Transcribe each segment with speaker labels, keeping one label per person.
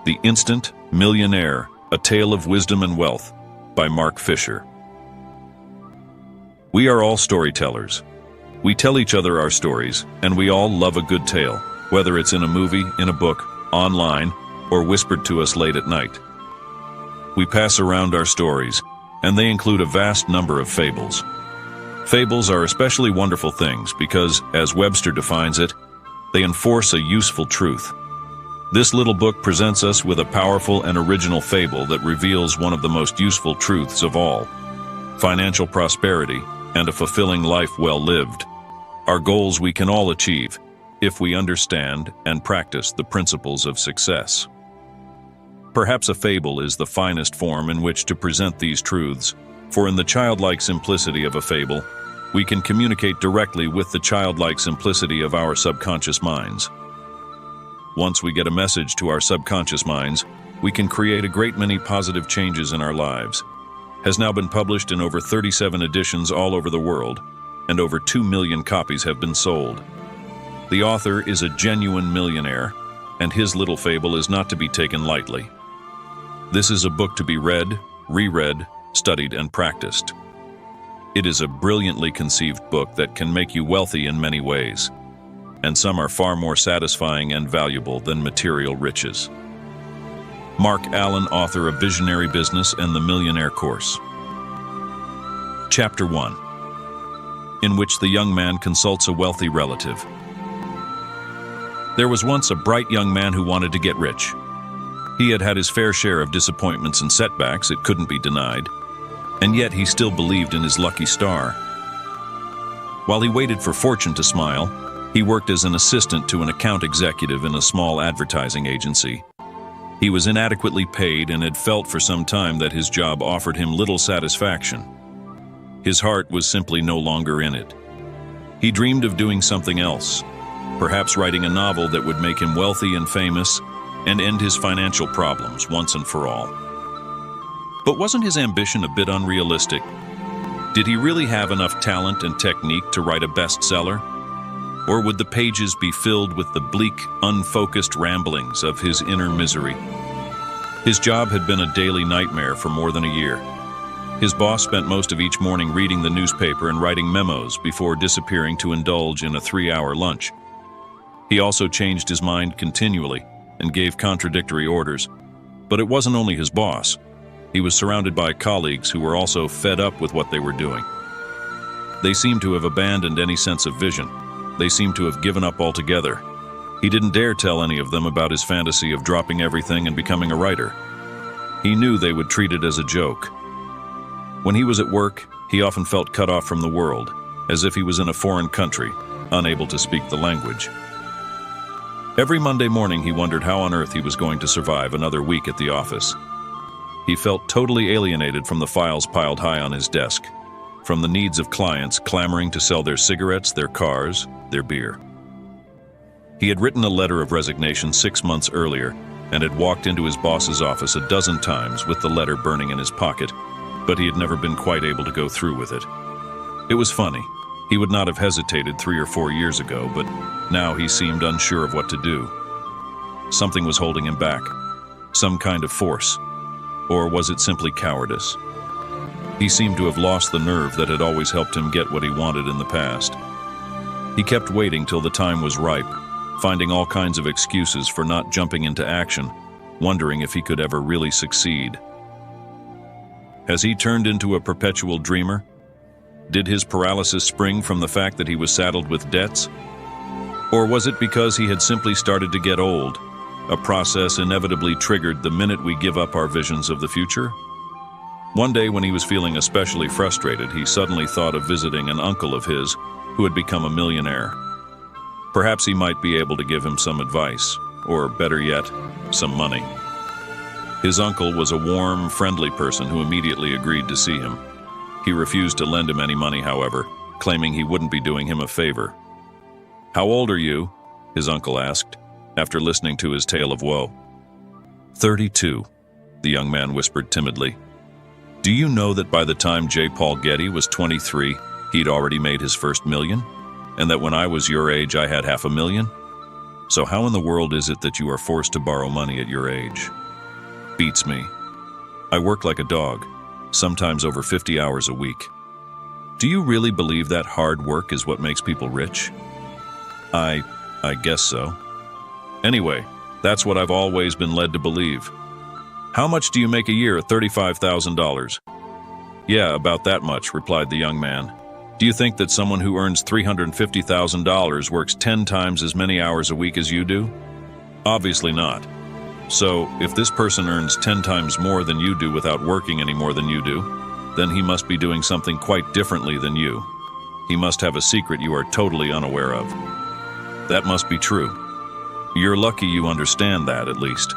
Speaker 1: The Instant Millionaire, A Tale of Wisdom and Wealth by Mark Fisher. We are all storytellers. We tell each other our stories, and we all love a good tale, whether it's in a movie, in a book, online, or whispered to us late at night. We pass around our stories, and they include a vast number of fables. Fables are especially wonderful things because, as Webster defines it, they enforce a useful truth. This little book presents us with a powerful and original fable that reveals one of the most useful truths of all: financial prosperity and a fulfilling life well lived are goals we can all achieve if we understand and practice the principles of success. Perhaps a fable is the finest form in which to present these truths, for in the childlike simplicity of a fable, we can communicate directly with the childlike simplicity of our subconscious minds. Once we get a message to our subconscious minds, we can create a great many positive changes in our lives. Has now been published in over 37 editions all over the world, and over 2 million copies have been sold. The author is a genuine millionaire, and his little fable is not to be taken lightly. This is a book to be read, reread, studied, and practiced. It is a brilliantly conceived book that can make you wealthy in many ways, and some are far more satisfying and valuable than material riches. Mark Allen, author of Visionary Business and the Millionaire Course. Chapter 1, in which the young man consults a wealthy relative. There was once a bright young man who wanted to get rich. He had had his fair share of disappointments and setbacks, it couldn't be denied, and yet he still believed in his lucky star. While he waited for fortune to smile, he worked as an assistant to an account executive in a small advertising agency. He was inadequately paid and had felt for some time that his job offered him little satisfaction. His heart was simply no longer in it. He dreamed of doing something else, perhaps writing a novel that would make him wealthy and famous and end his financial problems once and for all. But wasn't his ambition a bit unrealistic? Did he really have enough talent and technique to write a bestseller? Or would the pages be filled with the bleak, unfocused ramblings of his inner misery? His job had been a daily nightmare for more than a year. His boss spent most of each morning reading the newspaper and writing memos before disappearing to indulge in a 3-hour lunch. He also changed his mind continually and gave contradictory orders. But it wasn't only his boss. He was surrounded by colleagues who were also fed up with what they were doing. They seemed to have abandoned any sense of vision. They seemed to have given up altogether. He didn't dare tell any of them about his fantasy of dropping everything and becoming a writer. He knew they would treat it as a joke. When he was at work, he often felt cut off from the world, as if he was in a foreign country, unable to speak the language. Every Monday morning he wondered how on earth he was going to survive another week at the office. He felt totally alienated from the files piled high on his desk, from the needs of clients clamoring to sell their cigarettes, their cars, their beer. He had written a letter of resignation 6 months earlier and had walked into his boss's office a dozen times with the letter burning in his pocket, but he had never been quite able to go through with it. It was funny. He would not have hesitated 3 or 4 years ago, but now he seemed unsure of what to do. Something was holding him back, some kind of force, or was it simply cowardice? He seemed to have lost the nerve that had always helped him get what he wanted in the past. He kept waiting till the time was ripe, finding all kinds of excuses for not jumping into action, wondering if he could ever really succeed. Has he turned into a perpetual dreamer? Did his paralysis spring from the fact that he was saddled with debts? Or was it because he had simply started to get old, a process inevitably triggered the minute we give up our visions of the future? One day when he was feeling especially frustrated, he suddenly thought of visiting an uncle of his who had become a millionaire. Perhaps he might be able to give him some advice, or better yet, some money. His uncle was a warm, friendly person who immediately agreed to see him. He refused to lend him any money, however, claiming he wouldn't be doing him a favor. "How old are you?" his uncle asked, after listening to his tale of woe. 32, the young man whispered timidly. "Do you know that by the time J. Paul Getty was 23, he'd already made his first million? And that when I was your age, I had $500,000? So how in the world is it that you are forced to borrow money at your age? Beats me. I work like a dog, sometimes over 50 hours a week. Do you really believe that hard work is what makes people rich? I guess so. Anyway, that's what I've always been led to believe. How much do you make a year at $35,000? Yeah, about that much, replied the young man. Do you think that someone who earns $350,000 works 10 times as many hours a week as you do? Obviously not. So, if this person earns 10 times more than you do without working any more than you do, then he must be doing something quite differently than you. He must have a secret you are totally unaware of. That must be true. You're lucky you understand that, at least.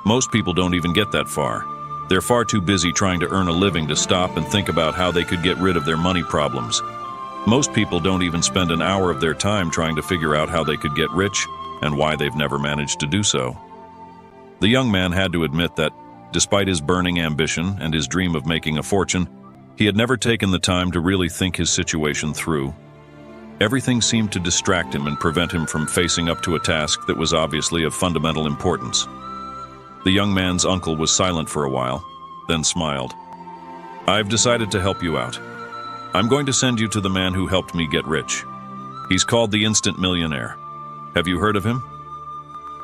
Speaker 1: Most people don't even get that far. They're far too busy trying to earn a living to stop and think about how they could get rid of their money problems. Most people don't even spend an hour of their time trying to figure out how they could get rich and why they've never managed to do so. The young man had to admit that, despite his burning ambition and his dream of making a fortune, he had never taken the time to really think his situation through. Everything seemed to distract him and prevent him from facing up to a task that was obviously of fundamental importance. The young man's uncle was silent for a while, then smiled. I've decided to help you out. I'm going to send you to the man who helped me get rich. He's called the Instant Millionaire. Have you heard of him?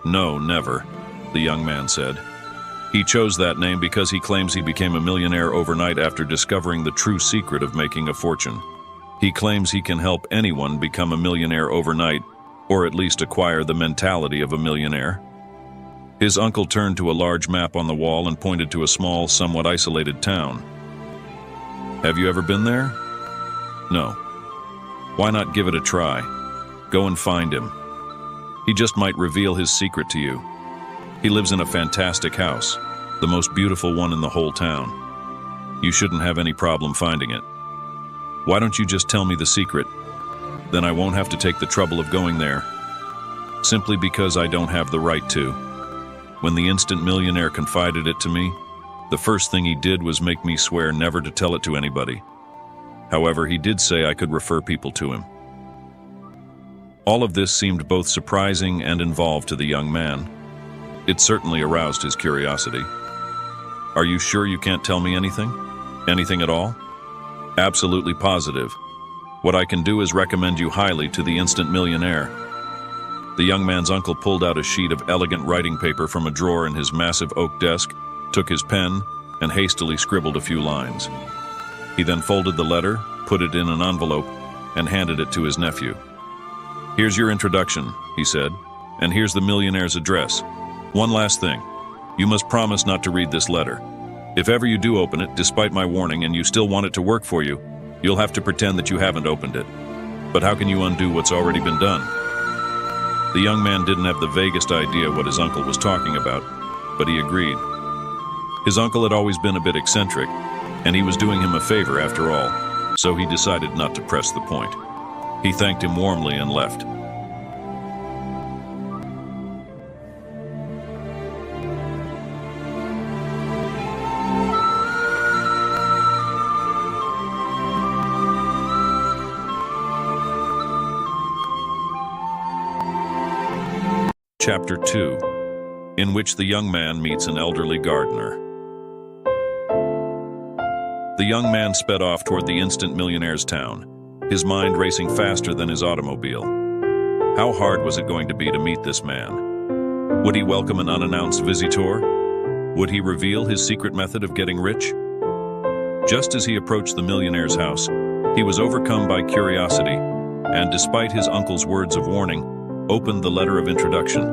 Speaker 1: No, never, the young man said. He chose that name because he claims he became a millionaire overnight after discovering the true secret of making a fortune. He claims he can help anyone become a millionaire overnight, or at least acquire the mentality of a millionaire. His uncle turned to a large map on the wall and pointed to a small, somewhat isolated town. Have you ever been there? No. Why not give it a try? Go and find him. He just might reveal his secret to you. He lives in a fantastic house, the most beautiful one in the whole town. You shouldn't have any problem finding it. Why don't you just tell me the secret? Then I won't have to take the trouble of going there. Simply because I don't have the right to. When the Instant Millionaire confided it to me, the first thing he did was make me swear never to tell it to anybody. However, he did say I could refer people to him. All of this seemed both surprising and involved to the young man. It certainly aroused his curiosity. Are you sure you can't tell me anything? Anything at all? Absolutely positive. What I can do is recommend you highly to the Instant Millionaire. The young man's uncle pulled out a sheet of elegant writing paper from a drawer in his massive oak desk, took his pen, and hastily scribbled a few lines. He then folded the letter, put it in an envelope, and handed it to his nephew. Here's your introduction, he said, and here's the millionaire's address. One last thing. You must promise not to read this letter. If ever you do open it, despite my warning, and you still want it to work for you, you'll have to pretend that you haven't opened it. But how can you undo what's already been done? The young man didn't have the vaguest idea what his uncle was talking about, but he agreed. His uncle had always been a bit eccentric, and he was doing him a favor after all, so he decided not to press the point. He thanked him warmly and left. Chapter 2, in which the young man meets an elderly gardener. The young man sped off toward the Instant Millionaire's town, his mind racing faster than his automobile. How hard was it going to be to meet this man? Would he welcome an unannounced visitor? Would he reveal his secret method of getting rich? Just as he approached the millionaire's house, he was overcome by curiosity, and despite his uncle's words of warning, opened the letter of introduction.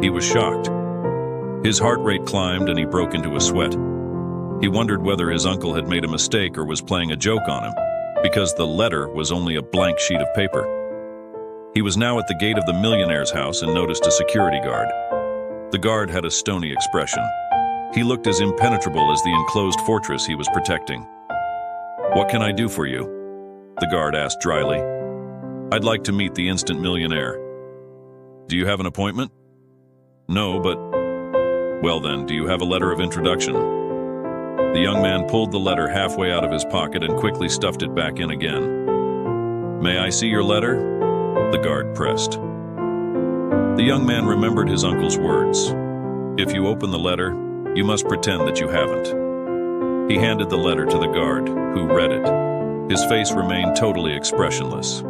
Speaker 1: He was shocked. His heart rate climbed and he broke into a sweat. He wondered whether his uncle had made a mistake or was playing a joke on him, because the letter was only a blank sheet of paper. He was now at the gate of the millionaire's house and noticed a security guard. The guard had a stony expression. He looked as impenetrable as the enclosed fortress he was protecting. "What can I do for you?" the guard asked dryly. "I'd like to meet the Instant Millionaire." "Do you have an appointment?" "No, but..." "Well then, do you have a letter of introduction?" The young man pulled the letter halfway out of his pocket and quickly stuffed it back in again. "May I see your letter?" the guard pressed. The young man remembered his uncle's words. If you open the letter, you must pretend that you haven't. He handed the letter to the guard, who read it. His face remained totally expressionless.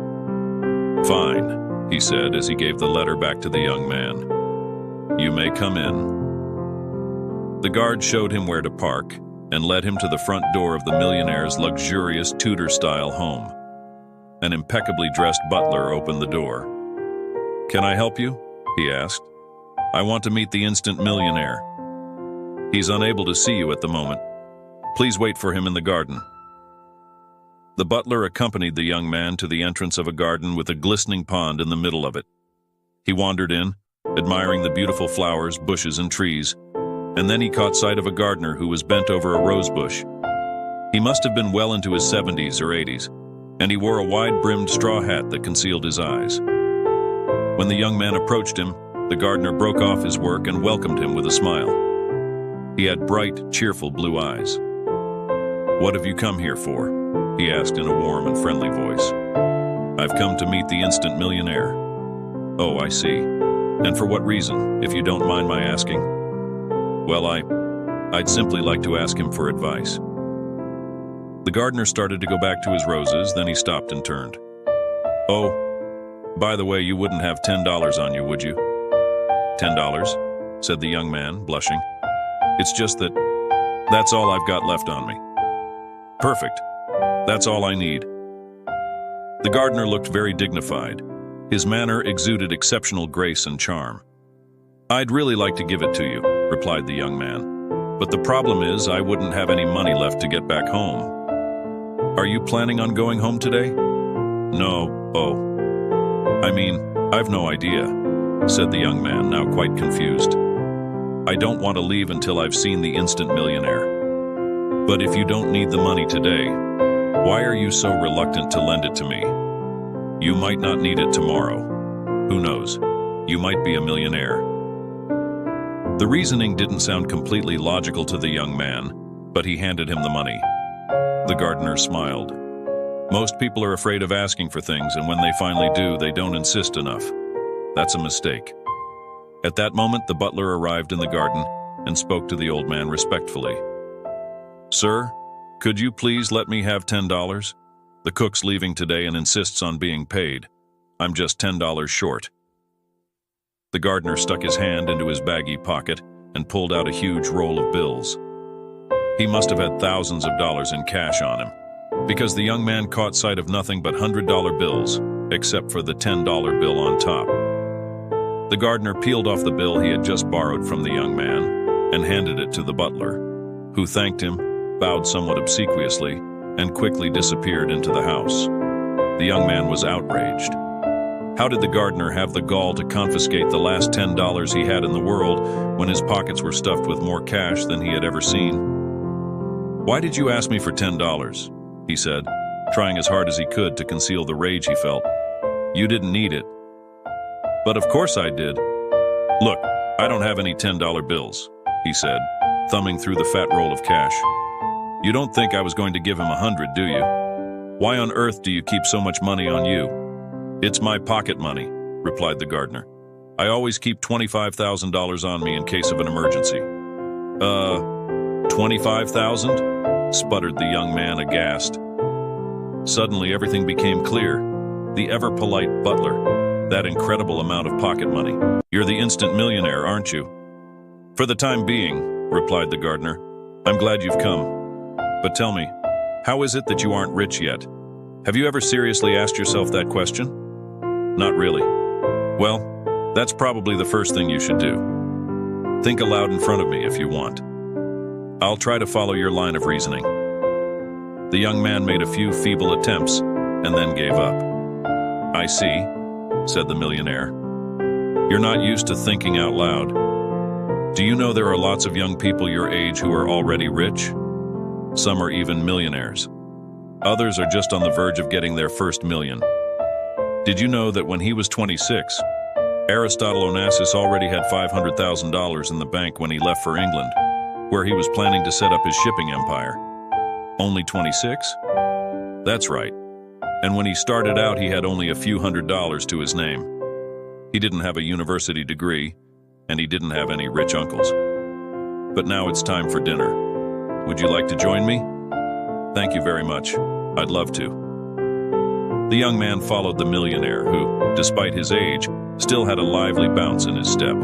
Speaker 1: "Fine," he said as he gave the letter back to the young man. "You may come in." The guard showed him where to park and led him to the front door of the millionaire's luxurious Tudor-style home. An impeccably dressed butler opened the door. "Can I help you?" he asked. "I want to meet the Instant Millionaire. He's unable to see you at the moment. Please wait for him in the garden." The butler accompanied the young man to the entrance of a garden with a glistening pond in the middle of it. He wandered in, admiring the beautiful flowers, bushes, and trees, and then he caught sight of a gardener who was bent over a rose bush. He must have been well into his 70s or 80s, and he wore a wide-brimmed straw hat that concealed his eyes. When the young man approached him, the gardener broke off his work and welcomed him with a smile. He had bright, cheerful blue eyes. "What have you come here for?" he asked in a warm and friendly voice. "I've come to meet the Instant Millionaire." "Oh, I see. And for what reason, if you don't mind my asking?" "Well, I'd simply like to ask him for advice." The gardener started to go back to his roses, then he stopped and turned. "Oh, by the way, you wouldn't have $10 on you, would you?" "$10?" said the young man, blushing. "It's just that's all I've got left on me." "Perfect. That's all I need." The gardener looked very dignified. His manner exuded exceptional grace and charm. "I'd really like to give it to you," replied the young man. "But the problem is I wouldn't have any money left to get back home." "Are you planning on going home today?" "No. Oh. I've no idea," said the young man, now quite confused. "I don't want to leave until I've seen the Instant Millionaire. But if you don't need the money today, why are you so reluctant to lend it to me? You might not need it tomorrow. Who knows? You might be a millionaire." The reasoning didn't sound completely logical to the young man, but he handed him the money. The gardener smiled. Most people are afraid of asking for things, and when they finally do, they don't insist enough. That's a mistake. At that moment, the butler arrived in the garden and spoke to the old man respectfully. "Sir, could you please let me have $10? The cook's leaving today and insists on being paid. I'm just $10 short." The gardener stuck his hand into his baggy pocket and pulled out a huge roll of bills. He must have had thousands of dollars in cash on him, because the young man caught sight of nothing but $100 bills, except for the $10 bill on top. The gardener peeled off the bill he had just borrowed from the young man and handed it to the butler, who thanked him, bowed somewhat obsequiously, and quickly disappeared into the house. The young man was outraged. How did the gardener have the gall to confiscate the last $10 he had in the world when his pockets were stuffed with more cash than he had ever seen? "Why did you ask me for $10? He said, trying as hard as he could to conceal the rage he felt. "You didn't need it." "But of course I did." "Look, I don't have any $10 bills, he said, thumbing through the fat roll of cash. "You don't think I was going to give him 100, do you? Why on earth do you keep so much money on you?" "It's my pocket money," replied the gardener. "I always keep $25,000 on me in case of an emergency." 25,000? sputtered the young man aghast. Suddenly everything became clear. The ever-polite butler, that incredible amount of pocket money. "You're the Instant Millionaire, aren't you?" "For the time being," replied the gardener. "I'm glad you've come. But tell me, how is it that you aren't rich yet? Have you ever seriously asked yourself that question?" "Not really." "Well, that's probably the first thing you should do. Think aloud in front of me if you want. I'll try to follow your line of reasoning." The young man made a few feeble attempts and then gave up. "I see," said the millionaire. "You're not used to thinking out loud. Do you know there are lots of young people your age who are already rich? Some are even millionaires. Others are just on the verge of getting their first million. Did you know that when he was 26, Aristotle Onassis already had $500,000 in the bank when he left for England, where he was planning to set up his shipping empire? Only 26? That's right. And when he started out, he had only a few $100s to his name. He didn't have a university degree, and he didn't have any rich uncles. But now it's time for dinner. Would you like to join me? Thank you very much. I'd love to. The young man followed the millionaire, who, despite his age, still had a lively bounce in his step.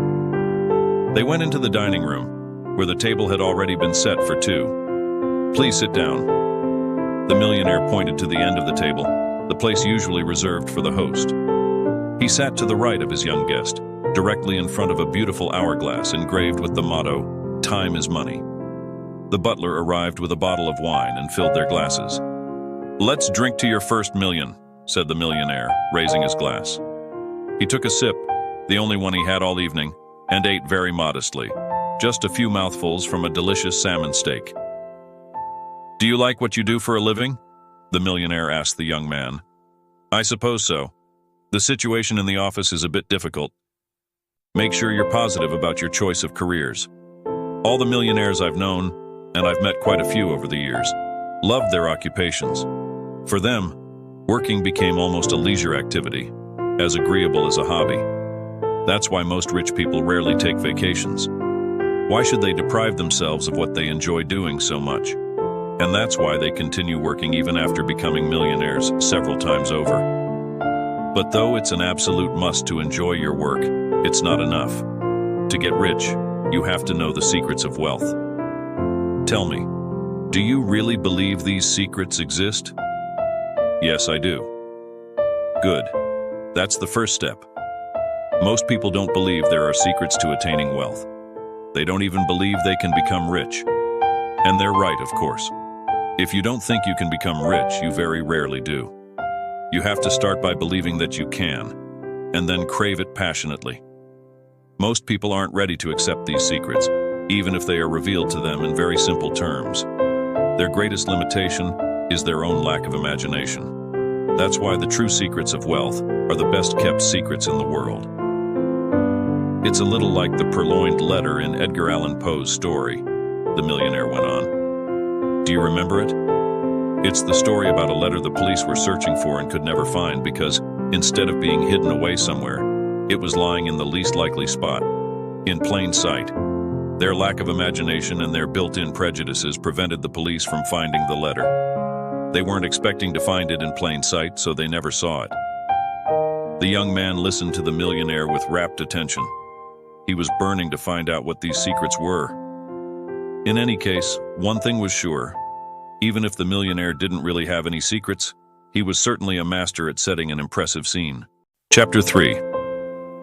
Speaker 1: They went into the dining room, where the table had already been set for two. Please sit down. The millionaire pointed to the end of the table, the place usually reserved for the host. He sat to the right of his young guest, directly in front of a beautiful hourglass engraved with the motto, "Time is money." The butler arrived with a bottle of wine and filled their glasses. "Let's drink to your first million," said the millionaire, raising his glass. He took a sip, the only one he had all evening, and ate very modestly, just a few mouthfuls from a delicious salmon steak. "Do you like what you do for a living?" the millionaire asked the young man. "I suppose so. The situation in the office is a bit difficult. Make sure you're positive about your choice of careers. All the millionaires I've known, and I've met quite a few over the years, loved their occupations. For them, working became almost a leisure activity, as agreeable as a hobby. That's why most rich people rarely take vacations. Why should they deprive themselves of what they enjoy doing so much? And that's why they continue working even after becoming millionaires several times over. But though it's an absolute must to enjoy your work, it's not enough. To get rich, you have to know the secrets of wealth. Tell me, do you really believe these secrets exist?" "Yes, I do." "Good. That's the first step. Most people don't believe there are secrets to attaining wealth. They don't even believe they can become rich. And they're right, of course. If you don't think you can become rich, you very rarely do. You have to start by believing that you can, and then crave it passionately. Most people aren't ready to accept these secrets, even if they are revealed to them in very simple terms. Their greatest limitation is their own lack of imagination. That's why the true secrets of wealth are the best-kept secrets in the world. It's a little like the purloined letter in Edgar Allan Poe's story, the millionaire went on. Do you remember it? It's the story about a letter the police were searching for and could never find because, instead of being hidden away somewhere, it was lying in the least likely spot, in plain sight. Their lack of imagination and their built-in prejudices prevented the police from finding the letter. They weren't expecting to find it in plain sight, so they never saw it. The young man listened to the millionaire with rapt attention. He was burning to find out what these secrets were. In any case, one thing was sure. Even if the millionaire didn't really have any secrets, he was certainly a master at setting an impressive scene. Chapter 3,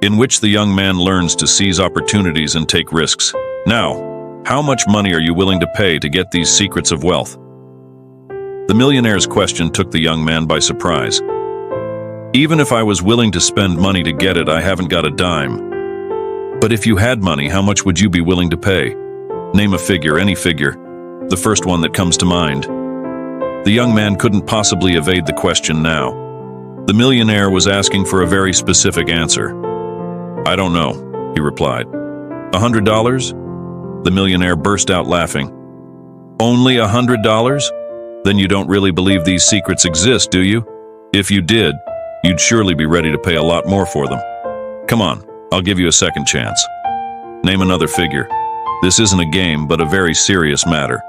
Speaker 1: in which the young man learns to seize opportunities and take risks. Now, how much money are you willing to pay to get these secrets of wealth? The millionaire's question took the young man by surprise. Even if I was willing to spend money to get it, I haven't got a dime. But if you had money, how much would you be willing to pay? Name a figure, any figure. The first one that comes to mind. The young man couldn't possibly evade the question now. The millionaire was asking for a very specific answer. "I don't know," he replied. $100? The millionaire burst out laughing. "Only $100? Then you don't really believe these secrets exist, do you? If you did, you'd surely be ready to pay a lot more for them. Come on, I'll give you a second chance. Name another figure. This isn't a game, but a very serious matter."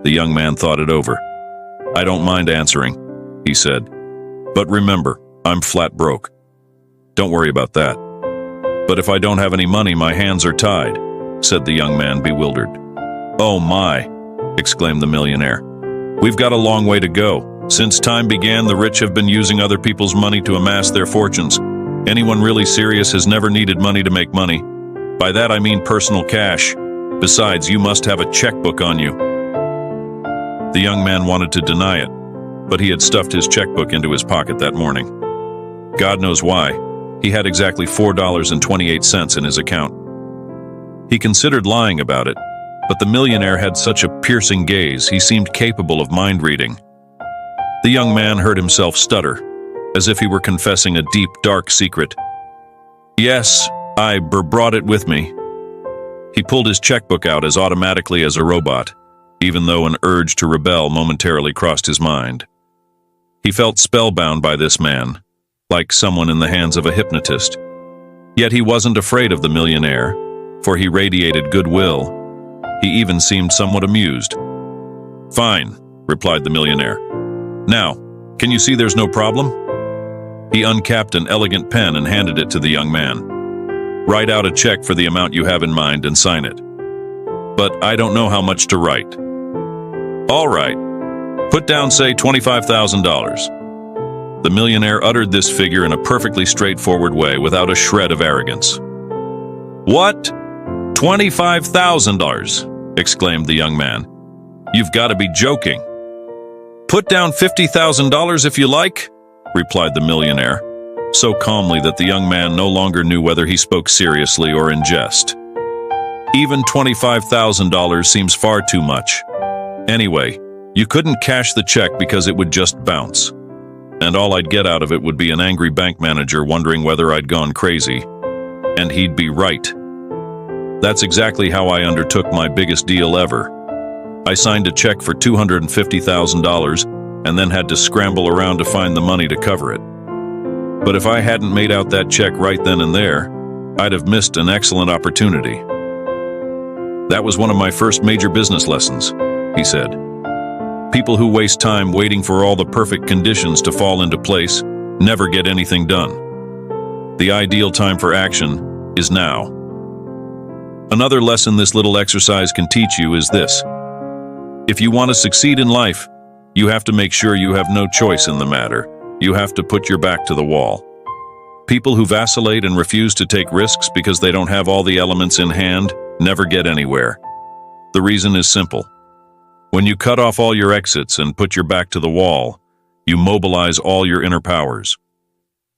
Speaker 1: The young man thought it over. "I don't mind answering," he said. "But remember, I'm flat broke. Don't worry about that." "But if I don't have any money, my hands are tied," said the young man, bewildered. "Oh my," exclaimed the millionaire. "We've got a long way to go. Since time began, the rich have been using other people's money to amass their fortunes. Anyone really serious has never needed money to make money. By that I mean personal cash. Besides, you must have a checkbook on you." The young man wanted to deny it, but he had stuffed his checkbook into his pocket that morning. God knows why. He had exactly $4.28 in his account. He considered lying about it, but the millionaire had such a piercing gaze, he seemed capable of mind-reading. The young man heard himself stutter, as if he were confessing a deep, dark secret. "Yes, I brought it with me." He pulled his checkbook out as automatically as a robot, even though an urge to rebel momentarily crossed his mind. He felt spellbound by this man, like someone in the hands of a hypnotist. Yet he wasn't afraid of the millionaire, for he radiated goodwill. He even seemed somewhat amused. "Fine," replied the millionaire. "Now, can you see there's no problem?" He uncapped an elegant pen and handed it to the young man. "Write out a check for the amount you have in mind and sign it." "But I don't know how much to write." "All right. Put down, say, $25,000. The millionaire uttered this figure in a perfectly straightforward way without a shred of arrogance. "What? $25,000? Exclaimed the young man. "You've got to be joking." "Put down $50,000 if you like," replied the millionaire, so calmly that the young man no longer knew whether he spoke seriously or in jest. "Even $25,000 seems far too much. Anyway, you couldn't cash the check because it would just bounce. And all I'd get out of it would be an angry bank manager wondering whether I'd gone crazy. And he'd be right. That's exactly how I undertook my biggest deal ever. I signed a check for $250,000 and then had to scramble around to find the money to cover it. But if I hadn't made out that check right then and there, I'd have missed an excellent opportunity. That was one of my first major business lessons," he said. "People who waste time waiting for all the perfect conditions to fall into place never get anything done. The ideal time for action is now." Another lesson this little exercise can teach you is this: if you want to succeed in life, you have to make sure you have no choice in the matter. You have to put your back to the wall. People who vacillate and refuse to take risks because they don't have all the elements in hand never get anywhere. The reason is simple. When you cut off all your exits and put your back to the wall, you mobilize all your inner powers.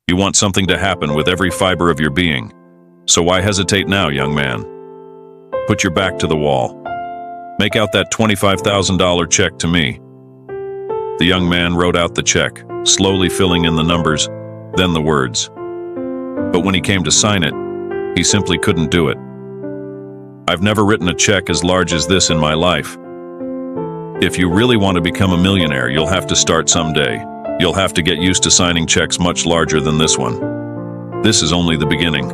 Speaker 1: You want something to happen with every fiber of your being. So why hesitate now, young man? Put your back to the wall. Make out that $25,000 check to me. The young man wrote out the check, slowly filling in the numbers, then the words. But when he came to sign it, he simply couldn't do it. "I've never written a check as large as this in my life. If you really want to become a millionaire, you'll have to start someday. You'll have to get used to signing checks much larger than this one. This is only the beginning."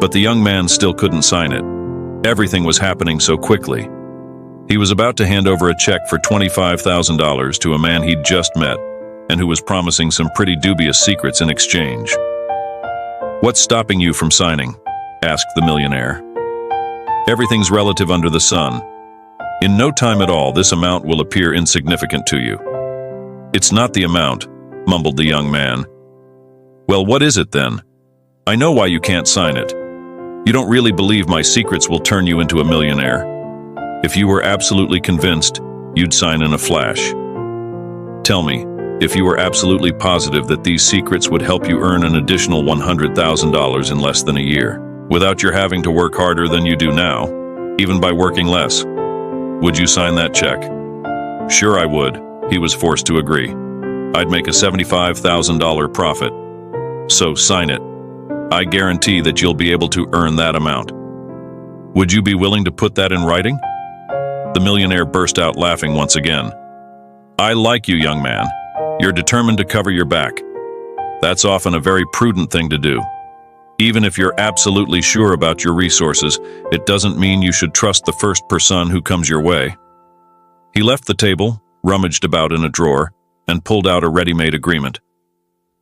Speaker 1: But the young man still couldn't sign it. Everything was happening so quickly. He was about to hand over a check for $25,000 to a man he'd just met and who was promising some pretty dubious secrets in exchange. "What's stopping you from signing?" asked the millionaire. "Everything's relative under the sun. In no time at all, this amount will appear insignificant to you." "It's not the amount," mumbled the young man. "Well, what is it then? I know why you can't sign it. You don't really believe my secrets will turn you into a millionaire. If you were absolutely convinced, you'd sign in a flash. Tell me, if you were absolutely positive that these secrets would help you earn an additional $100,000 in less than a year, without your having to work harder than you do now, even by working less, would you sign that check?" "Sure I would," he was forced to agree. "I'd make a $75,000 profit. So sign it. I guarantee that you'll be able to earn that amount. Would you be willing to put that in writing?" The millionaire burst out laughing once again. "I like you, young man. You're determined to cover your back. That's often a very prudent thing to do. Even if you're absolutely sure about your resources, it doesn't mean you should trust the first person who comes your way." He left the table, rummaged about in a drawer, and pulled out a ready-made agreement.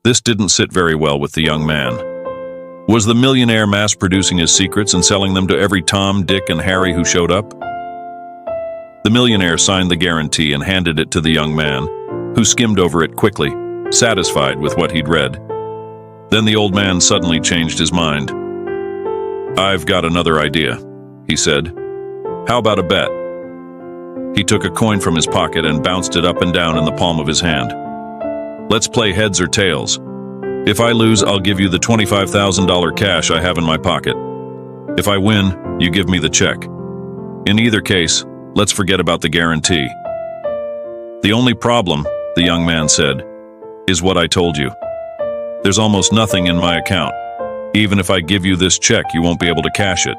Speaker 1: This didn't sit very well with the young man. Was the millionaire mass-producing his secrets and selling them to every Tom, Dick, and Harry who showed up? The millionaire signed the guarantee and handed it to the young man, who skimmed over it quickly, satisfied with what he'd read. Then the old man suddenly changed his mind. "I've got another idea," he said. "How about a bet?" He took a coin from his pocket and bounced it up and down in the palm of his hand. "Let's play heads or tails. If I lose, I'll give you the $25,000 cash I have in my pocket. If I win, you give me the check. In either case, let's forget about the guarantee." "The only problem," the young man said, "is what I told you. There's almost nothing in my account. Even if I give you this check, you won't be able to cash it."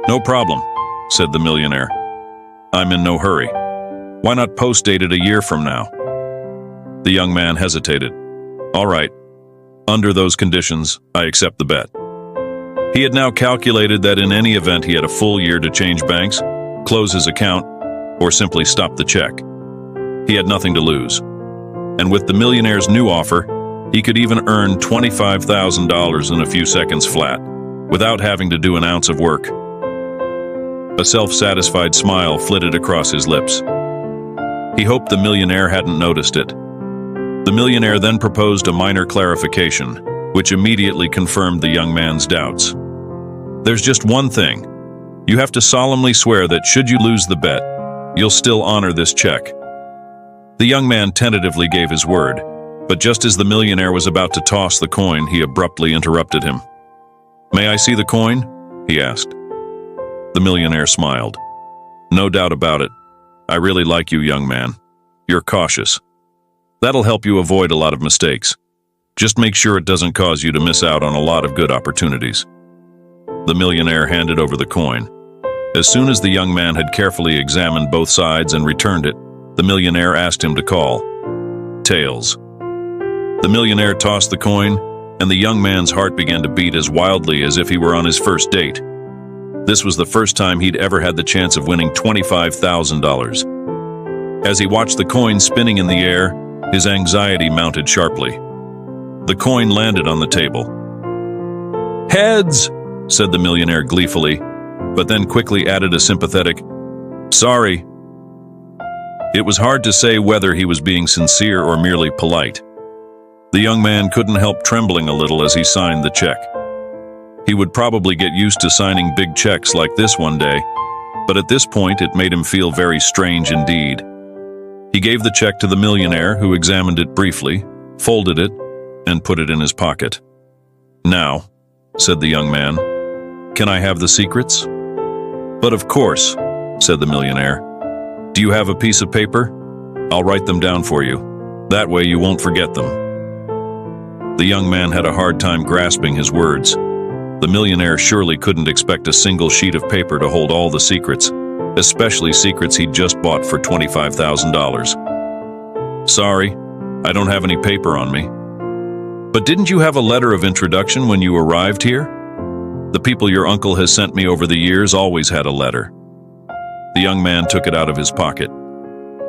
Speaker 1: "No problem," said the millionaire. "I'm in no hurry. Why not post-date it a year from now?" The young man hesitated. "All right. Under those conditions, I accept the bet." He had now calculated that in any event he had a full year to change banks, close his account, or simply stop the check. He had nothing to lose. And with the millionaire's new offer, he could even earn $25,000 in a few seconds flat, without having to do an ounce of work. A self-satisfied smile flitted across his lips. He hoped the millionaire hadn't noticed it. The millionaire then proposed a minor clarification, which immediately confirmed the young man's doubts. There's just one thing. You have to solemnly swear that should you lose the bet, you'll still honor this check. The young man tentatively gave his word, but just as the millionaire was about to toss the coin, he abruptly interrupted him. "May I see the coin?" he asked. The millionaire smiled. "No doubt about it. I really like you, young man. You're cautious. That'll help you avoid a lot of mistakes. Just make sure it doesn't cause you to miss out on a lot of good opportunities." The millionaire handed over the coin. As soon as the young man had carefully examined both sides and returned it, the millionaire asked him to call. Tails. The millionaire tossed the coin, and the young man's heart began to beat as wildly as if he were on his first date. This was the first time he'd ever had the chance of winning $25,000. As he watched the coin spinning in the air, his anxiety mounted sharply. The coin landed on the table. "Heads!" said the millionaire gleefully, but then quickly added a sympathetic, "Sorry." It was hard to say whether he was being sincere or merely polite. The young man couldn't help trembling a little as he signed the check. He would probably get used to signing big checks like this one day, but at this point it made him feel very strange indeed. He gave the check to the millionaire, who examined it briefly, folded it, and put it in his pocket. "Now," said the young man, "can I have the secrets?" "But of course," said the millionaire. "Do you have a piece of paper? I'll write them down for you. That way you won't forget them." The young man had a hard time grasping his words. The millionaire surely couldn't expect a single sheet of paper to hold all the secrets, especially secrets he'd just bought for $25,000. "Sorry, I don't have any paper on me." "But didn't you have a letter of introduction when you arrived here?" "The people your uncle has sent me over the years always had a letter." The young man took it out of his pocket.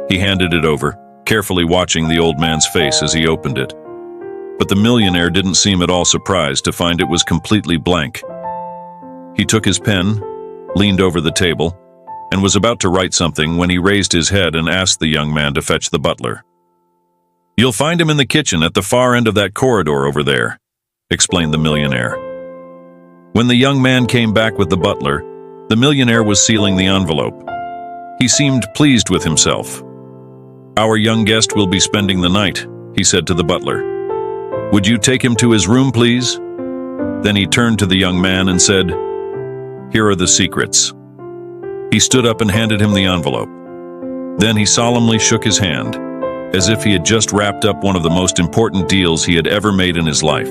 Speaker 1: He handed it over, carefully watching the old man's face as he opened it. But the millionaire didn't seem at all surprised to find it was completely blank. He took his pen, leaned over the table, and was about to write something when he raised his head and asked the young man to fetch the butler. "You'll find him in the kitchen at the far end of that corridor over there," explained the millionaire. When the young man came back with the butler, the millionaire was sealing the envelope. He seemed pleased with himself. "Our young guest will be spending the night," he said to the butler. "Would you take him to his room, please?" Then he turned to the young man and said, "Here are the secrets." He stood up and handed him the envelope. Then he solemnly shook his hand, as if he had just wrapped up one of the most important deals he had ever made in his life.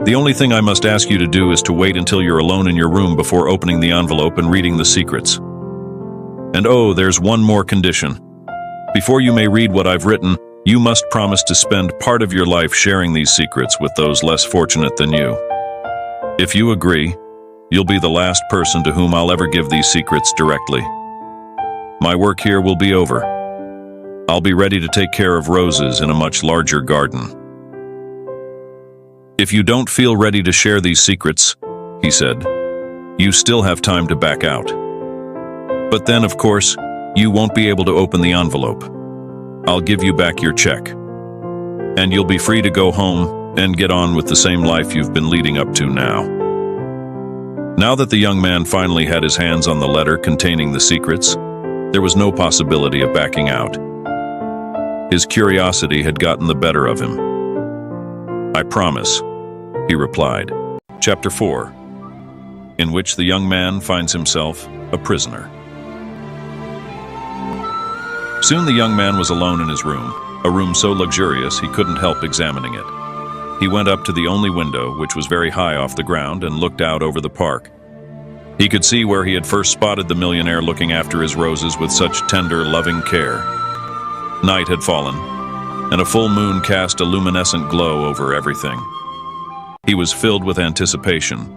Speaker 1: "The only thing I must ask you to do is to wait until you're alone in your room before opening the envelope and reading the secrets. And oh, there's one more condition. Before you may read what I've written, you must promise to spend part of your life sharing these secrets with those less fortunate than you. If you agree, you'll be the last person to whom I'll ever give these secrets directly. My work here will be over. I'll be ready to take care of roses in a much larger garden. If you don't feel ready to share these secrets," he said, "you still have time to back out. But then, of course, you won't be able to open the envelope. I'll give you back your check. And you'll be free to go home and get on with the same life you've been leading up to now." Now that the young man finally had his hands on the letter containing the secrets, there was no possibility of backing out. His curiosity had gotten the better of him. "I promise," he replied. Chapter 4, in which the young man finds himself a prisoner. Soon the young man was alone in his room, a room so luxurious he couldn't help examining it. He went up to the only window, which was very high off the ground, and looked out over the park. He could see where he had first spotted the millionaire looking after his roses with such tender, loving care. Night had fallen, and a full moon cast a luminescent glow over everything. He was filled with anticipation.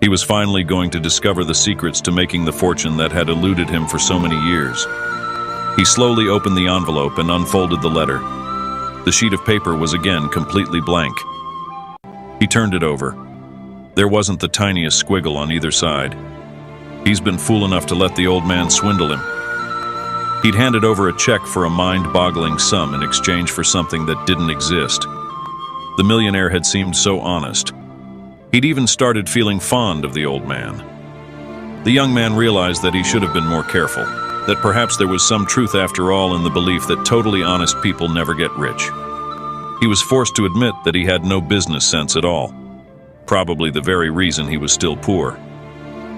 Speaker 1: He was finally going to discover the secrets to making the fortune that had eluded him for so many years. He slowly opened the envelope and unfolded the letter. The sheet of paper was again completely blank. He turned it over. There wasn't the tiniest squiggle on either side. He's been fool enough to let the old man swindle him. He'd handed over a check for a mind-boggling sum in exchange for something that didn't exist. The millionaire had seemed so honest. He'd even started feeling fond of the old man. The young man realized that he should have been more careful, that perhaps there was some truth after all in the belief that totally honest people never get rich. He was forced to admit that he had no business sense at all, probably the very reason he was still poor,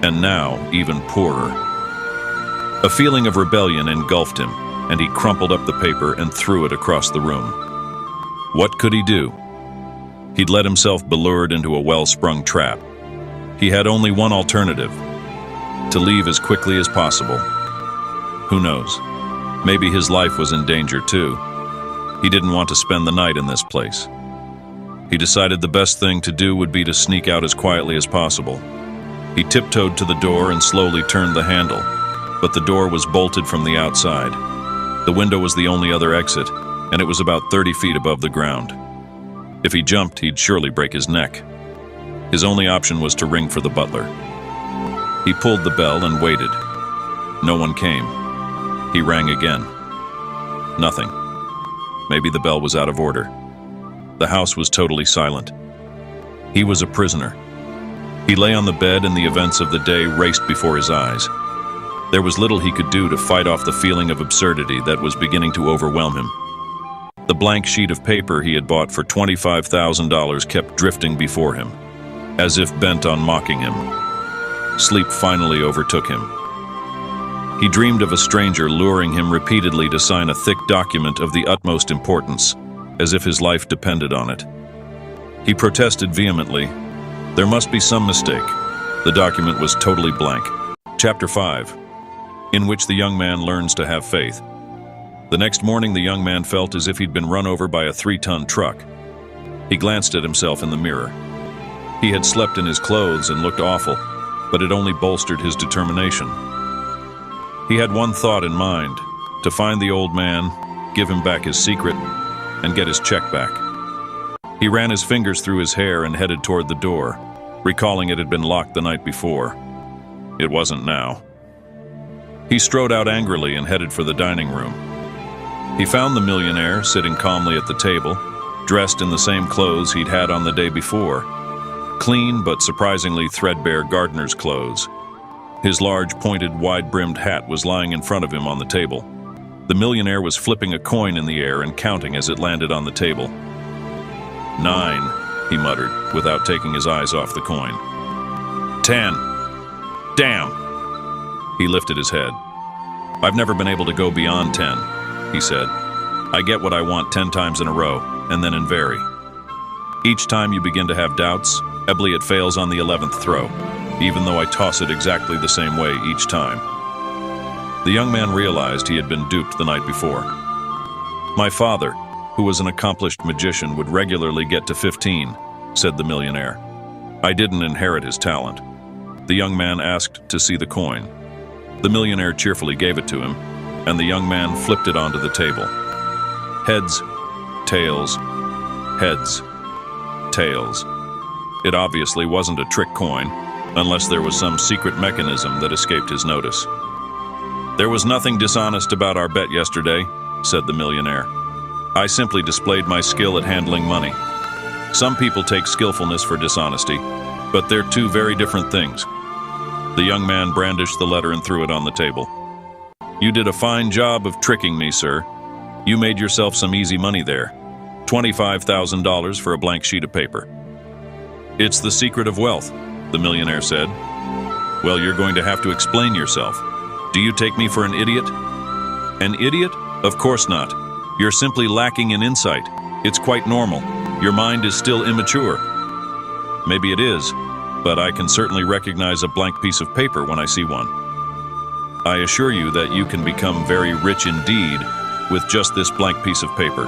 Speaker 1: and now even poorer. A feeling of rebellion engulfed him, and he crumpled up the paper and threw it across the room. What could he do? He'd let himself be lured into a well-sprung trap. He had only one alternative: to leave as quickly as possible. Who knows? Maybe his life was in danger too. He didn't want to spend the night in this place. He decided the best thing to do would be to sneak out as quietly as possible. He tiptoed to the door and slowly turned the handle, but the door was bolted from the outside. The window was the only other exit, and it was about 30 feet above the ground. If he jumped, he'd surely break his neck. His only option was to ring for the butler. He pulled the bell and waited. No one came. He rang again. Nothing. Maybe the bell was out of order. The house was totally silent. He was a prisoner. He lay on the bed and the events of the day raced before his eyes. There was little he could do to fight off the feeling of absurdity that was beginning to overwhelm him. The blank sheet of paper he had bought for $25,000 kept drifting before him, as if bent on mocking him. Sleep finally overtook him. He dreamed of a stranger luring him repeatedly to sign a thick document of the utmost importance, as if his life depended on it. He protested vehemently. There must be some mistake. The document was totally blank. Chapter 5, in which the young man learns to have faith. The next morning, the young man felt as if he'd been run over by a 3-ton truck. He glanced at himself in the mirror. He had slept in his clothes and looked awful, but it only bolstered his determination. He had one thought in mind: to find the old man, give him back his secret, and get his check back. He ran his fingers through his hair and headed toward the door, recalling it had been locked the night before. It wasn't now. He strode out angrily and headed for the dining room. He found the millionaire sitting calmly at the table, dressed in the same clothes he'd had on the day before. Clean but surprisingly threadbare gardener's clothes. His large, pointed, wide-brimmed hat was lying in front of him on the table. The millionaire was flipping a coin in the air and counting as it landed on the table. 9, he muttered, without taking his eyes off the coin. 10. Damn! He lifted his head. I've never been able to go beyond 10, he said. I get what I want 10 times in a row, and then in vary. Each time you begin to have doubts, it fails on the 11th throw, even though I toss it exactly the same way each time. The young man realized he had been duped the night before. My father, who was an accomplished magician, would regularly get to 15, said the millionaire. I didn't inherit his talent. The young man asked to see the coin. The millionaire cheerfully gave it to him, and the young man flipped it onto the table. Heads, tails, heads, tails. It obviously wasn't a trick coin, unless there was some secret mechanism that escaped his notice. There was nothing dishonest about our bet yesterday, said the millionaire. I simply displayed my skill at handling money. Some people take skillfulness for dishonesty, but they're two very different things. The young man brandished the letter and threw it on the table. You did a fine job of tricking me, sir. You made yourself some easy money there. $25,000 for a blank sheet of paper. It's the secret of wealth, the millionaire said. Well, you're going to have to explain yourself. Do you take me for an idiot? An idiot? Of course not. You're simply lacking in insight. It's quite normal. Your mind is still immature. Maybe it is, but I can certainly recognize a blank piece of paper when I see one. I assure you that you can become very rich indeed with just this blank piece of paper.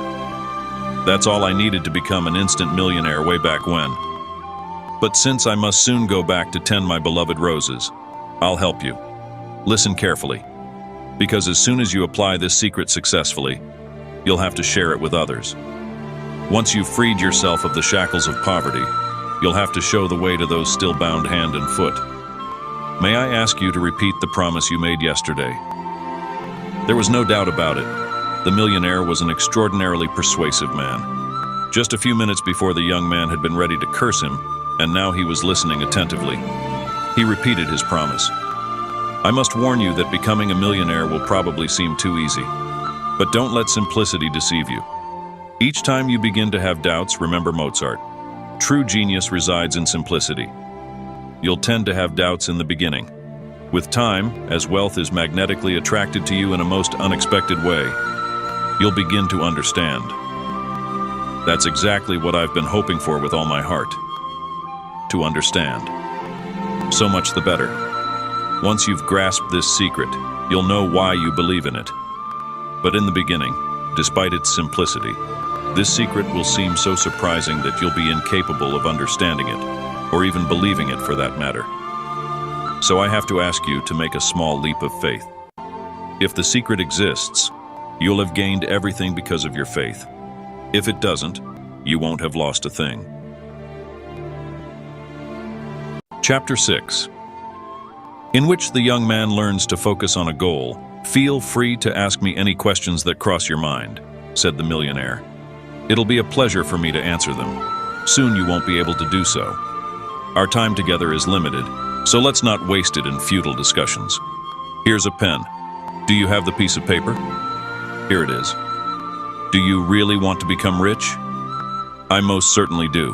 Speaker 1: That's all I needed to become an instant millionaire way back when. But since I must soon go back to tend my beloved roses, I'll help you. Listen carefully, because as soon as you apply this secret successfully, you'll have to share it with others. Once you've freed yourself of the shackles of poverty, you'll have to show the way to those still bound hand and foot. May I ask you to repeat the promise you made yesterday? There was no doubt about it. The millionaire was an extraordinarily persuasive man. Just a few minutes before the young man had been ready to curse him, and now he was listening attentively. He repeated his promise. I must warn you that becoming a millionaire will probably seem too easy. But don't let simplicity deceive you. Each time you begin to have doubts, remember Mozart. True genius resides in simplicity. You'll tend to have doubts in the beginning. With time, as wealth is magnetically attracted to you in a most unexpected way, you'll begin to understand. That's exactly what I've been hoping for with all my heart. To understand. So much the better. Once you've grasped this secret, you'll know why you believe in it. But in the beginning, despite its simplicity, this secret will seem so surprising that you'll be incapable of understanding it, or even believing it for that matter. So I have to ask you to make a small leap of faith. If the secret exists, you'll have gained everything because of your faith. If it doesn't, you won't have lost a thing. Chapter 6, in which the young man learns to focus on a goal. Feel free to ask me any questions that cross your mind, said the millionaire. It'll be a pleasure for me to answer them. Soon you won't be able to do so. Our time together is limited, so let's not waste it in futile discussions. Here's a pen. Do you have the piece of paper? Here it is. Do you really want to become rich? I most certainly do.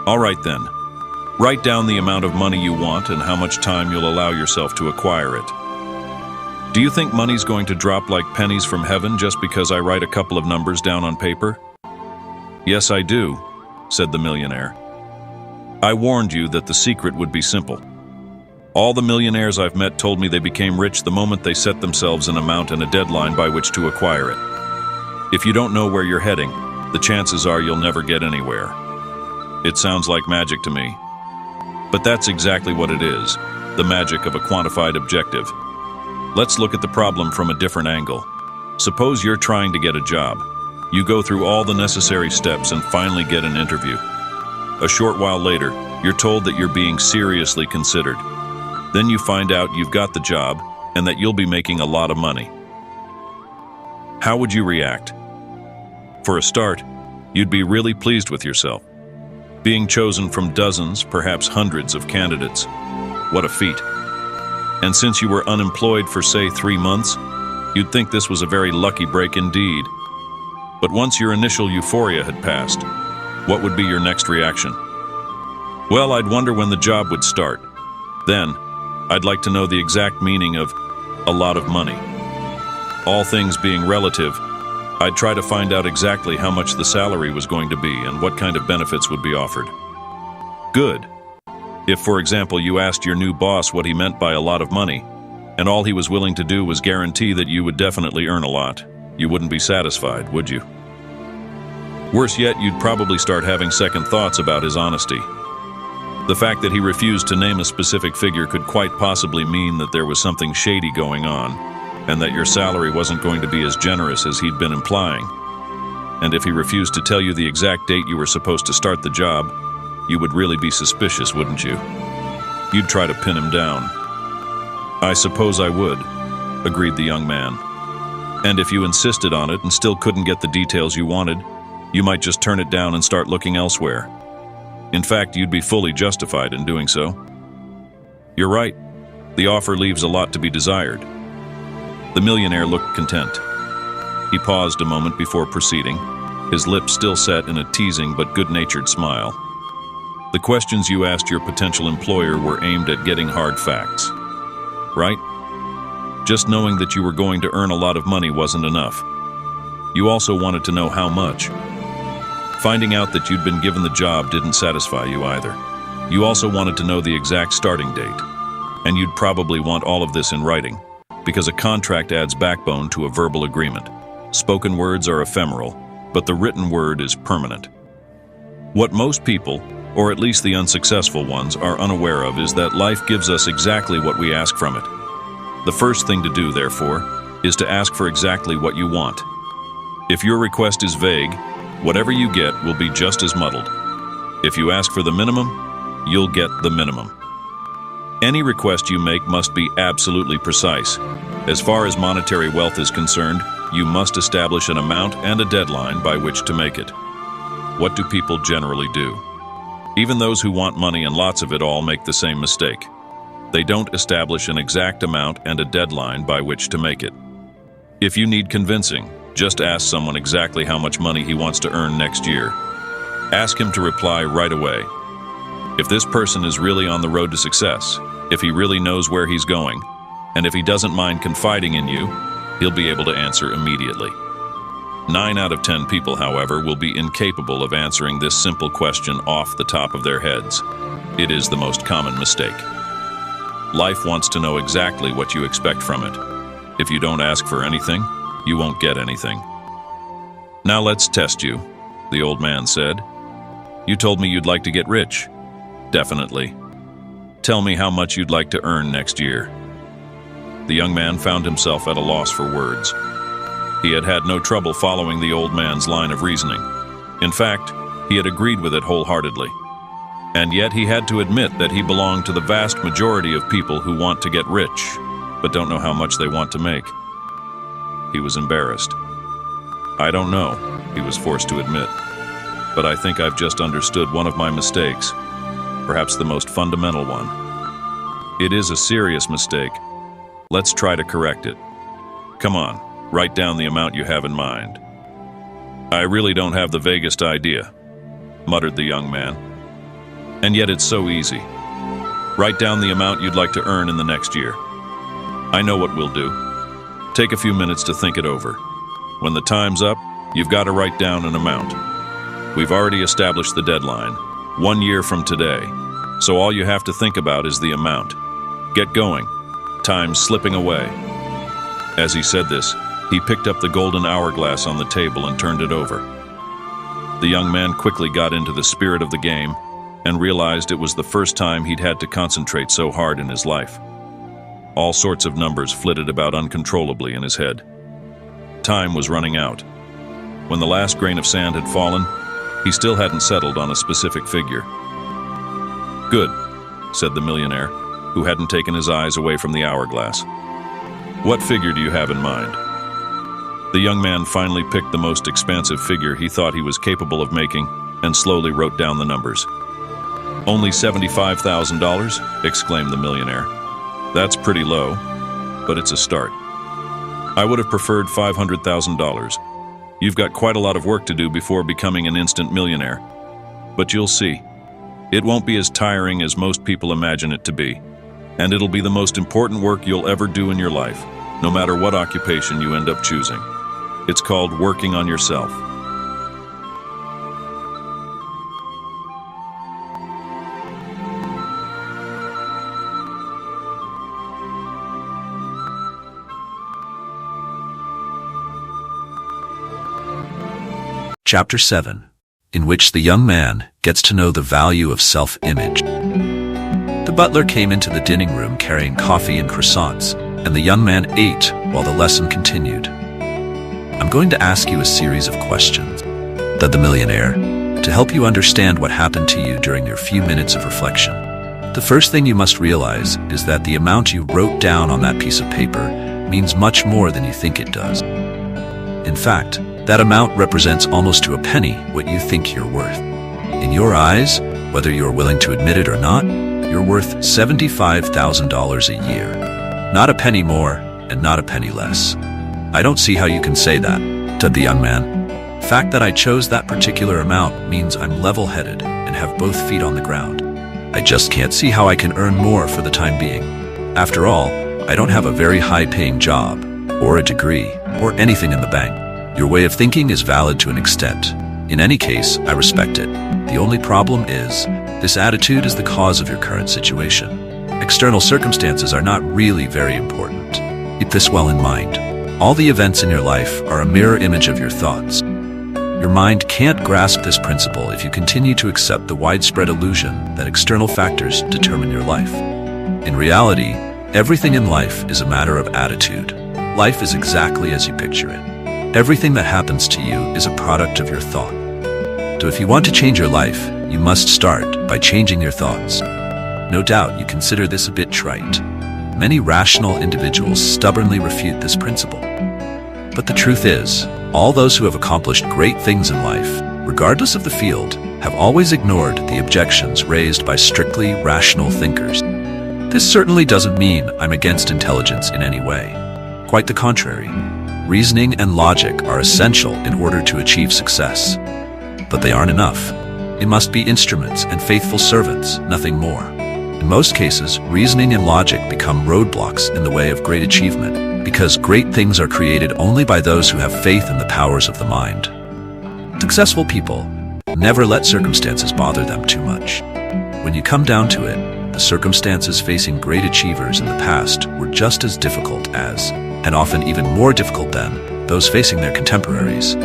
Speaker 1: All right then. Write down the amount of money you want and how much time you'll allow yourself to acquire it. Do you think money's going to drop like pennies from heaven just because I write a couple of numbers down on paper? Yes, I do, said the millionaire. I warned you that the secret would be simple. All the millionaires I've met told me they became rich the moment they set themselves an amount and a deadline by which to acquire it. If you don't know where you're heading, the chances are you'll never get anywhere. It sounds like magic to me. But that's exactly what it is, the magic of a quantified objective. Let's look at the problem from a different angle. Suppose you're trying to get a job. You go through all the necessary steps and finally get an interview. A short while later, you're told that you're being seriously considered. Then you find out you've got the job and that you'll be making a lot of money. How would you react? For a start, you'd be really pleased with yourself. Being chosen from dozens, perhaps hundreds of candidates. What a feat. And since you were unemployed for, say, 3 months, you'd think this was a very lucky break indeed. But once your initial euphoria had passed, what would be your next reaction? Well, I'd wonder when the job would start. Then, I'd like to know the exact meaning of a lot of money. All things being relative, I'd try to find out exactly how much the salary was going to be and what kind of benefits would be offered. Good. If, for example, you asked your new boss what he meant by a lot of money, and all he was willing to do was guarantee that you would definitely earn a lot, you wouldn't be satisfied, would you? Worse yet, you'd probably start having second thoughts about his honesty. The fact that he refused to name a specific figure could quite possibly mean that there was something shady going on, and that your salary wasn't going to be as generous as he'd been implying. And if he refused to tell you the exact date you were supposed to start the job, you would really be suspicious, wouldn't you? You'd try to pin him down. I suppose I would, agreed the young man. And if you insisted on it and still couldn't get the details you wanted, you might just turn it down and start looking elsewhere. In fact, you'd be fully justified in doing so. You're right. The offer leaves a lot to be desired. The millionaire looked content. He paused a moment before proceeding, his lips still set in a teasing but good-natured smile. The questions you asked your potential employer were aimed at getting hard facts, right? Just knowing that you were going to earn a lot of money wasn't enough. You also wanted to know how much. Finding out that you'd been given the job didn't satisfy you either. You also wanted to know the exact starting date. And you'd probably want all of this in writing, because a contract adds backbone to a verbal agreement. Spoken words are ephemeral, but the written word is permanent. What most people, or at least the unsuccessful ones, are unaware of is that life gives us exactly what we ask from it. The first thing to do, therefore, is to ask for exactly what you want. If your request is vague, whatever you get will be just as muddled. If you ask for the minimum, you'll get the minimum. Any request you make must be absolutely precise. As far as monetary wealth is concerned, you must establish an amount and a deadline by which to make it. What do people generally do? Even those who want money and lots of it all make the same mistake. They don't establish an exact amount and a deadline by which to make it. If you need convincing, just ask someone exactly how much money he wants to earn next year. Ask him to reply right away. If this person is really on the road to success, if he really knows where he's going, and if he doesn't mind confiding in you, he'll be able to answer immediately. 9 out of 10 people, however, will be incapable of answering this simple question off the top of their heads. It is the most common mistake. Life wants to know exactly what you expect from it. If you don't ask for anything, you won't get anything. Now let's test you, the old man said. You told me you'd like to get rich. Definitely. Tell me how much you'd like to earn next year. The young man found himself at a loss for words. He had had no trouble following the old man's line of reasoning. In fact, he had agreed with it wholeheartedly. And yet he had to admit that he belonged to the vast majority of people who want to get rich, but don't know how much they want to make. He was embarrassed. I don't know, he was forced to admit, but I think I've just understood one of my mistakes, perhaps the most fundamental one. It is a serious mistake. Let's try to correct it. Come on, write down the amount you have in mind. I really don't have the vaguest idea, muttered the young man. And yet it's so easy. Write down the amount you'd like to earn in the next year. I know what we'll do. Take a few minutes to think it over. When the time's up, you've got to write down an amount. We've already established the deadline, 1 year from today, so all you have to think about is the amount. Get going. Time's slipping away. As he said this, he picked up the golden hourglass on the table and turned it over. The young man quickly got into the spirit of the game and realized it was the first time he'd had to concentrate so hard in his life. All sorts of numbers flitted about uncontrollably in his head. Time was running out. When the last grain of sand had fallen, he still hadn't settled on a specific figure. Good, said the millionaire, who hadn't taken his eyes away from the hourglass. What figure do you have in mind? The young man finally picked the most expansive figure he thought he was capable of making and slowly wrote down the numbers. Only $75,000? Exclaimed the millionaire. That's pretty low, but it's a start. I would have preferred $500,000. You've got quite a lot of work to do before becoming an instant millionaire. But you'll see. It won't be as tiring as most people imagine it to be. And it'll be the most important work you'll ever do in your life, no matter what occupation you end up choosing. It's called working on yourself.
Speaker 2: Chapter 7, in which the young man gets to know the value of self-image. The butler came into the dining room carrying coffee and croissants, and the young man ate while the lesson continued. I'm going to ask you a series of questions, said the millionaire, to help you understand what happened to you during your few minutes of reflection. The first thing you must realize is that the amount you wrote down on that piece of paper means much more than you think it does. In fact, that amount represents almost to a penny what you think you're worth. In your eyes, whether you're willing to admit it or not, you're worth $75,000 a year. Not a penny more and not a penny less. I don't see how you can say that, said the young man. The fact that I chose that particular amount means I'm level-headed and have both feet on the ground. I just can't see how I can earn more for the time being. After all, I don't have a very high-paying job, or a degree, or anything in the bank. Your way of thinking is valid to an extent. In any case, I respect it. The only problem is, this attitude is the cause of your current situation. External circumstances are not really very important. Keep this well in mind. All the events in your life are a mirror image of your thoughts. Your mind can't grasp this principle if you continue to accept the widespread illusion that external factors determine your life. In reality, everything in life is a matter of attitude. Life is exactly as you picture it. Everything that happens to you is a product of your thought. So if you want to change your life, you must start by changing your thoughts. No doubt you consider this a bit trite. Many rational individuals stubbornly refute this principle. But the truth is, all those who have accomplished great things in life, regardless of the field, have always ignored the objections raised by strictly rational thinkers. This certainly doesn't mean I'm against intelligence in any way. Quite the contrary. Reasoning and logic are essential in order to achieve success. But they aren't enough. It must be instruments and faithful servants, nothing more. In most cases, reasoning and logic become roadblocks in the way of great achievement, because great things are created only by those who have faith in the powers of the mind. Successful people never let circumstances bother them too much. When you come down to it, the circumstances facing great achievers in the past were just as difficult as, and often even more difficult than, those facing their contemporaries.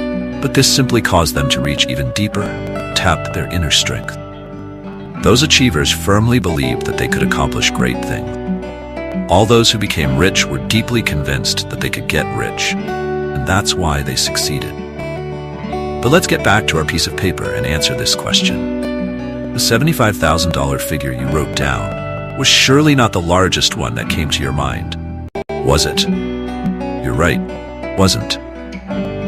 Speaker 2: But this simply caused them to reach even deeper, tap their inner strength. Those achievers firmly believed that they could accomplish great things. All those who became rich were deeply convinced that they could get rich, and that's why they succeeded. But let's get back to our piece of paper and answer this question. The $75,000 figure you wrote down was surely not the largest one that came to your mind, was it? You're right, wasn't.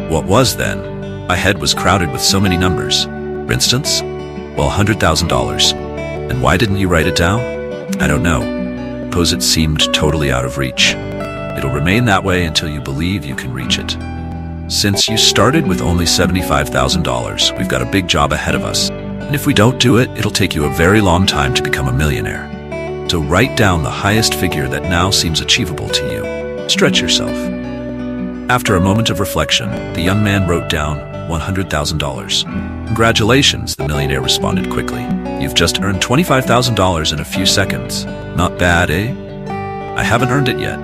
Speaker 2: What was then? My head was crowded with so many numbers. For instance, well, $100,000. And why didn't you write it down? I don't know. Suppose it seemed totally out of reach. It'll remain that way until you believe you can reach it. Since you started with only $75,000, we've got a big job ahead of us. And if we don't do it, it'll take you a very long time to become a millionaire. So write down the highest figure that now seems achievable to you. Stretch yourself. After a moment of reflection, the young man wrote down $100,000. Congratulations, the millionaire responded quickly. You've just earned $25,000 in a few seconds. Not bad, eh? I haven't earned it yet.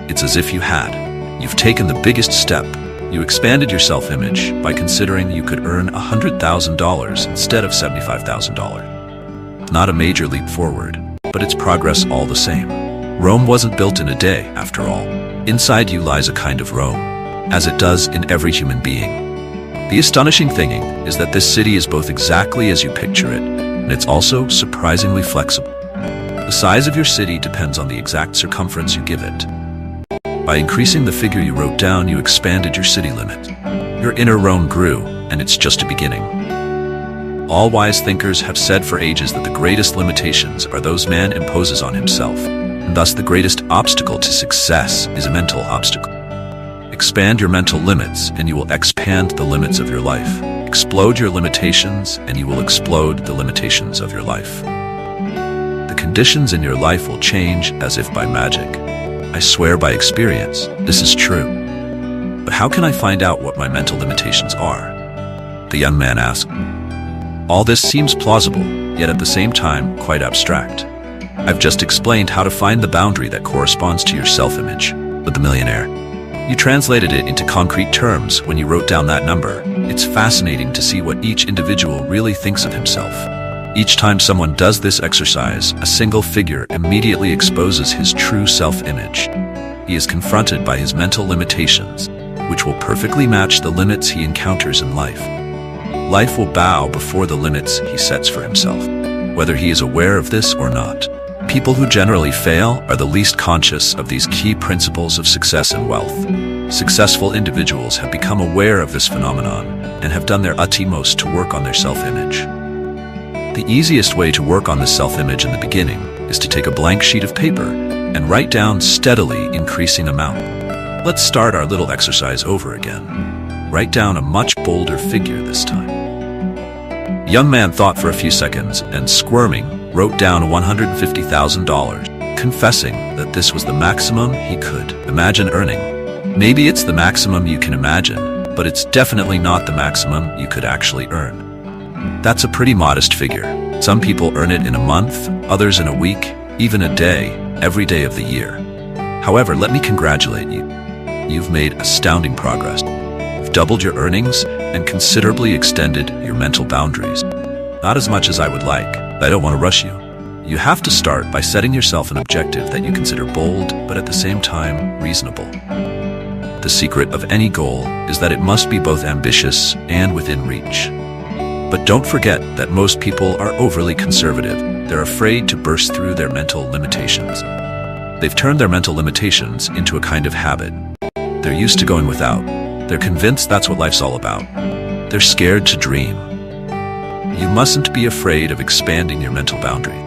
Speaker 2: It's as if you had. You've taken the biggest step. You expanded your self-image by considering you could earn $100,000 instead of $75,000. Not a major leap forward, but it's progress all the same. Rome wasn't built in a day, after all. Inside you lies a kind of Rome, as it does in every human being. The astonishing thing is that this city is both exactly as you picture it, and it's also surprisingly flexible. The size of your city depends on the exact circumference you give it. By increasing the figure you wrote down, you expanded your city limit. Your inner Rome grew, and it's just a beginning. All wise thinkers have said for ages that the greatest limitations are those man imposes on himself, and thus the greatest obstacle to success is a mental obstacle. Expand your mental limits, and you will expand the limits of your life. Explode your limitations, and you will explode the limitations of your life. The conditions in your life will change as if by magic. I swear by experience, this is true. But how can I find out what my mental limitations are? The young man asked. All this seems plausible, yet at the same time quite abstract. I've just explained how to find the boundary that corresponds to your self-image, but the millionaire. You translated it into concrete terms when you wrote down that number. It's fascinating to see what each individual really thinks of himself. Each time someone does this exercise, a single figure immediately exposes his true self-image. He is confronted by his mental limitations, which will perfectly match the limits he encounters in life. Life will bow before the limits he sets for himself, whether he is aware of this or not. People who generally fail are the least conscious of these key principles of success and wealth. Successful individuals have become aware of this phenomenon and have done their utmost to work on their self-image. The easiest way to work on this self-image in the beginning is to take a blank sheet of paper and write down steadily increasing amount. Let's start our little exercise over again. Write down a much bolder figure this time. The young man thought for a few seconds and, squirming, wrote down $150,000, confessing that this was the maximum he could imagine earning. Maybe it's the maximum you can imagine, but it's definitely not the maximum you could actually earn. That's a pretty modest figure. Some people earn it in a month, others in a week, even a day, every day of the year. However, let me congratulate you. You've made astounding progress. You've doubled your earnings, and considerably extended your mental boundaries. Not as much as I would like. I don't want to rush you. You have to start by setting yourself an objective that you consider bold, but at the same time reasonable. The secret of any goal is that it must be both ambitious and within reach. But don't forget that most people are overly conservative. They're afraid to burst through their mental limitations. They've turned their mental limitations into a kind of habit. They're used to going without. They're convinced that's what life's all about. They're scared to dream. You mustn't be afraid of expanding your mental boundary.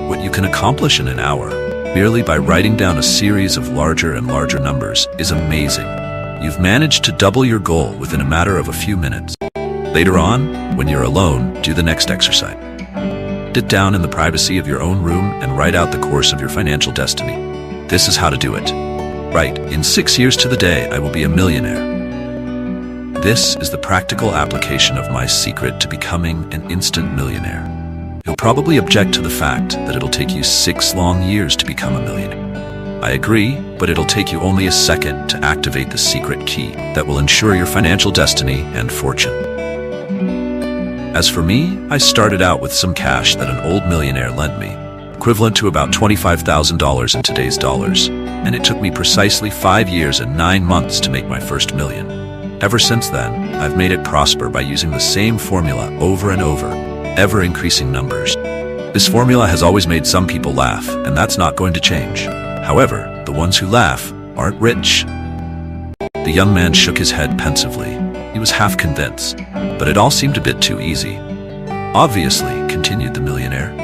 Speaker 2: What you can accomplish in an hour, merely by writing down a series of larger and larger numbers, is amazing. You've managed to double your goal within a matter of a few minutes. Later on, when you're alone, do the next exercise. Sit down in the privacy of your own room and write out the course of your financial destiny. This is how to do it. Write, in 6 years to the day, I will be a millionaire. This is the practical application of my secret to becoming an instant millionaire. You'll probably object to the fact that it'll take you 6 long years to become a millionaire. I agree, but it'll take you only a second to activate the secret key that will ensure your financial destiny and fortune. As for me, I started out with some cash that an old millionaire lent me, equivalent to about $25,000 in today's dollars, and it took me precisely 5 years and 9 months to make my first million. Ever since then, I've made it prosper by using the same formula over and over, ever-increasing numbers. This formula has always made some people laugh, and that's not going to change. However, the ones who laugh aren't rich. The young man shook his head pensively. He was half convinced, but it all seemed a bit too easy. Obviously, continued the millionaire,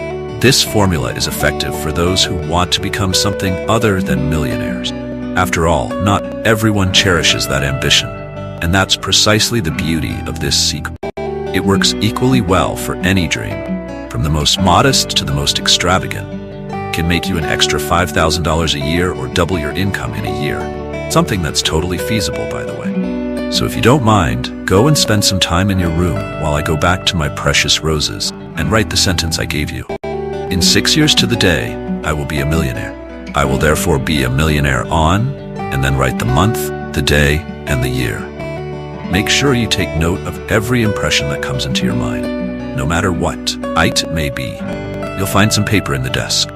Speaker 2: this formula is effective for those who want to become something other than millionaires. After all, not everyone cherishes that ambition, and that's precisely the beauty of this secret. It works equally well for any dream, from the most modest to the most extravagant. It can make you an extra $5,000 a year or double your income in a year. Something that's totally feasible, by the way. So if you don't mind, go and spend some time in your room while I go back to my precious roses and write the sentence I gave you. In 6 years to the day, I will be a millionaire. I will therefore be a millionaire on, and then write the month, the day, and the year. Make sure you take note of every impression that comes into your mind, no matter what it may be. You'll find some paper in the desk.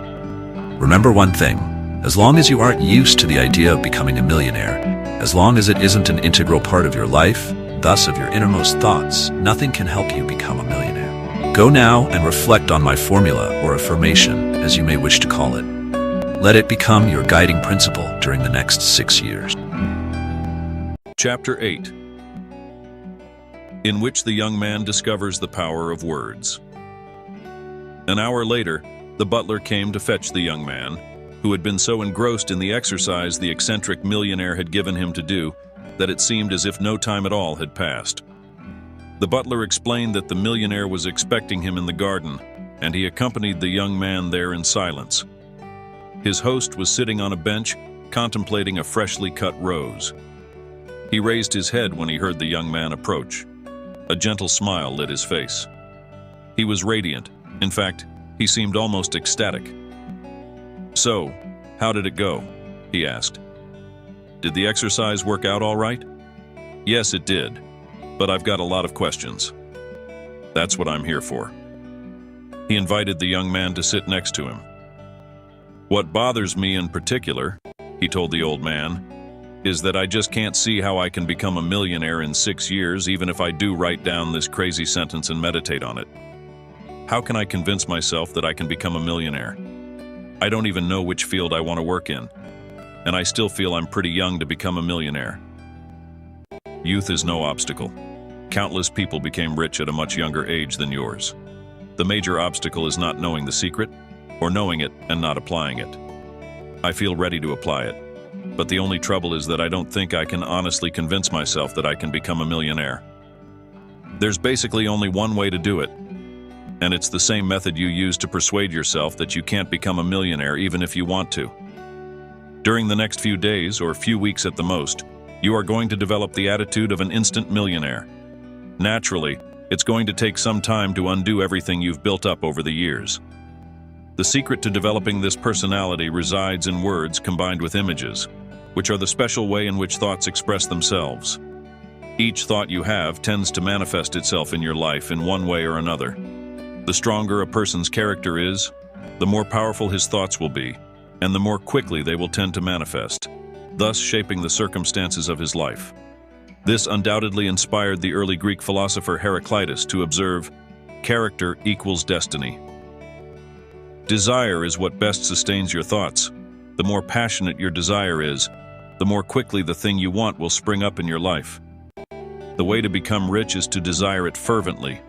Speaker 2: Remember one thing, as long as you aren't used to the idea of becoming a millionaire, as long as it isn't an integral part of your life, thus of your innermost thoughts, nothing can help you become a millionaire. Go now and reflect on my formula or affirmation, as you may wish to call it. Let it become your guiding principle during the next 6 years.
Speaker 1: Chapter 8, in which the young man discovers the power of words. An hour later, the butler came to fetch the young man, who had been so engrossed in the exercise the eccentric millionaire had given him to do that it seemed as if no time at all had passed. The butler explained that the millionaire was expecting him in the garden, and he accompanied the young man there in silence. His host was sitting on a bench, contemplating a freshly cut rose. He raised his head when he heard the young man approach. A gentle smile lit his face. He was radiant. In fact, he seemed almost ecstatic. "So, how did it go?" he asked. "Did the exercise work out all right?" "Yes, it did, but I've got a lot of questions." "That's what I'm here for." He invited the young man to sit next to him. "What bothers me in particular," he told the old man, "is that I just can't see how I can become a millionaire in 6 years, even if I do write down this crazy sentence and meditate on it. How can I convince myself that I can become a millionaire? I don't even know which field I want to work in, and I still feel I'm pretty young to become a millionaire." Youth is no obstacle. Countless people became rich at a much younger age than yours. The major obstacle is not knowing the secret, or knowing it and not applying it. I feel ready to apply it, but the only trouble is that I don't think I can honestly convince myself that I can become a millionaire. There's basically only one way to do it, and it's the same method you use to persuade yourself that you can't become a millionaire even if you want to. During the next few days, or few weeks at the most, you are going to develop the attitude of an instant millionaire. Naturally, it's going to take some time to undo everything you've built up over the years. The secret to developing this personality resides in words combined with images, which are the special way in which thoughts express themselves. Each thought you have tends to manifest itself in your life in one way or another. The stronger a person's character is, the more powerful his thoughts will be, and the more quickly they will tend to manifest, thus shaping the circumstances of his life. This undoubtedly inspired the early Greek philosopher Heraclitus to observe, "Character equals destiny." Desire is what best sustains your thoughts. The more passionate your desire is, the more quickly the thing you want will spring up in your life. The way to become rich is to desire it fervently.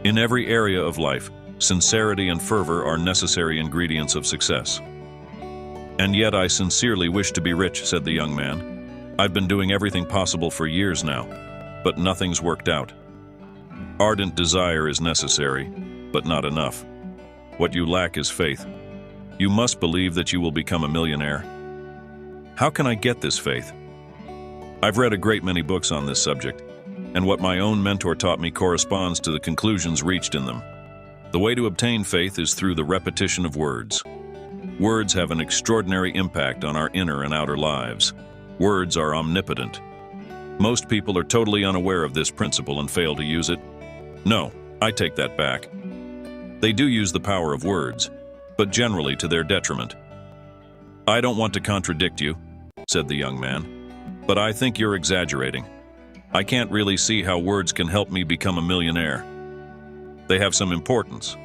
Speaker 1: In every area of life, sincerity and fervor are necessary ingredients of success. "And yet I sincerely wish to be rich," said the young man. "I've been doing everything possible for years now, but nothing's worked out." Ardent desire is necessary, but not enough. What you lack is faith. You must believe that you will become a millionaire. How can I get this faith? I've read a great many books on this subject, and what my own mentor taught me corresponds to the conclusions reached in them. The way to obtain faith is through the repetition of words. Words have an extraordinary impact on our inner and outer lives. Words are omnipotent. Most people are totally unaware of this principle and fail to use it. No, I take that back. They do use the power of words, but generally to their detriment. "I don't want to contradict you," said the young man, "but I think you're exaggerating. I can't really see how words can help me become a millionaire. They have some importance,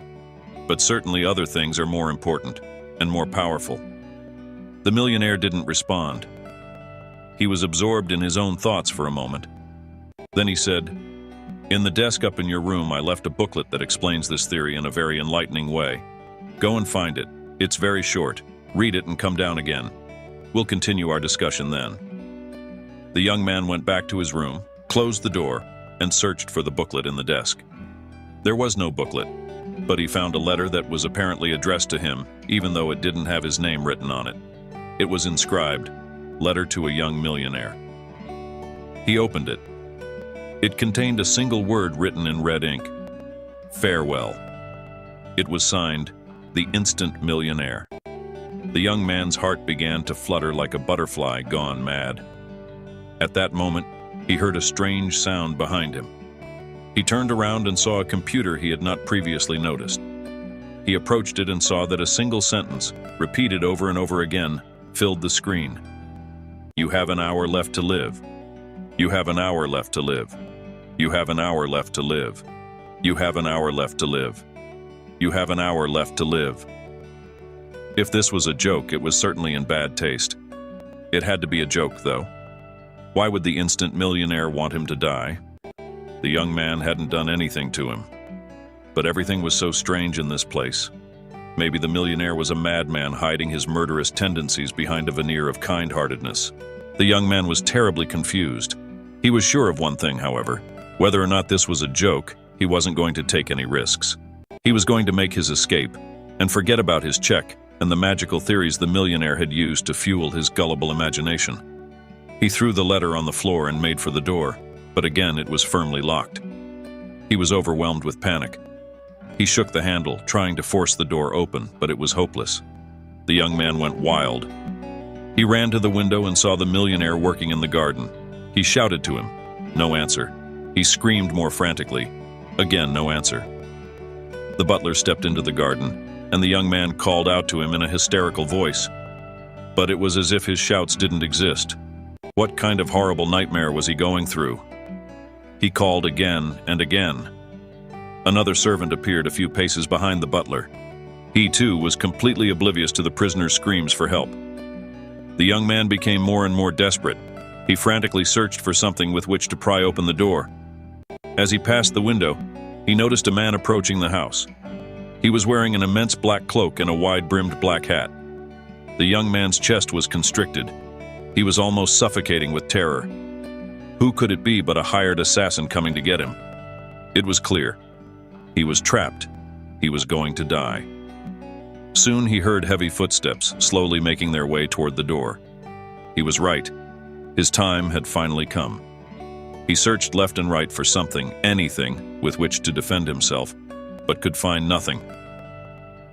Speaker 1: but certainly other things are more important and more powerful." The millionaire didn't respond. He was absorbed in his own thoughts for a moment. Then he said, "In the desk up in your room, I left a booklet that explains this theory in a very enlightening way. Go and find it. It's very short. Read it and come down again. We'll continue our discussion then." The young man went back to his room, closed the door, and searched for the booklet in the desk. There was no booklet, but he found a letter that was apparently addressed to him, even though it didn't have his name written on it. It was inscribed, "Letter to a young millionaire." He opened it. It contained a single word written in red ink: "Farewell." It was signed, "The Instant Millionaire." The young man's heart began to flutter like a butterfly gone mad. At that moment, he heard a strange sound behind him. He turned around and saw a computer he had not previously noticed. He approached it and saw that a single sentence, repeated over and over again, filled the screen. "You have an hour left to live. You have an hour left to live. You have an hour left to live. You have an hour left to live. You have an hour left to live." If this was a joke, it was certainly in bad taste. It had to be a joke, though. Why would the instant millionaire want him to die? The young man hadn't done anything to him. But everything was so strange in this place. Maybe the millionaire was a madman hiding his murderous tendencies behind a veneer of kind-heartedness. The young man was terribly confused. He was sure of one thing, however. Whether or not this was a joke, he wasn't going to take any risks. He was going to make his escape and forget about his check and the magical theories the millionaire had used to fuel his gullible imagination. He threw the letter on the floor and made for the door, but again it was firmly locked. He was overwhelmed with panic. He shook the handle, trying to force the door open, but it was hopeless. The young man went wild. He ran to the window and saw the millionaire working in the garden. He shouted to him. No answer. He screamed more frantically. Again, no answer. The butler stepped into the garden, and the young man called out to him in a hysterical voice. But it was as if his shouts didn't exist. What kind of horrible nightmare was he going through? He called again and again. Another servant appeared a few paces behind the butler. He, too, was completely oblivious to the prisoner's screams for help. The young man became more and more desperate. He frantically searched for something with which to pry open the door. As he passed the window, he noticed a man approaching the house. He was wearing an immense black cloak and a wide-brimmed black hat. The young man's chest was constricted. He was almost suffocating with terror. Who could it be but a hired assassin coming to get him? It was clear. He was trapped. He was going to die. Soon he heard heavy footsteps slowly making their way toward the door. He was right. His time had finally come. He searched left and right for something, anything, with which to defend himself, but could find nothing.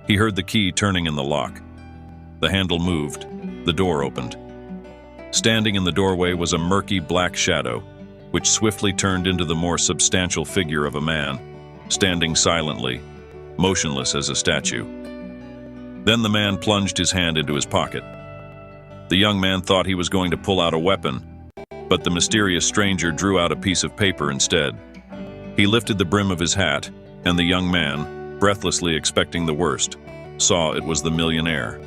Speaker 1: He heard the key turning in the lock. The handle moved. The door opened. Standing in the doorway was a murky black shadow. which swiftly turned into the more substantial figure of a man, standing silently, motionless as a statue. Then the man plunged his hand into his pocket. The young man thought he was going to pull out a weapon, but the mysterious stranger drew out a piece of paper instead. He lifted the brim of his hat, and the young man, breathlessly expecting the worst, saw it was the millionaire.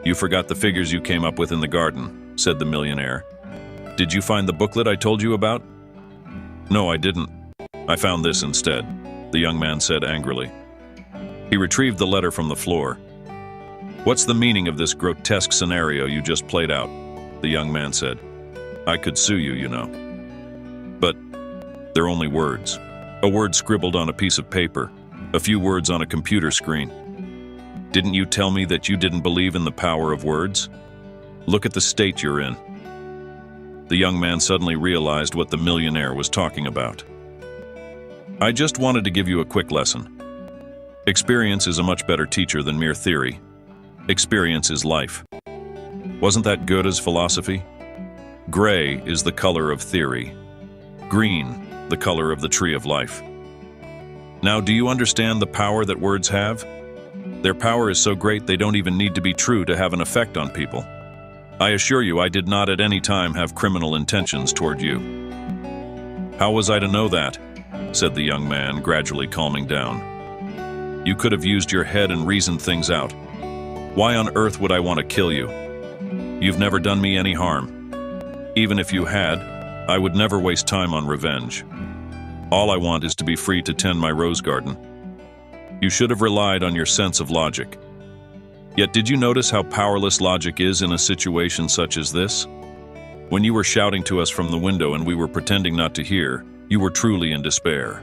Speaker 1: "You forgot the figures you came up with in the garden," said the millionaire. "Did you find the booklet I told you about?" "No, I didn't. I found this instead," the young man said angrily. He retrieved the letter from the floor. "What's the meaning of this grotesque scenario you just played out?" the young man said. "I could sue you, you know." "But they're only words. A word scribbled on a piece of paper, a few words on a computer screen. Didn't you tell me that you didn't believe in the power of words? Look at the state you're in." The young man suddenly realized what the millionaire was talking about. "I just wanted to give you a quick lesson. Experience is a much better teacher than mere theory. Experience is life. Wasn't that Goethe's philosophy? Gray is the color of theory. Green, the color of the tree of life. Now, do you understand the power that words have? Their power is so great they don't even need to be true to have an effect on people. I assure you I did not at any time have criminal intentions toward you." "How was I to know that?" said the young man, gradually calming down. "You could have used your head and reasoned things out. Why on earth would I want to kill you? You've never done me any harm. Even if you had, I would never waste time on revenge. All I want is to be free to tend my rose garden. You should have relied on your sense of logic. Yet did you notice how powerless logic is in a situation such as this? When you were shouting to us from the window and we were pretending not to hear, you were truly in despair.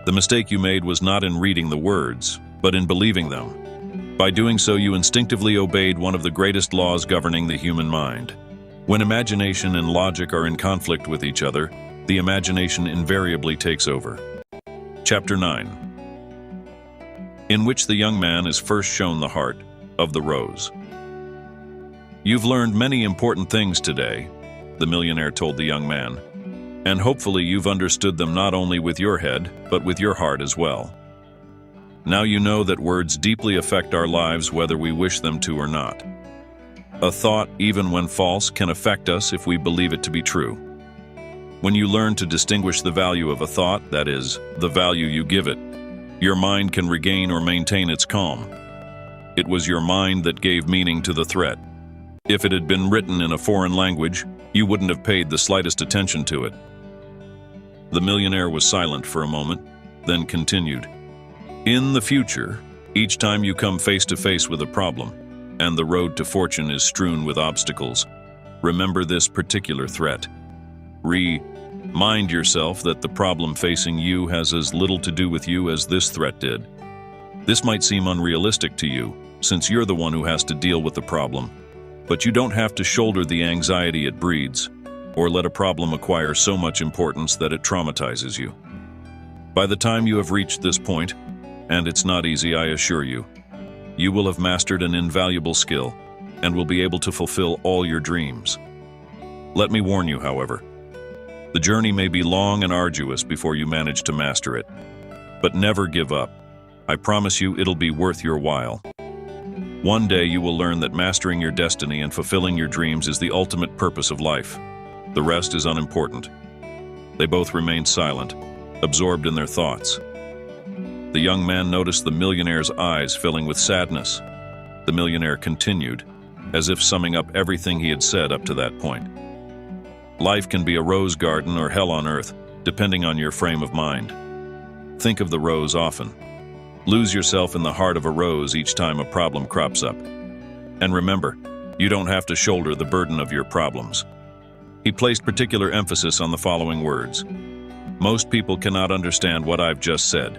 Speaker 1: The mistake you made was not in reading the words, but in believing them. By doing so, you instinctively obeyed one of the greatest laws governing the human mind. When imagination and logic are in conflict with each other, the imagination invariably takes over." Chapter 9. In which the young man is first shown the heart of the rose. "You've learned many important things today," the millionaire told the young man, "and hopefully you've understood them not only with your head, but with your heart as well. Now you know that words deeply affect our lives whether we wish them to or not. A thought, even when false, can affect us if we believe it to be true. When you learn to distinguish the value of a thought, that is, the value you give it, your mind can regain or maintain its calm. It was your mind that gave meaning to the threat. If it had been written in a foreign language, you wouldn't have paid the slightest attention to it." The millionaire was silent for a moment, then continued. "In the future, each time you come face to face with a problem, and the road to fortune is strewn with obstacles, remember this particular threat. Remind yourself that the problem facing you has as little to do with you as this threat did. This might seem unrealistic to you, since you're the one who has to deal with the problem, but you don't have to shoulder the anxiety it breeds, or let a problem acquire so much importance that it traumatizes you. By the time you have reached this point, and it's not easy, I assure you, you will have mastered an invaluable skill and will be able to fulfill all your dreams. Let me warn you, however, the journey may be long and arduous before you manage to master it, but never give up. I promise you it'll be worth your while. One day you will learn that mastering your destiny and fulfilling your dreams is the ultimate purpose of life. The rest is unimportant." They both remained silent, absorbed in their thoughts. The young man noticed the millionaire's eyes filling with sadness. The millionaire continued, as if summing up everything he had said up to that point. "Life can be a rose garden or hell on earth, depending on your frame of mind. Think of the rose often. Lose yourself in the heart of a rose each time a problem crops up. And remember, you don't have to shoulder the burden of your problems." He placed particular emphasis on the following words. "Most people cannot understand what I've just said.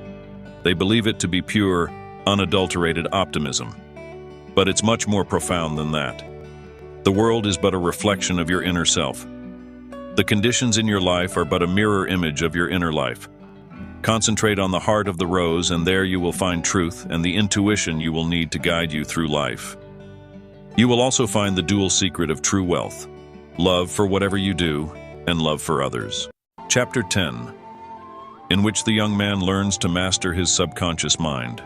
Speaker 1: They believe it to be pure, unadulterated optimism. But it's much more profound than that. The world is but a reflection of your inner self. The conditions in your life are but a mirror image of your inner life. Concentrate on the heart of the rose, and there you will find truth and the intuition you will need to guide you through life. You will also find the dual secret of true wealth: love for whatever you do and love for others." Chapter 10, in which the young man learns to master his subconscious mind.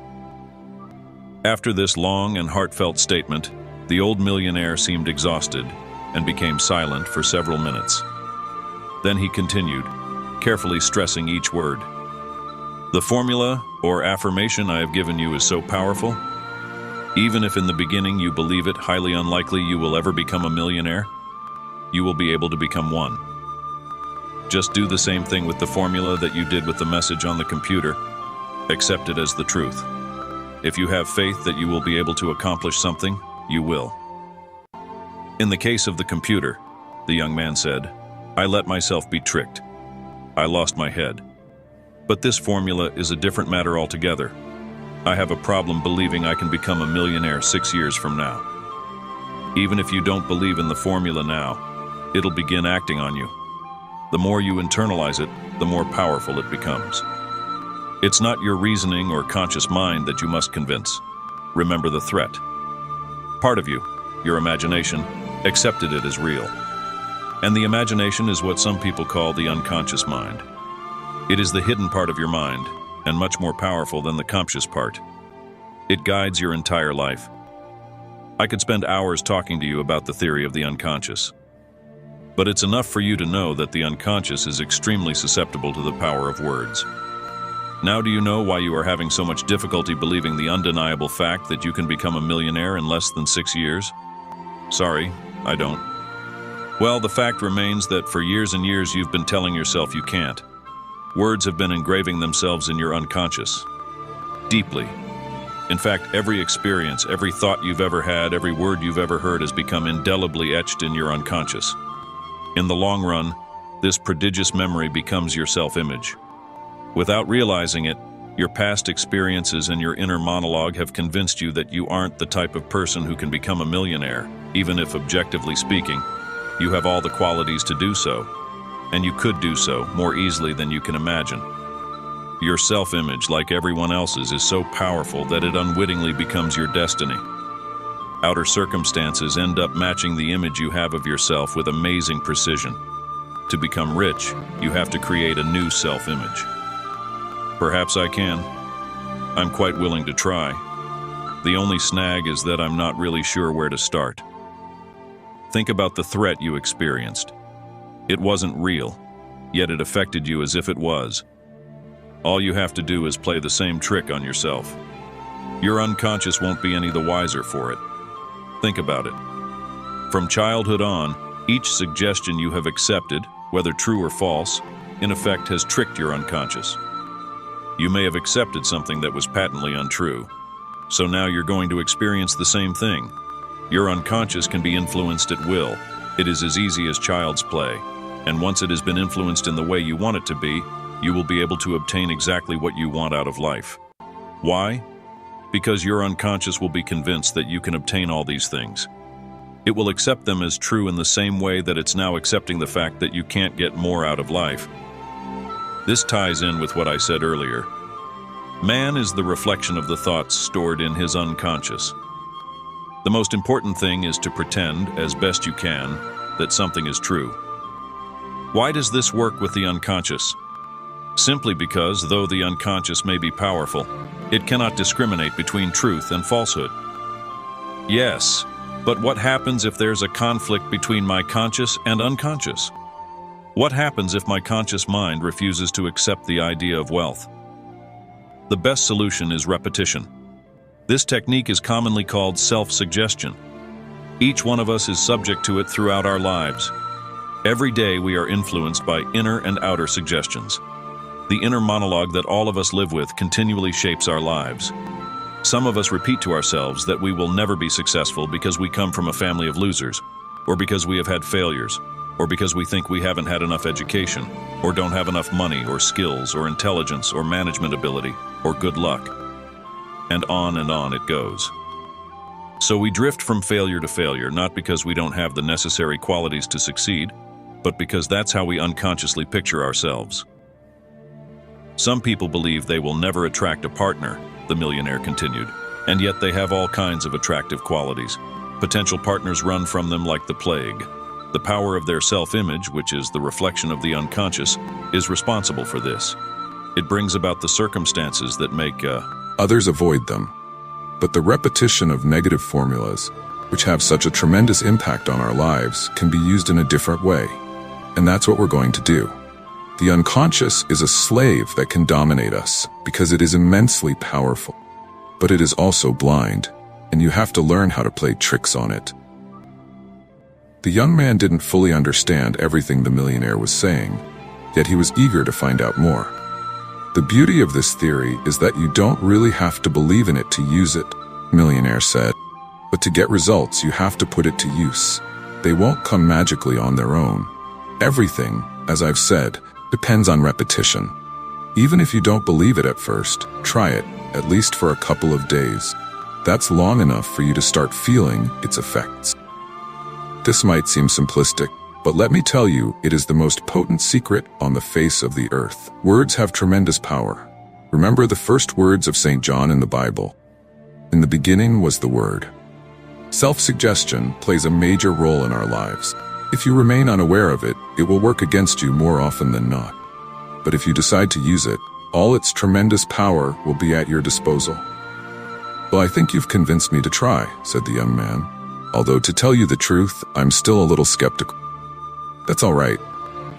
Speaker 1: After this long and heartfelt statement, the old millionaire seemed exhausted and became silent for several minutes. Then he continued, carefully stressing each word. The formula or affirmation I have given you is so powerful. Even if in the beginning you believe it highly unlikely you will ever become a millionaire, you will be able to become one. Just do the same thing with the formula that you did with the message on the computer. Accept it as the truth. If you have faith that you will be able to accomplish something, you will. In the case of the computer, the young man said, I let myself be tricked. I lost my head. But this formula is a different matter altogether. I have a problem believing I can become a millionaire 6 years from now. Even if you don't believe in the formula now, it'll begin acting on you. The more you internalize it, the more powerful it becomes. It's not your reasoning or conscious mind that you must convince. Remember the threat. Part of you, your imagination, accepted it as real. And the imagination is what some people call the unconscious mind. It is the hidden part of your mind, and much more powerful than the conscious part. It guides your entire life. I could spend hours talking to you about the theory of the unconscious. But it's enough for you to know that the unconscious is extremely susceptible to the power of words. Now do you know why you are having so much difficulty believing the undeniable fact that you can become a millionaire in less than 6 years? Sorry, I don't. Well, the fact remains that for years and years you've been telling yourself you can't. Words have been engraving themselves in your unconscious. Deeply. In fact, every experience, every thought you've ever had, every word you've ever heard has become indelibly etched in your unconscious. In the long run, this prodigious memory becomes your self-image. Without realizing it, your past experiences and your inner monologue have convinced you that you aren't the type of person who can become a millionaire, even if, objectively speaking, you have all the qualities to do so, and you could do so more easily than you can imagine. Your self-image, like everyone else's, is so powerful that it unwittingly becomes your destiny. Outer circumstances end up matching the image you have of yourself with amazing precision. To become rich, you have to create a new self-image. Perhaps I can. I'm quite willing to try. The only snag is that I'm not really sure where to start. Think about the threat you experienced. It wasn't real, yet it affected you as if it was. All you have to do is play the same trick on yourself. Your unconscious won't be any the wiser for it. Think about it. From childhood on, each suggestion you have accepted, whether true or false, in effect has tricked your unconscious. You may have accepted something that was patently untrue. So now you're going to experience the same thing. Your unconscious can be influenced at will. It is as easy as child's play. And once it has been influenced in the way you want it to be, you will be able to obtain exactly what you want out of life. Why? Because your unconscious will be convinced that you can obtain all these things. It will accept them as true in the same way that it's now accepting the fact that you can't get more out of life. This ties in with what I said earlier. Man is the reflection of the thoughts stored in his unconscious. The most important thing is to pretend, as best you can, that something is true. Why does this work with the unconscious? Simply because, though the unconscious may be powerful, it cannot discriminate between truth and falsehood. Yes, but what happens if there's a conflict between my conscious and unconscious? What happens if my conscious mind refuses to accept the idea of wealth? The best solution is repetition. This technique is commonly called self-suggestion. Each one of us is subject to it throughout our lives. Every day we are influenced by inner and outer suggestions. The inner monologue that all of us live with continually shapes our lives. Some of us repeat to ourselves that we will never be successful because we come from a family of losers, or because we have had failures, or because we think we haven't had enough education, or don't have enough money, or skills, or intelligence, or management ability, or good luck. And on it goes. So we drift from failure to failure, not because we don't have the necessary qualities to succeed, but because that's how we unconsciously picture ourselves. Some people believe they will never attract a partner, the millionaire continued, and yet they have all kinds of attractive qualities. Potential partners run from them like the plague. The power of their self-image, which is the reflection of the unconscious, is responsible for this. It brings about the circumstances that make
Speaker 3: others avoid them. But the repetition of negative formulas, which have such a tremendous impact on our lives, can be used in a different way. And that's what we're going to do. The unconscious is a slave that can dominate us because it is immensely powerful. But it is also blind, and you have to learn how to play tricks on it. The young man didn't fully understand everything the millionaire was saying, yet he was eager to find out more. The beauty of this theory is that you don't really have to believe in it to use it, millionaire said. But to get results, you have to put it to use. They won't come magically on their own. Everything, as I've said, depends on repetition. Even if you don't believe it at first, try it, at least for a couple of days. That's long enough for you to start feeling its effects. This might seem simplistic, but let me tell you, it is the most potent secret on the face of the earth. Words have tremendous power. Remember the first words of St. John in the Bible? In the beginning was the Word. Self-suggestion plays a major role in our lives. If you remain unaware of it, it will work against you more often than not. But if you decide to use it, all its tremendous power will be at your disposal. Well, I think you've convinced me to try, said the young man. Although to tell you the truth, I'm still a little skeptical. That's all right.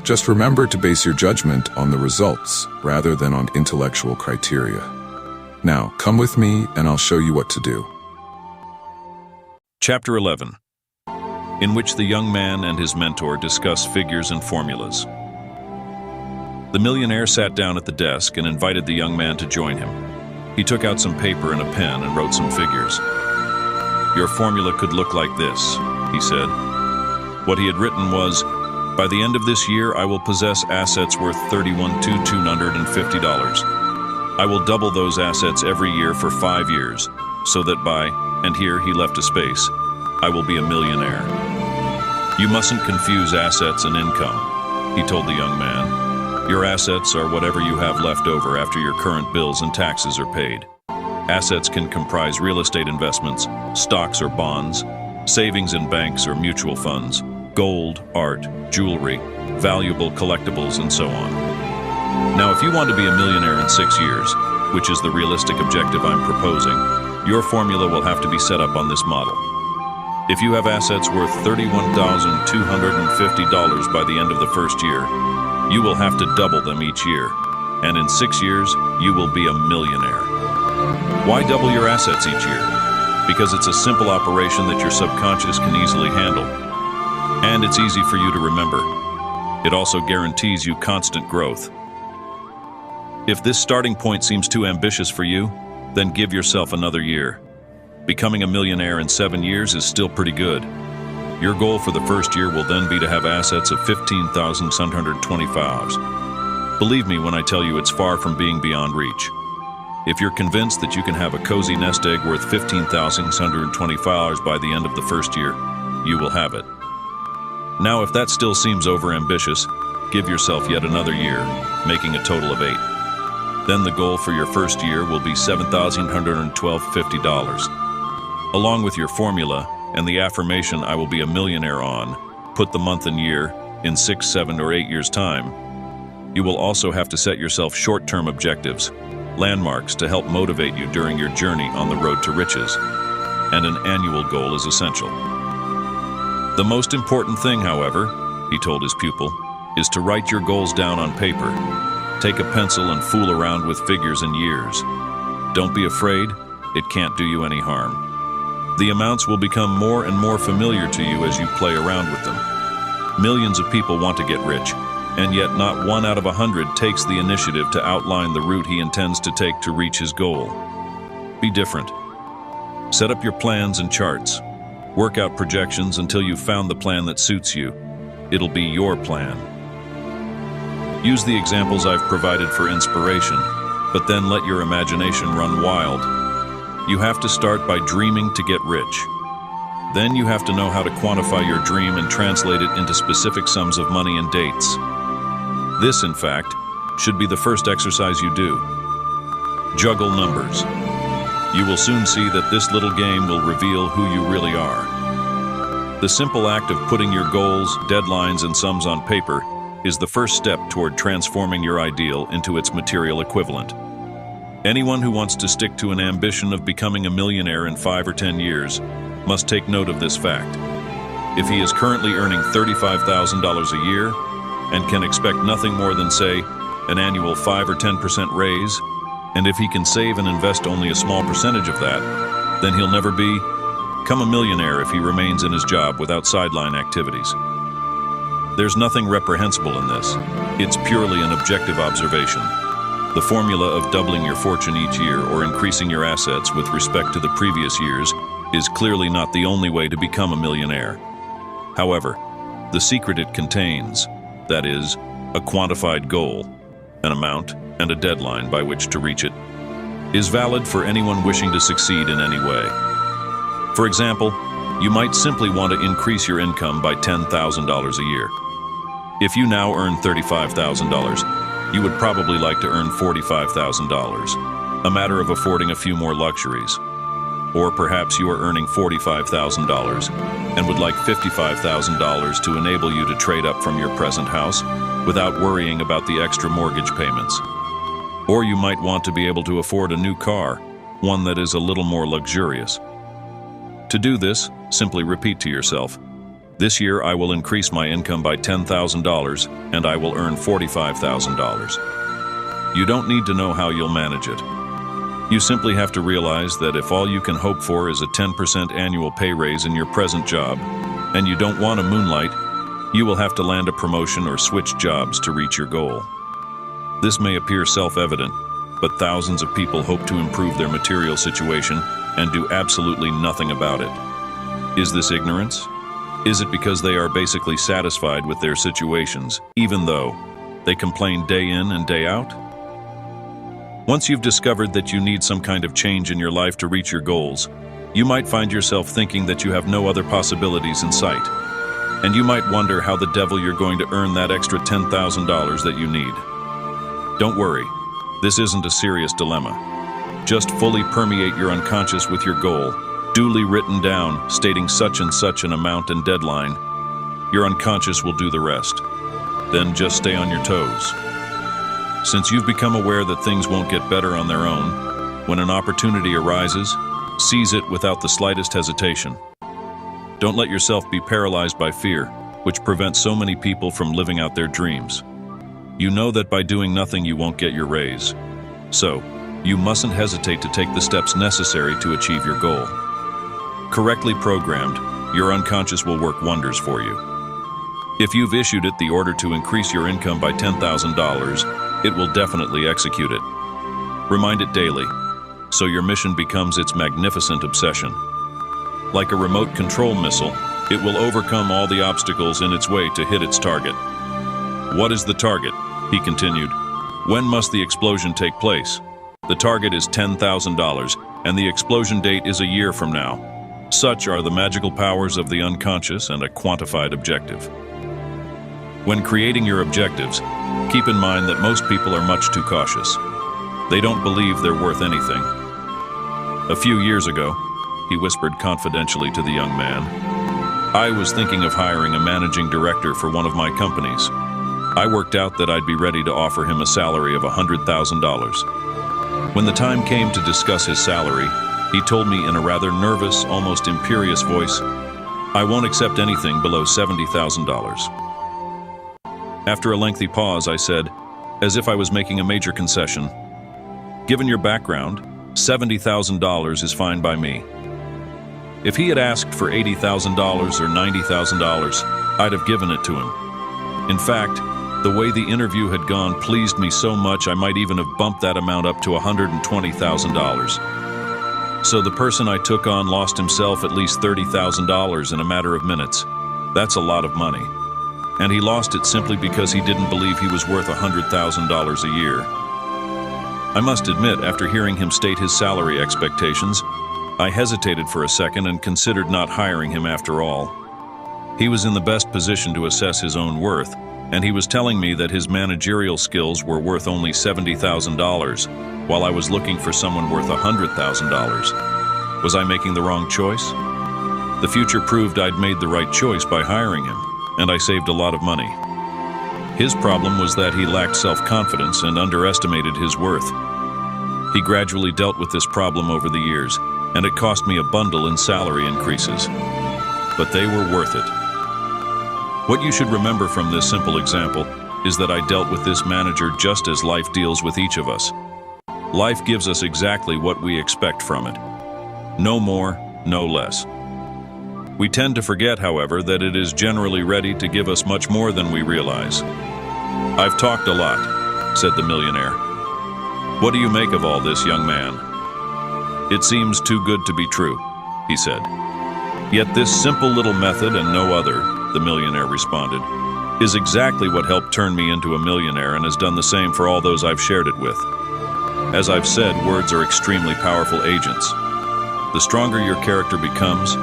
Speaker 3: Just remember to base your judgment on the results rather than on intellectual criteria. Now, come with me and I'll show you what to do.
Speaker 1: Chapter 11, in which the young man and his mentor discuss figures and formulas. The millionaire sat down at the desk and invited the young man to join him. He took out some paper and a pen and wrote some figures. Your formula could look like this, he said. What he had written was, by the end of this year, I will possess assets worth $31,250. I will double those assets every year for 5 years, so that by, and here he left a space, I will be a millionaire. You mustn't confuse assets and income, he told the young man. Your assets are whatever you have left over after your current bills and taxes are paid. Assets can comprise real estate investments, stocks or bonds, savings in banks or mutual funds, gold, art, jewelry, valuable collectibles, and so on. Now, if you want to be a millionaire in 6 years, which is the realistic objective I'm proposing, your formula will have to be set up on this model. If you have assets worth $31,250 by the end of the first year, you will have to double them each year, and in 6 years, you will be a millionaire. Why double your assets each year? Because it's a simple operation that your subconscious can easily handle, and it's easy for you to remember. It also guarantees you constant growth. If this starting point seems too ambitious for you, then give yourself another year. Becoming a millionaire in 7 years is still pretty good. Your goal for the first year will then be to have assets of $15,725. Believe me when I tell you it's far from being beyond reach. If you're convinced that you can have a cozy nest egg worth $15,625 by the end of the first year, you will have it. Now, if that still seems overambitious, give yourself yet another year, making a total of 8. Then the goal for your first year will be $7,112.50. Along with your formula and the affirmation I will be a millionaire on, put the month and year in 6, 7, or 8 years' time. You will also have to set yourself short-term objectives, landmarks to help motivate you during your journey on the road to riches, and an annual goal is essential. The most important thing, however, he told his pupil, is to write your goals down on paper. Take a pencil and fool around with figures and years. Don't be afraid, it can't do you any harm. The amounts will become more and more familiar to you as you play around with them. Millions of people want to get rich, and yet not 1 out of 100 takes the initiative to outline the route he intends to take to reach his goal. Be different. Set up your plans and charts. Work out projections until you've found the plan that suits you. It'll be your plan. Use the examples I've provided for inspiration, but then let your imagination run wild. You have to start by dreaming to get rich. Then you have to know how to quantify your dream and translate it into specific sums of money and dates. This, in fact, should be the first exercise you do. Juggle numbers. You will soon see that this little game will reveal who you really are. The simple act of putting your goals, deadlines, and sums on paper is the first step toward transforming your ideal into its material equivalent. Anyone who wants to stick to an ambition of becoming a millionaire in 5 or 10 years must take note of this fact. If he is currently earning $35,000 a year and can expect nothing more than, say, an annual 5 or 10% raise, and if he can save and invest only a small percentage of that, then he'll never become a millionaire if he remains in his job without sideline activities. There's nothing reprehensible in this. It's purely an objective observation. The formula of doubling your fortune each year or increasing your assets with respect to the previous years is clearly not the only way to become a millionaire. However, the secret it contains, that is, a quantified goal, an amount, and a deadline by which to reach it, is valid for anyone wishing to succeed in any way. For example, you might simply want to increase your income by $10,000 a year. If you now earn $35,000, you would probably like to earn $45,000, a matter of affording a few more luxuries. Or perhaps you are earning $45,000 and would like $55,000 to enable you to trade up from your present house without worrying about the extra mortgage payments. Or you might want to be able to afford a new car, one that is a little more luxurious. To do this, simply repeat to yourself, "This year I will increase my income by $10,000 and I will earn $45,000. You don't need to know how you'll manage it. You simply have to realize that if all you can hope for is a 10% annual pay raise in your present job, and you don't want to moonlight, you will have to land a promotion or switch jobs to reach your goal. This may appear self-evident, but thousands of people hope to improve their material situation and do absolutely nothing about it. Is this ignorance? Is it because they are basically satisfied with their situations, even though they complain day in and day out? Once you've discovered that you need some kind of change in your life to reach your goals, you might find yourself thinking that you have no other possibilities in sight. And you might wonder how the devil you're going to earn that extra $10,000 that you need. Don't worry, this isn't a serious dilemma. Just fully permeate your unconscious with your goal, duly written down, stating such and such an amount and deadline. Your unconscious will do the rest. Then just stay on your toes. Since you've become aware that things won't get better on their own, when an opportunity arises, seize it without the slightest hesitation. Don't let yourself be paralyzed by fear, which prevents so many people from living out their dreams. You know that by doing nothing you won't get your raise. So, you mustn't hesitate to take the steps necessary to achieve your goal. Correctly programmed, your unconscious will work wonders for you. If you've issued it the order to increase your income by $10,000, it will definitely execute it. Remind it daily, so your mission becomes its magnificent obsession. Like a remote control missile, it will overcome all the obstacles in its way to hit its target. "What is the target?" he continued. "When must the explosion take place? The target is $10,000, and the explosion date is a year from now." Such are the magical powers of the unconscious and a quantified objective. When creating your objectives, keep in mind that most people are much too cautious. They don't believe they're worth anything. A few years ago, he whispered confidentially to the young man, I was thinking of hiring a managing director for one of my companies. I worked out that I'd be ready to offer him a salary of $100,000. When the time came to discuss his salary, he told me in a rather nervous, almost imperious voice, "I won't accept anything below $70,000. After a lengthy pause, I said, as if I was making a major concession, "Given your background, $70,000 is fine by me." If he had asked for $80,000 or $90,000, I'd have given it to him. In fact, the way the interview had gone pleased me so much I might even have bumped that amount up to $120,000. So the person I took on lost himself at least $30,000 in a matter of minutes. That's a lot of money. And he lost it simply because he didn't believe he was worth $100,000 a year. I must admit, after hearing him state his salary expectations, I hesitated for a second and considered not hiring him after all. He was in the best position to assess his own worth, and he was telling me that his managerial skills were worth only $70,000, while I was looking for someone worth $100,000. Was I making the wrong choice? The future proved I'd made the right choice by hiring him, and I saved a lot of money. His problem was that he lacked self-confidence and underestimated his worth. He gradually dealt with this problem over the years, and it cost me a bundle in salary increases. But they were worth it. What you should remember from this simple example is that I dealt with this manager just as life deals with each of us. Life gives us exactly what we expect from it. No more, no less. We tend to forget, however, that it is generally ready to give us much more than we realize. "I've talked a lot," said the millionaire. "What do you make of all this, young man?" "It seems too good to be true," he said. "Yet this simple little method and no other," the millionaire responded, "is exactly what helped turn me into a millionaire and has done the same for all those I've shared it with." As I've said, words are extremely powerful agents. The stronger your character becomes,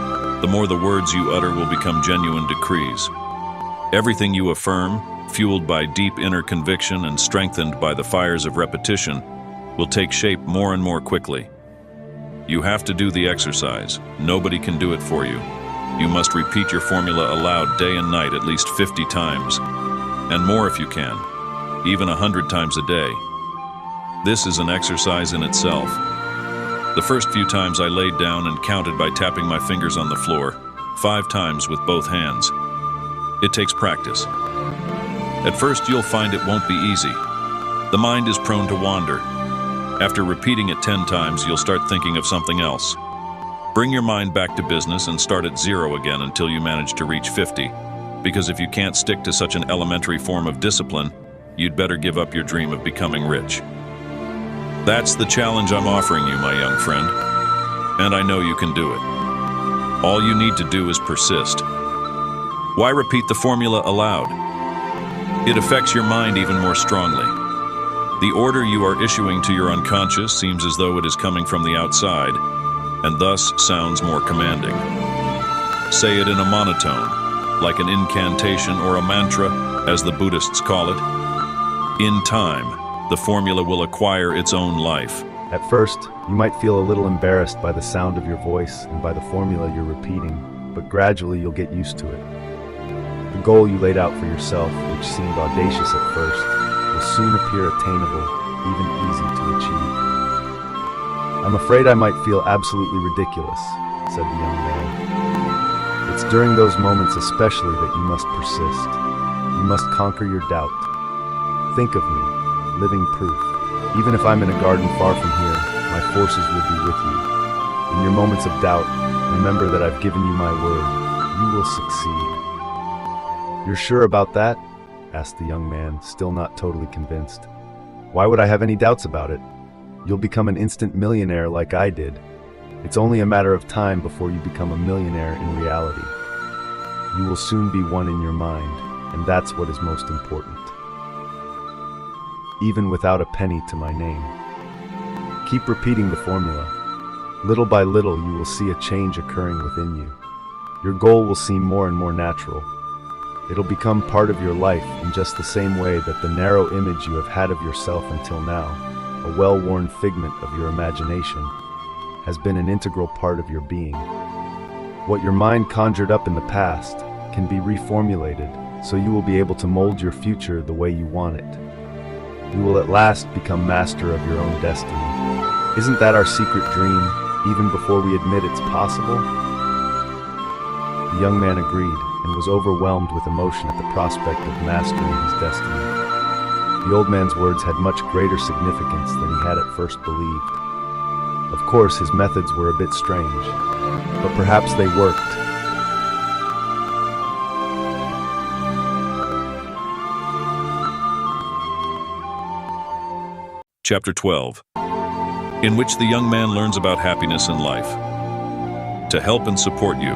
Speaker 1: the more the words you utter will become genuine decrees. Everything you affirm, fueled by deep inner conviction and strengthened by the fires of repetition, will take shape more and more quickly. You have to do the exercise. Nobody can do it for you. You must repeat your formula aloud day and night at least 50 times, and more if you can, even 100 times a day. This is an exercise in itself. The first few times I laid down and counted by tapping my fingers on the floor, 5 times with both hands. It takes practice. At first you'll find it won't be easy. The mind is prone to wander. After repeating it 10 times, you'll start thinking of something else. Bring your mind back to business and start at 0 again until you manage to reach 50, because if you can't stick to such an elementary form of discipline, you'd better give up your dream of becoming rich. That's the challenge I'm offering you, my young friend, and I know you can do it. All you need to do is persist. Why repeat the formula aloud? It affects your mind even more strongly. The order you are issuing to your unconscious seems as though it is coming from the outside, and thus sounds more commanding. Say it in a monotone, like an incantation or a mantra, as the Buddhists call it. In time, the formula will acquire its own life.
Speaker 4: At first, you might feel a little embarrassed by the sound of your voice and by the formula you're repeating, but gradually you'll get used to it. The goal you laid out for yourself, which seemed audacious at first, will soon appear attainable, even easy to achieve. "I'm afraid I might feel absolutely ridiculous," said the young man. "It's during those moments especially that you must persist. You must conquer your doubt. Think of me, living proof. Even if I'm in a garden far from here, my forces will be with you. In your moments of doubt, remember that I've given you my word. You will succeed." "You're sure about that?" asked the young man, still not totally convinced. "Why would I have any doubts about it? You'll become an instant millionaire like I did. It's only a matter of time before you become a millionaire in reality. You will soon be one in your mind, and that's what is most important. Even without a penny to my name. Keep repeating the formula. Little by little, you will see a change occurring within you. Your goal will seem more and more natural. It'll become part of your life in just the same way that the narrow image you have had of yourself until now, a well-worn figment of your imagination, has been an integral part of your being. What your mind conjured up in the past can be reformulated, so you will be able to mold your future the way you want it. You will at last become master of your own destiny. Isn't that our secret dream, even before we admit it's possible?" The young man agreed and was overwhelmed with emotion at the prospect of mastering his destiny. The old man's words had much greater significance than he had at first believed. Of course, his methods were a bit strange, but perhaps they worked.
Speaker 1: Chapter 12, in which the young man learns about happiness in life. To help and support you,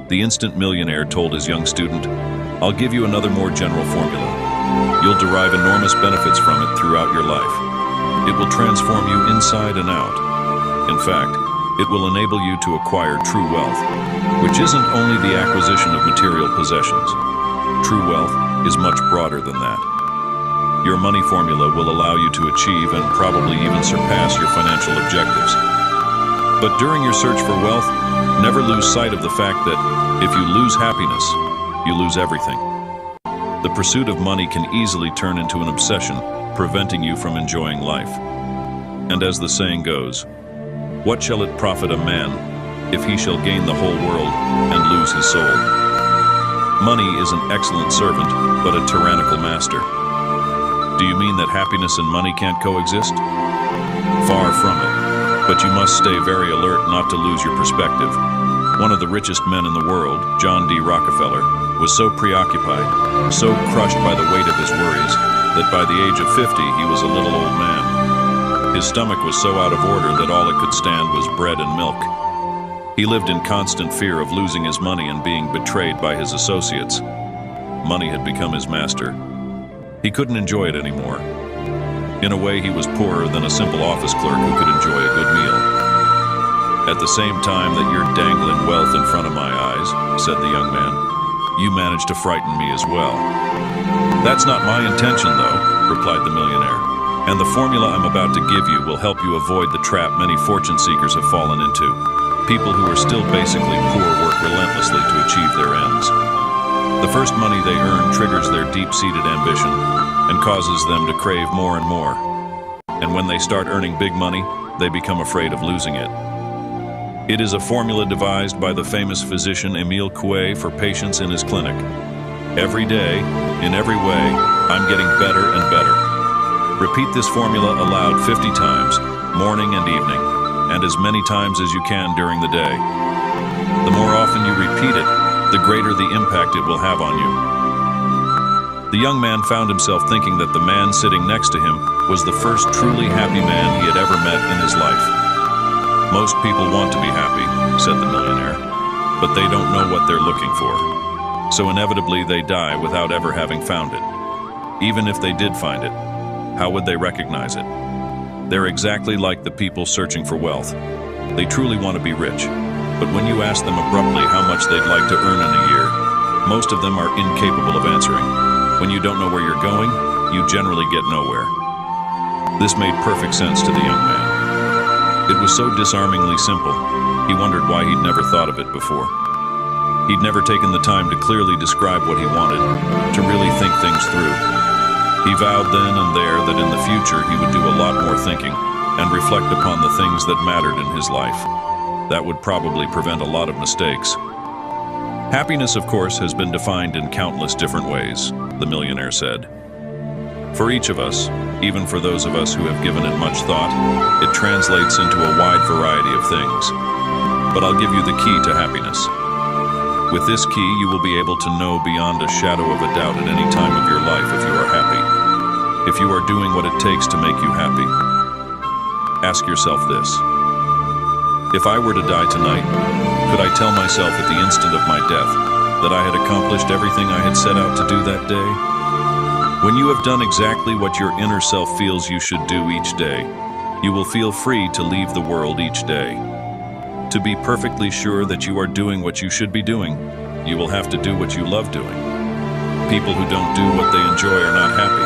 Speaker 1: the Instant Millionaire told his young student, "I'll give you another more general formula. You'll derive enormous benefits from it throughout your life. It will transform you inside and out. In fact, it will enable you to acquire true wealth, which isn't only the acquisition of material possessions. True wealth is much broader than that. Your money formula will allow you to achieve and probably even surpass your financial objectives. But during your search for wealth, never lose sight of the fact that if you lose happiness, you lose everything. The pursuit of money can easily turn into an obsession, preventing you from enjoying life. And as the saying goes, what shall it profit a man if he shall gain the whole world and lose his soul? Money is an excellent servant, but a tyrannical master. Do you mean that happiness and money can't coexist? Far from it, but you must stay very alert not to lose your perspective. One of the richest men in the world, John D. Rockefeller, was so preoccupied, so crushed by the weight of his worries, that by the age of 50 he was a little old man. His stomach was so out of order that all it could stand was bread and milk. He lived in constant fear of losing his money and being betrayed by his associates. Money had become his master. He couldn't enjoy it anymore. In a way, he was poorer than a simple office clerk who could enjoy a good meal. At the same time that you're dangling wealth in front of my eyes, said the young man, you managed to frighten me as well. That's not my intention, though, replied the millionaire. And the formula I'm about to give you will help you avoid the trap many fortune seekers have fallen into. People who are still basically poor work relentlessly to achieve their ends. The first money they earn triggers their deep-seated ambition and causes them to crave more and more. And when they start earning big money, they become afraid of losing it. It is a formula devised by the famous physician Emile Coué for patients in his clinic. Every day, in every way, I'm getting better and better. Repeat this formula aloud 50 times, morning and evening, and as many times as you can during the day. The more often you repeat it, the greater the impact it will have on you. The young man found himself thinking that the man sitting next to him was the first truly happy man he had ever met in his life. Most people want to be happy, said the millionaire, but they don't know what they're looking for. So inevitably they die without ever having found it. Even if they did find it, how would they recognize it? They're exactly like the people searching for wealth. They truly want to be rich, but when you ask them abruptly how much they'd like to earn in a year, most of them are incapable of answering. When you don't know where you're going, you generally get nowhere. This made perfect sense to the young man. It was so disarmingly simple, he wondered why he'd never thought of it before. He'd never taken the time to clearly describe what he wanted, to really think things through. He vowed then and there that in the future he would do a lot more thinking and reflect upon the things that mattered in his life. That would probably prevent a lot of mistakes. Happiness, of course, has been defined in countless different ways, the millionaire said. For each of us, even for those of us who have given it much thought, it translates into a wide variety of things. But I'll give you the key to happiness. With this key, you will be able to know beyond a shadow of a doubt at any time of your life if you are happy. If you are doing what it takes to make you happy. Ask yourself this. If I were to die tonight, could I tell myself at the instant of my death that I had accomplished everything I had set out to do that day? When you have done exactly what your inner self feels you should do each day, you will feel free to leave the world each day. To be perfectly sure that you are doing what you should be doing, you will have to do what you love doing. People who don't do what they enjoy are not happy.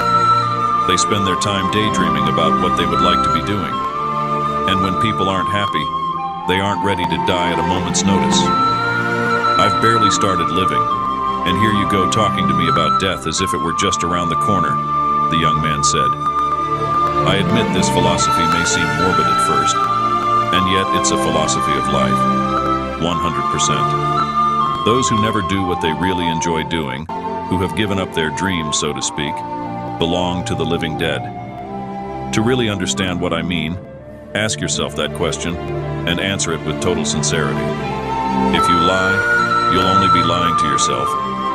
Speaker 1: They spend their time daydreaming about what they would like to be doing. And when people aren't happy, they aren't ready to die at a moment's notice. I've barely started living, and here you go talking to me about death as if it were just around the corner, the young man said. I admit this philosophy may seem morbid at first, and yet it's a philosophy of life, 100%. Those who never do what they really enjoy doing, who have given up their dreams, so to speak, belong to the living dead. To really understand what I mean, ask yourself that question and answer it with total sincerity. If you lie, you'll only be lying to yourself,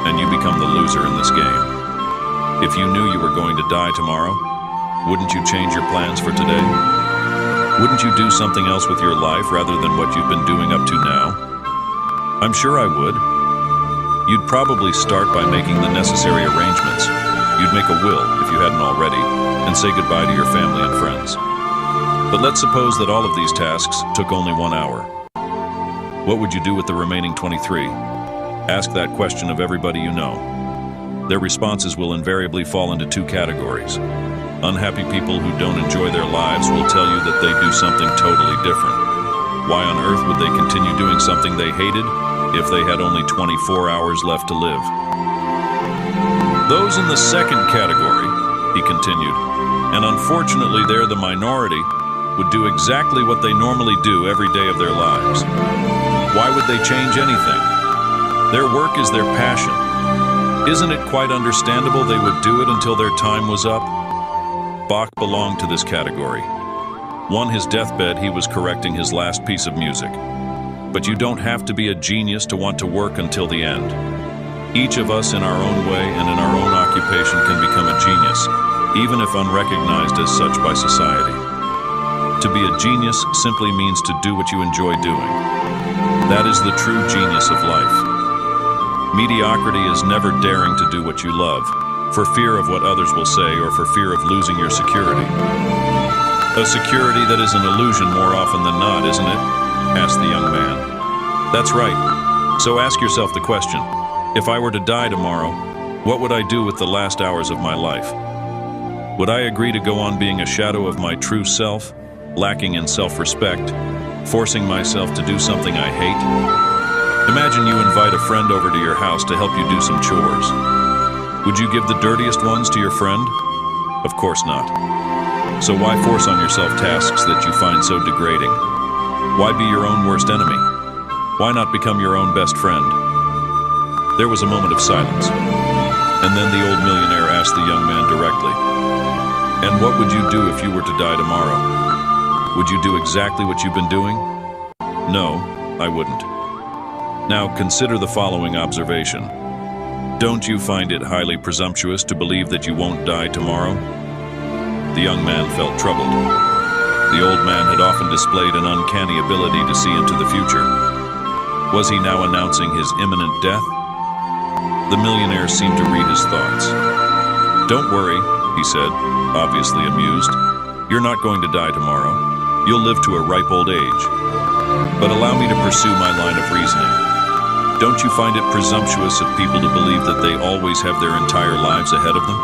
Speaker 1: and you become the loser in this game. If you knew you were going to die tomorrow, wouldn't you change your plans for today? Wouldn't you do something else with your life rather than what you've been doing up to now? I'm sure I would. You'd probably start by making the necessary arrangements. You'd make a will, if you hadn't already, and say goodbye to your family and friends. But let's suppose that all of these tasks took only 1 hour. What would you do with the remaining 23? Ask that question of everybody you know. Their responses will invariably fall into 2 categories. Unhappy people who don't enjoy their lives will tell you that they do something totally different, Why on earth would they continue doing something they hated if they had only 24 hours left to live? Those in the second category, he continued, and unfortunately they're the minority, would do exactly what they normally do every day of their lives. Why would they change anything? Their work is their passion. Isn't it quite understandable they would do it until their time was up? Bach belonged to this category. On his deathbed, he was correcting his last piece of music. But you don't have to be a genius to want to work until the end. Each of us in our own way and in our own occupation can become a genius, even if unrecognized as such by society. To be a genius simply means to do what you enjoy doing. That is the true genius of life. Mediocrity is never daring to do what you love, for fear of what others will say or for fear of losing your security. A security that is an illusion more often than not, isn't it? Asked the young man. That's right. So ask yourself the question, if I were to die tomorrow, what would I do with the last hours of my life? Would I agree to go on being a shadow of my true self, lacking in self-respect, forcing myself to do something I hate? Imagine you invite a friend over to your house to help you do some chores. Would you give the dirtiest ones to your friend? Of course not. So why force on yourself tasks that you find so degrading? Why be your own worst enemy? Why not become your own best friend? There was a moment of silence, and then the old millionaire asked the young man directly, "And what would you do if you were to die tomorrow? Would you do exactly what you've been doing?" "No, I wouldn't." Now consider the following observation. Don't you find it highly presumptuous to believe that you won't die tomorrow? The young man felt troubled. The old man had often displayed an uncanny ability to see into the future. Was he now announcing his imminent death? The millionaire seemed to read his thoughts. "Don't worry," he said, obviously amused. "You're not going to die tomorrow. You'll live to a ripe old age. But allow me to pursue my line of reasoning. Don't you find it presumptuous of people to believe that they always have their entire lives ahead of them?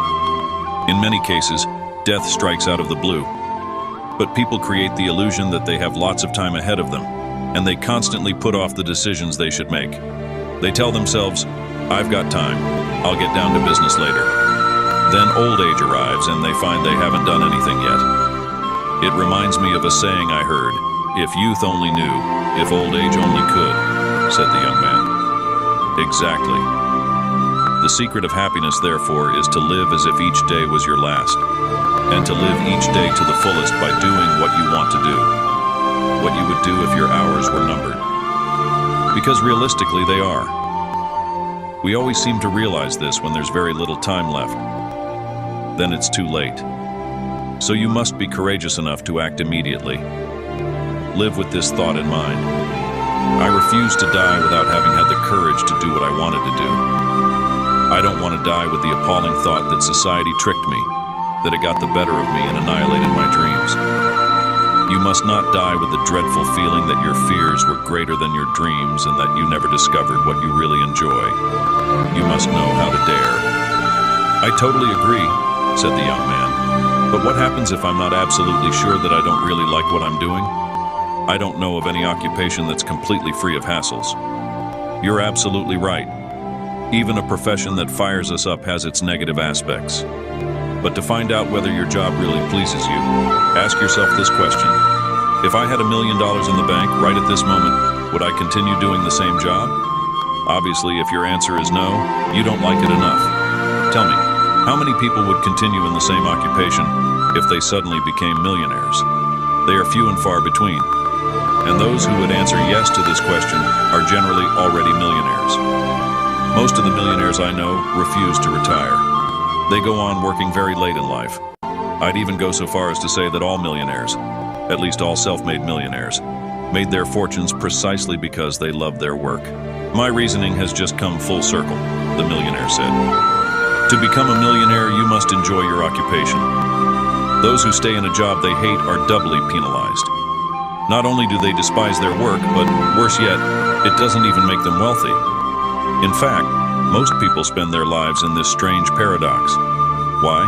Speaker 1: In many cases, death strikes out of the blue. But people create the illusion that they have lots of time ahead of them, and they constantly put off the decisions they should make. They tell themselves, 'I've got time. I'll get down to business later.' Then old age arrives and they find they haven't done anything yet. It reminds me of a saying I heard, 'If youth only knew, if old age only could,'" said the young man. Exactly. The secret of happiness, therefore, is to live as if each day was your last, and to live each day to the fullest by doing what you want to do, what you would do if your hours were numbered. Because realistically, they are. We always seem to realize this when there's very little time left. Then it's too late. So you must be courageous enough to act immediately. Live with this thought in mind. I refuse to die without having had the courage to do what I wanted to do. I don't want to die with the appalling thought that society tricked me, that it got the better of me and annihilated my dreams. You must not die with the dreadful feeling that your fears were greater than your dreams and that you never discovered what you really enjoy. You must know how to dare. I totally agree, said the young man. But what happens if I'm not absolutely sure that I don't really like what I'm doing? I don't know of any occupation that's completely free of hassles. You're absolutely right. Even a profession that fires us up has its negative aspects. But to find out whether your job really pleases you, ask yourself this question. If I had $1 million in the bank right at this moment, would I continue doing the same job? Obviously, if your answer is no, you don't like it enough. Tell me, how many people would continue in the same occupation if they suddenly became millionaires? They are few and far between. And those who would answer yes to this question are generally already millionaires. Most of the millionaires I know refuse to retire. They go on working very late in life. I'd even go so far as to say that all millionaires, at least all self-made millionaires, made their fortunes precisely because they loved their work. My reasoning has just come full circle, the millionaire said. To become a millionaire, you must enjoy your occupation. Those who stay in a job they hate are doubly penalized. Not only do they despise their work, but worse yet, it doesn't even make them wealthy. In fact, most people spend their lives in this strange paradox. Why?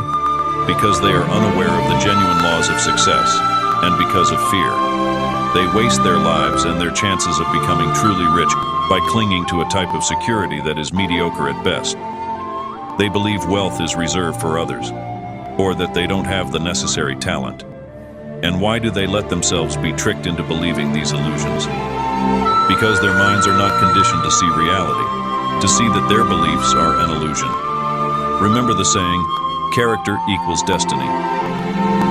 Speaker 1: Because they are unaware of the genuine laws of success, and because of fear. They waste their lives and their chances of becoming truly rich by clinging to a type of security that is mediocre at best. They believe wealth is reserved for others, or that they don't have the necessary talent. And why do they let themselves be tricked into believing these illusions? Because their minds are not conditioned to see reality, to see that their beliefs are an illusion. Remember the saying, character equals destiny.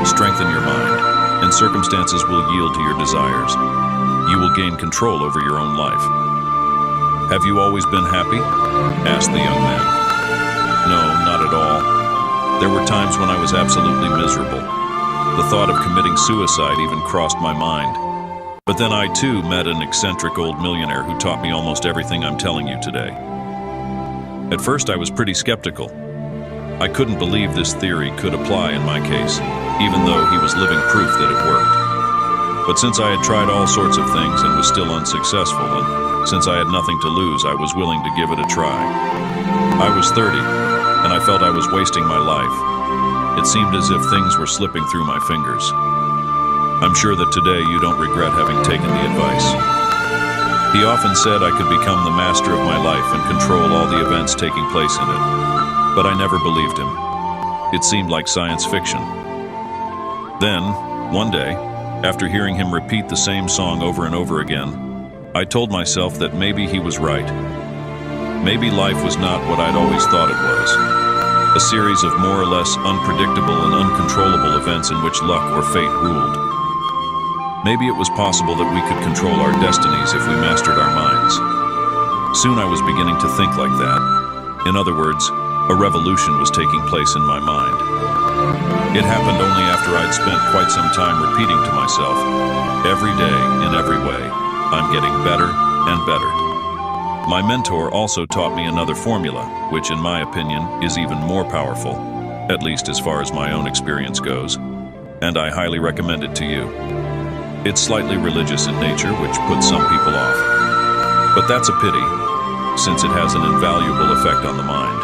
Speaker 1: Strengthen your mind, and circumstances will yield to your desires. You will gain control over your own life. Have you always been happy? Asked the young man. No, not at all. There were times when I was absolutely miserable. The thought of committing suicide even crossed my mind. But then I too met an eccentric old millionaire who taught me almost everything I'm telling you today. At first I was pretty skeptical. I couldn't believe this theory could apply in my case, even though he was living proof that it worked. But since I had tried all sorts of things and was still unsuccessful, and since I had nothing to lose, I was willing to give it a try. I was 30, and I felt I was wasting my life. It seemed as if things were slipping through my fingers. I'm sure that today you don't regret having taken the advice. He often said I could become the master of my life and control all the events taking place in it. But I never believed him. It seemed like science fiction. Then, one day, after hearing him repeat the same song over and over again, I told myself that maybe he was right. Maybe life was not what I'd always thought it was. A series of more or less unpredictable and uncontrollable events in which luck or fate ruled. Maybe it was possible that we could control our destinies if we mastered our minds. Soon I was beginning to think like that. In other words, a revolution was taking place in my mind. It happened only after I'd spent quite some time repeating to myself, every day, in every way, I'm getting better and better. My mentor also taught me another formula, which in my opinion is even more powerful, at least as far as my own experience goes, and I highly recommend it to you. It's slightly religious in nature, which puts some people off. But that's a pity, since it has an invaluable effect on the mind.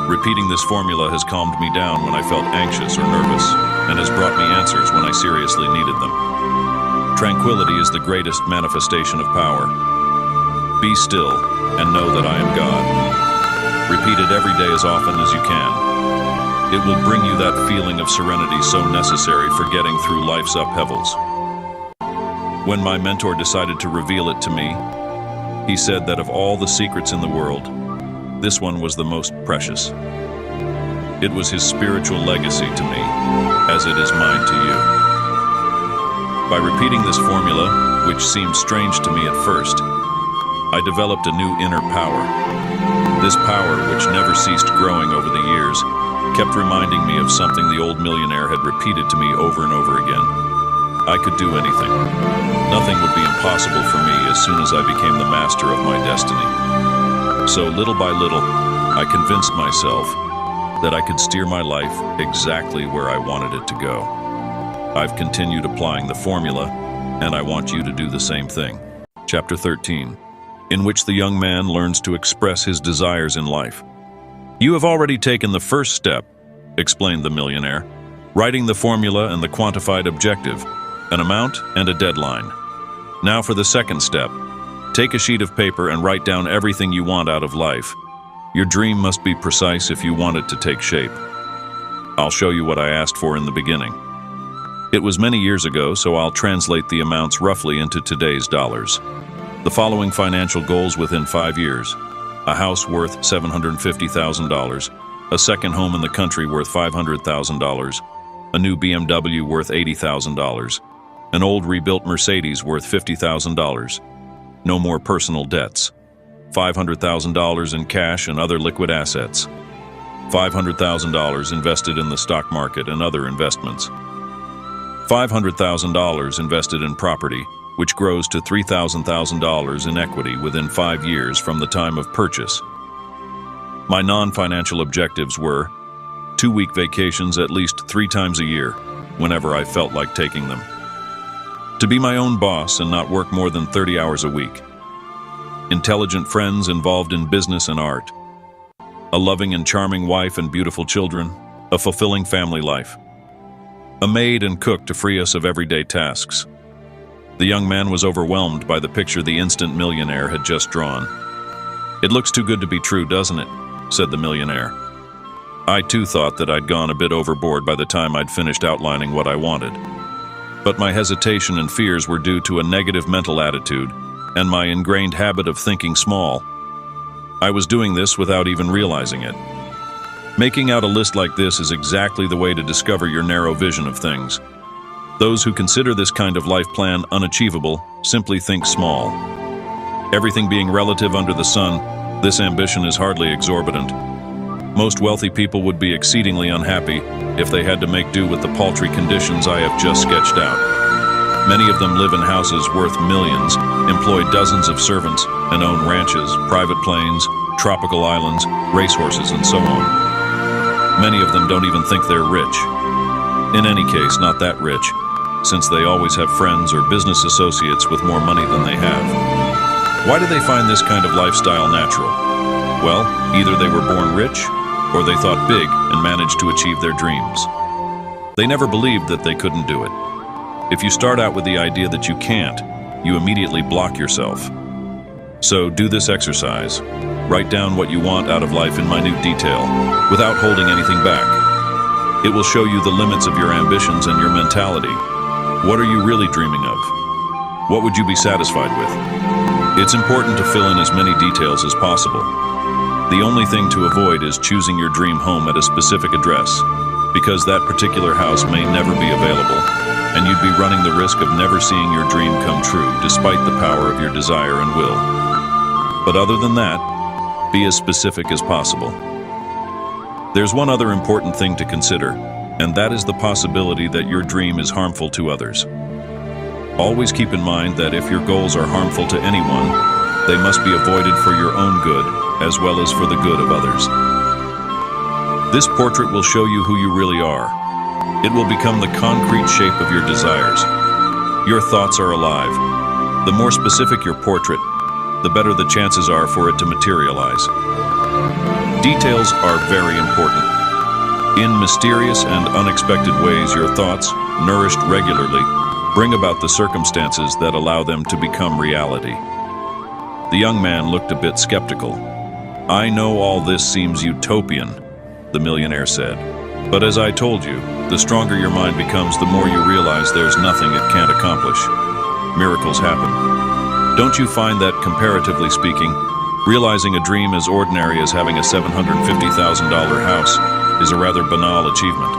Speaker 1: Repeating this formula has calmed me down when I felt anxious or nervous, and has brought me answers when I seriously needed them. Tranquility is the greatest manifestation of power. Be still, and know that I am God. Repeat it every day as often as you can. It will bring you that feeling of serenity so necessary for getting through life's upheavals. When my mentor decided to reveal it to me, he said that of all the secrets in the world, this one was the most precious. It was his spiritual legacy to me, as it is mine to you. By repeating this formula, which seemed strange to me at first, I developed a new inner power. This power, which never ceased growing over the years, kept reminding me of something the old millionaire had repeated to me over and over again. I could do anything. Nothing would be impossible for me as soon as I became the master of my destiny. So little by little, I convinced myself that I could steer my life exactly where I wanted it to go. I've continued applying the formula, and I want you to do the same thing. Chapter 13, in which the young man learns to express his desires in life. You have already taken the first step, explained the millionaire, writing the formula and the quantified objective, an amount and a deadline. Now for the second step. Take a sheet of paper and write down everything you want out of life. Your dream must be precise if you want it to take shape. I'll show you what I asked for in the beginning. It was many years ago, so I'll translate the amounts roughly into today's dollars. The following financial goals within 5 years: a house worth $750,000, a second home in the country worth $500,000, a new BMW worth $80,000, an old rebuilt Mercedes worth $50,000, no more personal debts, $500,000 in cash and other liquid assets, $500,000 invested in the stock market and other investments, $500,000 invested in property, which grows to $3,000 in equity within 5 years from the time of purchase. My non-financial objectives were 2-week vacations at least 3 times a year, whenever I felt like taking them. To be my own boss and not work more than 30 hours a week. Intelligent friends involved in business and art. A loving and charming wife and beautiful children. A fulfilling family life. A maid and cook to free us of everyday tasks. The young man was overwhelmed by the picture the Instant Millionaire had just drawn. "It looks too good to be true, doesn't it?" said the millionaire. I too thought that I'd gone a bit overboard by the time I'd finished outlining what I wanted. But my hesitation and fears were due to a negative mental attitude and my ingrained habit of thinking small. I was doing this without even realizing it. Making out a list like this is exactly the way to discover your narrow vision of things. Those who consider this kind of life plan unachievable simply think small. Everything being relative under the sun, this ambition is hardly exorbitant. Most wealthy people would be exceedingly unhappy if they had to make do with the paltry conditions I have just sketched out. Many of them live in houses worth millions, employ dozens of servants, and own ranches, private planes, tropical islands, racehorses, and so on. Many of them don't even think they're rich. In any case, not that rich, since they always have friends or business associates with more money than they have. Why do they find this kind of lifestyle natural? Well, either they were born rich, or they thought big and managed to achieve their dreams. They never believed that they couldn't do it. If you start out with the idea that you can't, you immediately block yourself. So do this exercise. Write down what you want out of life in minute detail, without holding anything back. It will show you the limits of your ambitions and your mentality. What are you really dreaming of? What would you be satisfied with? It's important to fill in as many details as possible. The only thing to avoid is choosing your dream home at a specific address, because that particular house may never be available, and you'd be running the risk of never seeing your dream come true despite the power of your desire and will. But other than that, be as specific as possible. There's one other important thing to consider, and that is the possibility that your dream is harmful to others. Always keep in mind that if your goals are harmful to anyone, they must be avoided for your own good, as well as for the good of others. This portrait will show you who you really are. It will become the concrete shape of your desires. Your thoughts are alive. The more specific your portrait, the better the chances are for it to materialize. Details are very important. In mysterious and unexpected ways, your thoughts, nourished regularly, bring about the circumstances that allow them to become reality. The young man looked a bit skeptical. "I know all this seems utopian," the millionaire said. "But as I told you, the stronger your mind becomes, the more you realize there's nothing it can't accomplish. Miracles happen. Don't you find that, comparatively speaking, realizing a dream as ordinary as having a $750,000 house is a rather banal achievement?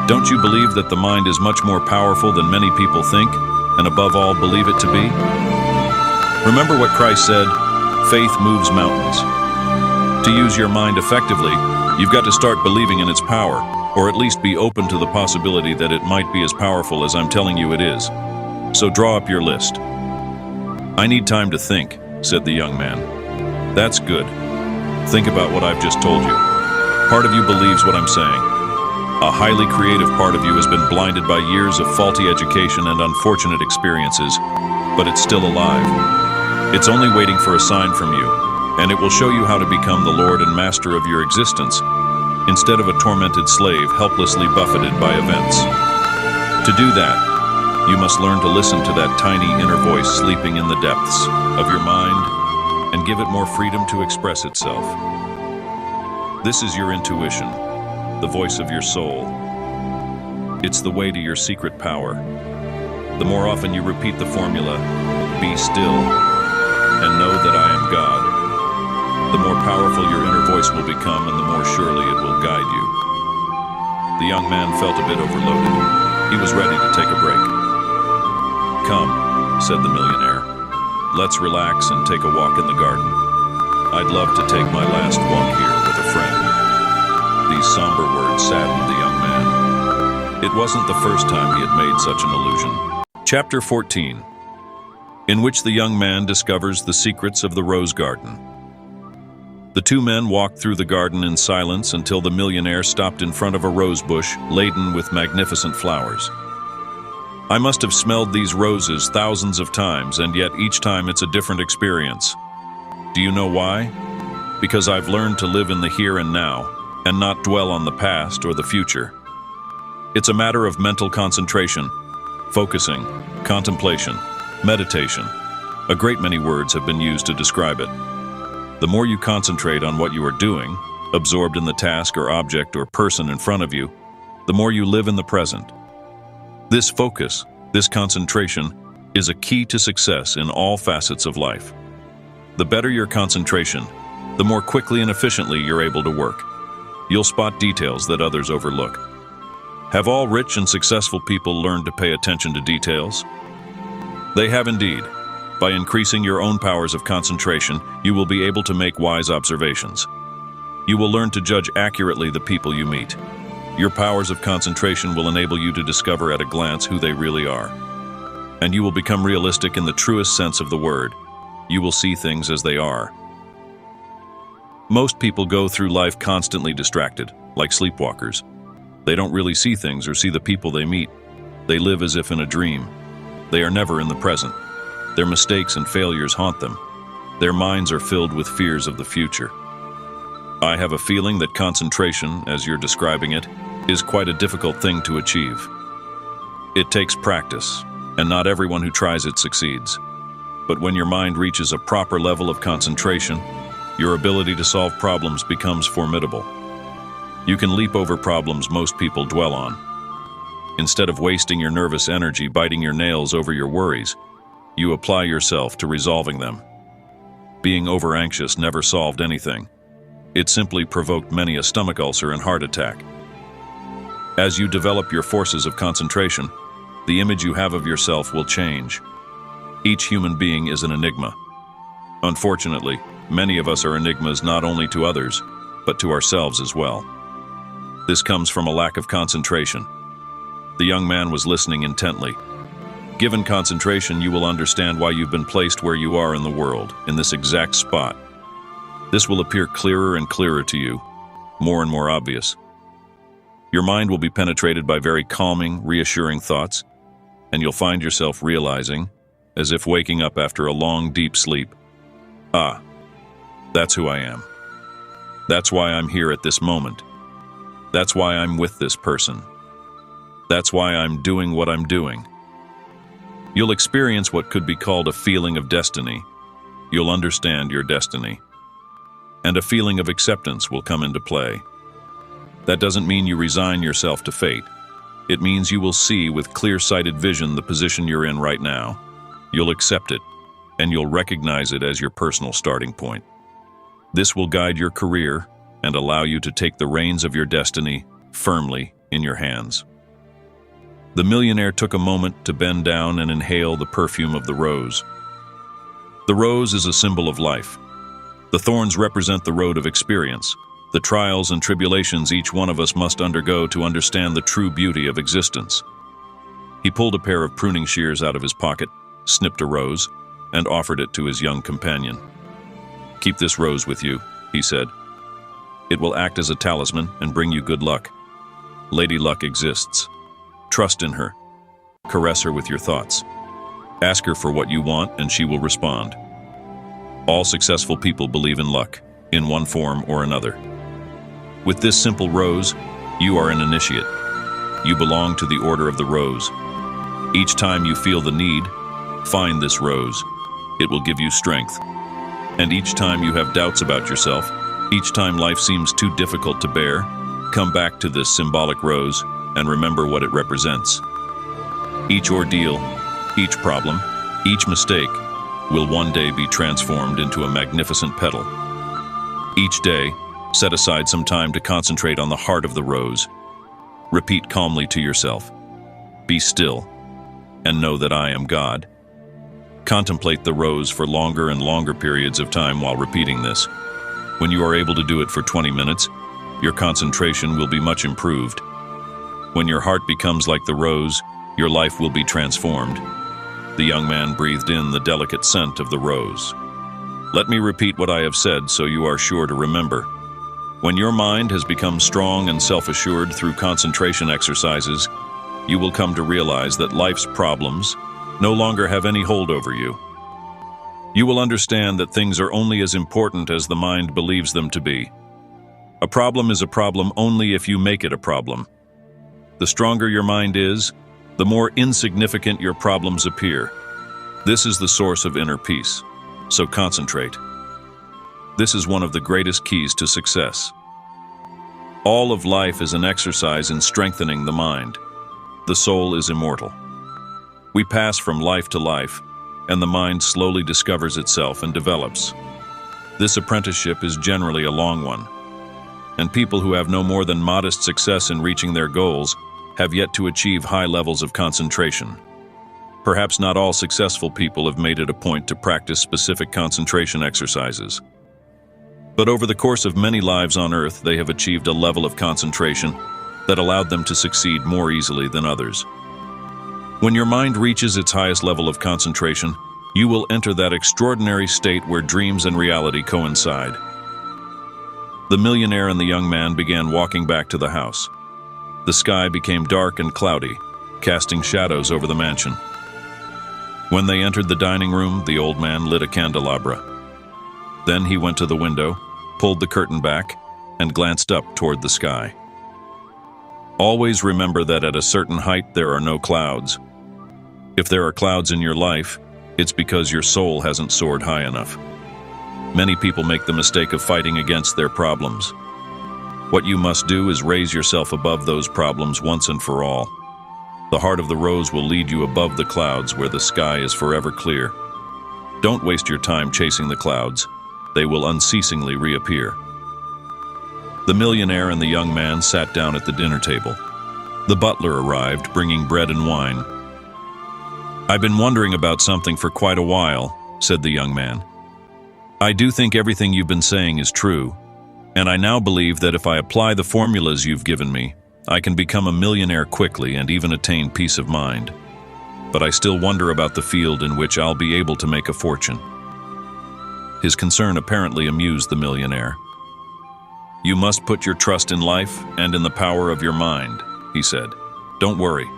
Speaker 1: Don't you believe that the mind is much more powerful than many people think, and above all, believe it to be? Remember what Christ said, faith moves mountains. To use your mind effectively, you've got to start believing in its power, or at least be open to the possibility that it might be as powerful as I'm telling you it is. So draw up your list." "I need time to think," said the young man. "That's good. Think about what I've just told you. Part of you believes what I'm saying. A highly creative part of you has been blinded by years of faulty education and unfortunate experiences, but it's still alive. It's only waiting for a sign from you, and it will show you how to become the Lord and Master of your existence, instead of a tormented slave helplessly buffeted by events. To do that, you must learn to listen to that tiny inner voice sleeping in the depths of your mind and give it more freedom to express itself. This is your intuition, the voice of your soul. It's the way to your secret power. The more often you repeat the formula, "Be still, and know that I am God," the more powerful your inner voice will become and the more surely it will guide you. The young man felt a bit overloaded. He was ready to take a break. "Come," said the millionaire. "Let's relax and take a walk in the garden. I'd love to take my last walk here with a friend." These somber words saddened the young man. It wasn't the first time he had made such an allusion. Chapter 14, in which the young man discovers the secrets of the rose garden. The two men walked through the garden in silence until the millionaire stopped in front of a rose bush laden with magnificent flowers. "I must have smelled these roses thousands of times, and yet each time it's a different experience. Do you know why? Because I've learned to live in the here and now, and not dwell on the past or the future. It's a matter of mental concentration. focusing, contemplation, meditation. A great many words have been used to describe it. The more you concentrate on what you are doing, absorbed in the task or object or person in front of you, the more you live in the present. This focus, this concentration, is a key to success in all facets of life. The better your concentration, the more quickly and efficiently you're able to work. You'll spot details that others overlook. Have all rich and successful people learned to pay attention to details? They have indeed. By increasing your own powers of concentration, you will be able to make wise observations. You will learn to judge accurately the people you meet. Your powers of concentration will enable you to discover at a glance who they really are. And you will become realistic in the truest sense of the word. You will see things as they are. Most people go through life constantly distracted, like sleepwalkers. They don't really see things or see the people they meet. They live as if in a dream. They are never in the present. Their mistakes and failures haunt them. Their minds are filled with fears of the future. I have a feeling that concentration, as you're describing it, is quite a difficult thing to achieve. It takes practice, and not everyone who tries it succeeds. But when your mind reaches a proper level of concentration, your ability to solve problems becomes formidable. You can leap over problems most people dwell on. Instead of wasting your nervous energy biting your nails over your worries, you apply yourself to resolving them. Being over-anxious never solved anything. It simply provoked many a stomach ulcer and heart attack. As you develop your forces of concentration, the image you have of yourself will change. Each human being is an enigma. Unfortunately, many of us are enigmas not only to others, but to ourselves as well. This comes from a lack of concentration. The young man was listening intently. Given concentration, you will understand why you've been placed where you are in the world, in this exact spot. This will appear clearer and clearer to you, more and more obvious. Your mind will be penetrated by very calming, reassuring thoughts, and you'll find yourself realizing, as if waking up after a long, deep sleep, "Ah, that's who I am. That's why I'm here at this moment. That's why I'm with this person. That's why I'm doing what I'm doing." You'll experience what could be called a feeling of destiny. You'll understand your destiny. And a feeling of acceptance will come into play. That doesn't mean you resign yourself to fate. It means you will see with clear-sighted vision the position you're in right now. You'll accept it, and you'll recognize it as your personal starting point. This will guide your career and allow you to take the reins of your destiny firmly in your hands. The millionaire took a moment to bend down and inhale the perfume of the rose. The rose is a symbol of life. The thorns represent the road of experience, the trials and tribulations each one of us must undergo to understand the true beauty of existence. He pulled a pair of pruning shears out of his pocket, snipped a rose, and offered it to his young companion. "Keep this rose with you," he said. "It will act as a talisman and bring you good luck. Lady Luck exists. Trust in her. Caress her with your thoughts. Ask her for what you want and she will respond." All successful people believe in luck, in one form or another. With this simple rose, you are an initiate. You belong to the order of the rose. Each time you feel the need, find this rose. It will give you strength. And each time you have doubts about yourself, each time life seems too difficult to bear, come back to this symbolic rose and remember what it represents. Each ordeal, each problem, each mistake will one day be transformed into a magnificent petal. Each day, set aside some time to concentrate on the heart of the rose. Repeat calmly to yourself, "Be still, and know that I am God." Contemplate the rose for longer and longer periods of time while repeating this. When you are able to do it for 20 minutes, your concentration will be much improved. When your heart becomes like the rose, your life will be transformed. The young man breathed in the delicate scent of the rose. Let me repeat what I have said so you are sure to remember. When your mind has become strong and self-assured through concentration exercises, you will come to realize that life's problems no longer have any hold over you. You will understand that things are only as important as the mind believes them to be. A problem is a problem only if you make it a problem. The stronger your mind is, the more insignificant your problems appear. This is the source of inner peace. So concentrate. This is one of the greatest keys to success. All of life is an exercise in strengthening the mind. The soul is immortal. We pass from life to life, and the mind slowly discovers itself and develops. This apprenticeship is generally a long one, and people who have no more than modest success in reaching their goals have yet to achieve high levels of concentration. Perhaps not all successful people have made it a point to practice specific concentration exercises. But over the course of many lives on Earth, they have achieved a level of concentration that allowed them to succeed more easily than others. When your mind reaches its highest level of concentration, you will enter that extraordinary state where dreams and reality coincide. The millionaire and the young man began walking back to the house. The sky became dark and cloudy, casting shadows over the mansion. When they entered the dining room, the old man lit a candelabra. Then he went to the window, pulled the curtain back, and glanced up toward the sky. Always remember that at a certain height there are no clouds. If there are clouds in your life, it's because your soul hasn't soared high enough. Many people make the mistake of fighting against their problems. What you must do is raise yourself above those problems once and for all. The heart of the rose will lead you above the clouds where the sky is forever clear. Don't waste your time chasing the clouds. They will unceasingly reappear. The millionaire and the young man sat down at the dinner table. The butler arrived, bringing bread and wine. "I've been wondering about something for quite a while," said the young man. "I do think everything you've been saying is true, and I now believe that if I apply the formulas you've given me, I can become a millionaire quickly and even attain peace of mind. But I still wonder about the field in which I'll be able to make a fortune." His concern apparently amused the millionaire. "You must put your trust in life and in the power of your mind," he said. "Don't worry.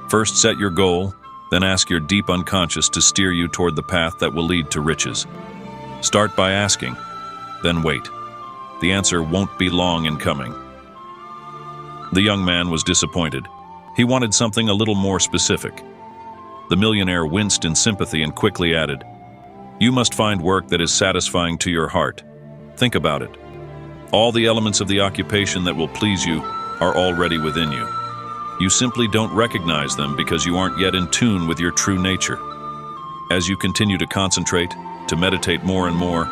Speaker 1: First set your goal, then ask your deep unconscious to steer you toward the path that will lead to riches. Start by asking, then wait. The answer won't be long in coming." The young man was disappointed. He wanted something a little more specific. The millionaire winced in sympathy and quickly added, "You must find work that is satisfying to your heart. Think about it. All the elements of the occupation that will please you are already within you. You simply don't recognize them because you aren't yet in tune with your true nature. As you continue to concentrate, to meditate more and more,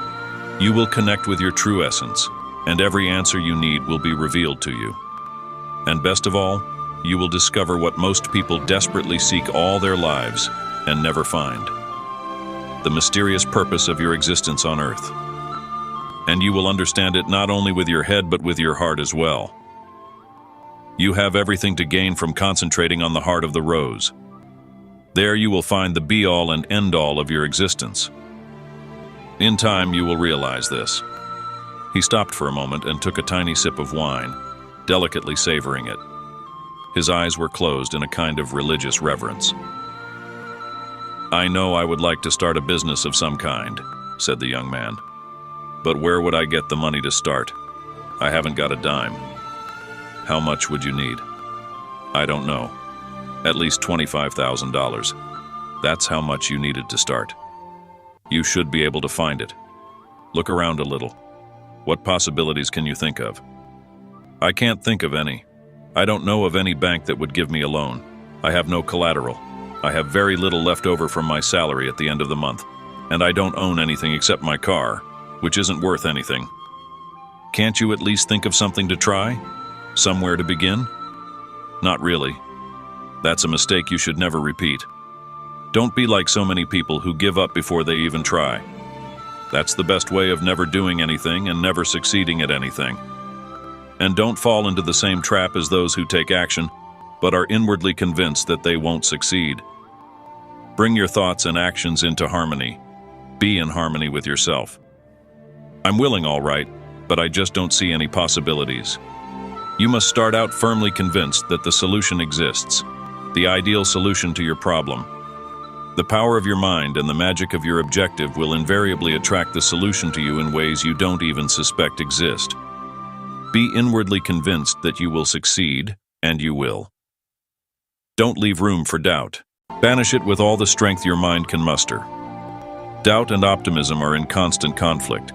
Speaker 1: you will connect with your true essence, and every answer you need will be revealed to you. And best of all, you will discover what most people desperately seek all their lives and never find: the mysterious purpose of your existence on Earth. And you will understand it not only with your head but with your heart as well. You have everything to gain from concentrating on the heart of the rose. There you will find the be-all and end-all of your existence. In time you will realize this." He stopped for a moment and took a tiny sip of wine, delicately savoring it. His eyes were closed in a kind of religious reverence. "I know I would like to start a business of some kind," said the young man. "But where would I get the money to start? I haven't got a dime." "How much would you need?" "I don't know. At least $25,000. That's how much you needed to start. You should be able to find it. Look around a little. What possibilities can you think of?" "I can't think of any. I don't know of any bank that would give me a loan. I have no collateral. I have very little left over from my salary at the end of the month, and I don't own anything except my car, which isn't worth anything." "Can't you at least think of something to try? Somewhere to begin?" "Not really. That's a mistake you should never repeat. Don't be like so many people who give up before they even try. That's the best way of never doing anything and never succeeding at anything. And don't fall into the same trap as those who take action, but are inwardly convinced that they won't succeed. Bring your thoughts and actions into harmony. Be in harmony with yourself. I'm willing, all right, but I just don't see any possibilities. You must start out firmly convinced that the solution exists, the ideal solution to your problem. The power of your mind and the magic of your objective will invariably attract the solution to you in ways you don't even suspect exist. Be inwardly convinced that you will succeed, and you will. Don't leave room for doubt. Banish it with all the strength your mind can muster. Doubt and optimism are in constant conflict.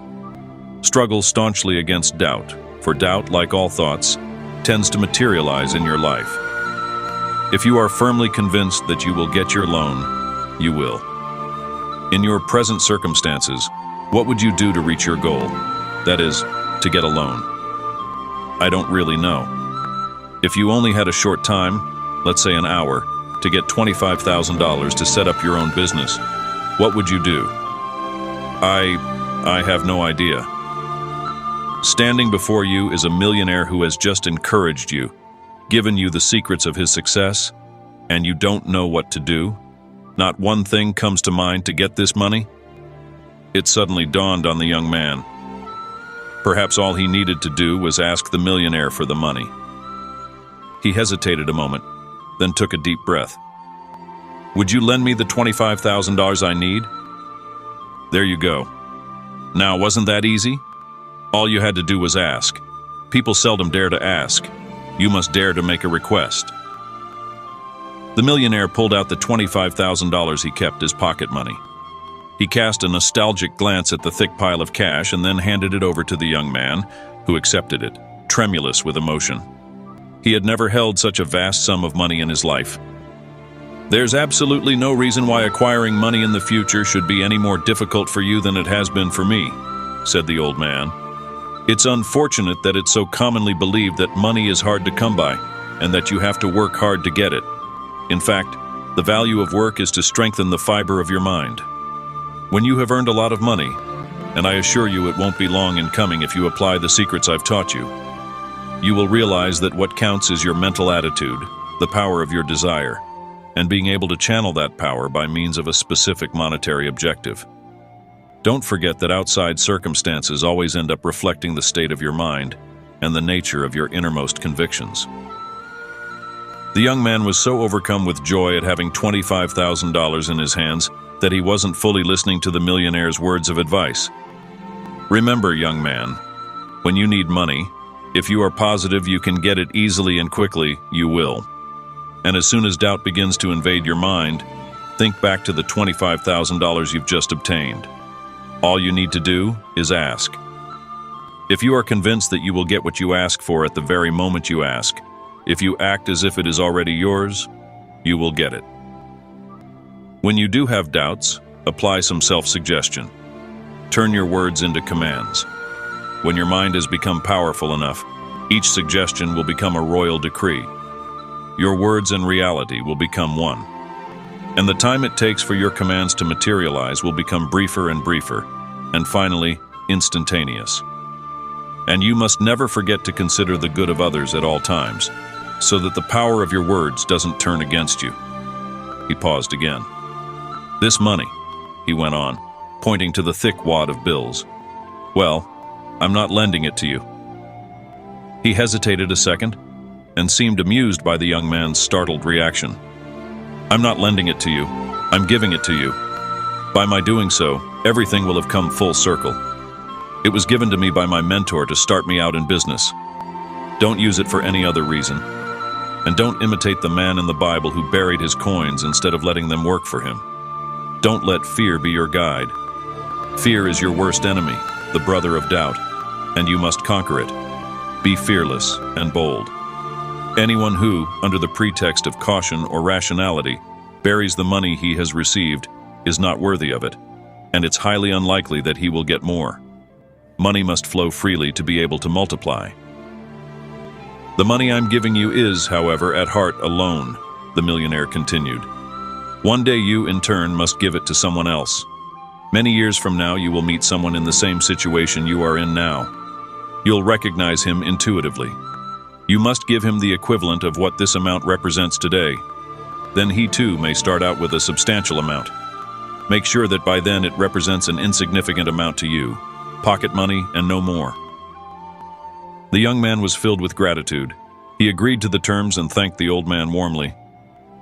Speaker 1: Struggle staunchly against doubt, for doubt, like all thoughts, tends to materialize in your life. If you are firmly convinced that you will get your loan, you will. In your present circumstances, what would you do to reach your goal? That is, to get a loan. I don't really know. If you only had a short time, let's say an hour, to get $25,000 to set up your own business, what would you do? I have no idea. Standing before you is a millionaire who has just encouraged you, given you the secrets of his success, and you don't know what to do? Not one thing comes to mind to get this money? It suddenly dawned on the young man. Perhaps all he needed to do was ask the millionaire for the money. He hesitated a moment, then took a deep breath. Would you lend me the $25,000 I need? There you go. Now, wasn't that easy? All you had to do was ask. People seldom dare to ask. You must dare to make a request. The millionaire pulled out the $25,000 he kept as pocket money. He cast a nostalgic glance at the thick pile of cash and then handed it over to the young man, who accepted it, tremulous with emotion. He had never held such a vast sum of money in his life. There's absolutely no reason why acquiring money in the future should be any more difficult for you than it has been for me, said the old man. It's unfortunate that it's so commonly believed that money is hard to come by, and that you have to work hard to get it. In fact, the value of work is to strengthen the fiber of your mind. When you have earned a lot of money, and I assure you it won't be long in coming if you apply the secrets I've taught you, you will realize that what counts is your mental attitude, the power of your desire, and being able to channel that power by means of a specific monetary objective. Don't forget that outside circumstances always end up reflecting the state of your mind and the nature of your innermost convictions. The young man was so overcome with joy at having $25,000 in his hands that he wasn't fully listening to the millionaire's words of advice. Remember, young man, when you need money, if you are positive you can get it easily and quickly, you will. And as soon as doubt begins to invade your mind, think back to the $25,000 you've just obtained. All you need to do is ask. If you are convinced that you will get what you ask for at the very moment you ask, if you act as if it is already yours, you will get it. When you do have doubts, apply some self-suggestion. Turn your words into commands. When your mind has become powerful enough, each suggestion will become a royal decree. Your words and reality will become one. And the time it takes for your commands to materialize will become briefer and briefer, and finally, instantaneous. And you must never forget to consider the good of others at all times, so that the power of your words doesn't turn against you. He paused again. This money, he went on, pointing to the thick wad of bills. Well, I'm not lending it to you. He hesitated a second, and seemed amused by the young man's startled reaction. I'm not lending it to you. I'm giving it to you. By my doing so, everything will have come full circle. It was given to me by my mentor to start me out in business. Don't use it for any other reason. And don't imitate the man in the Bible who buried his coins instead of letting them work for him. Don't let fear be your guide. Fear is your worst enemy, the brother of doubt, and you must conquer it. Be fearless and bold. Anyone who, under the pretext of caution or rationality, buries the money he has received is not worthy of it, and it's highly unlikely that he will get more. Money must flow freely to be able to multiply. The money I'm giving you is, however, at heart a loan, the millionaire continued. One day you, in turn, must give it to someone else. Many years from now, you will meet someone in the same situation you are in now. You'll recognize him intuitively. You must give him the equivalent of what this amount represents today. Then he too may start out with a substantial amount. Make sure that by then it represents an insignificant amount to you, pocket money and no more. The young man was filled with gratitude. He agreed to the terms and thanked the old man warmly.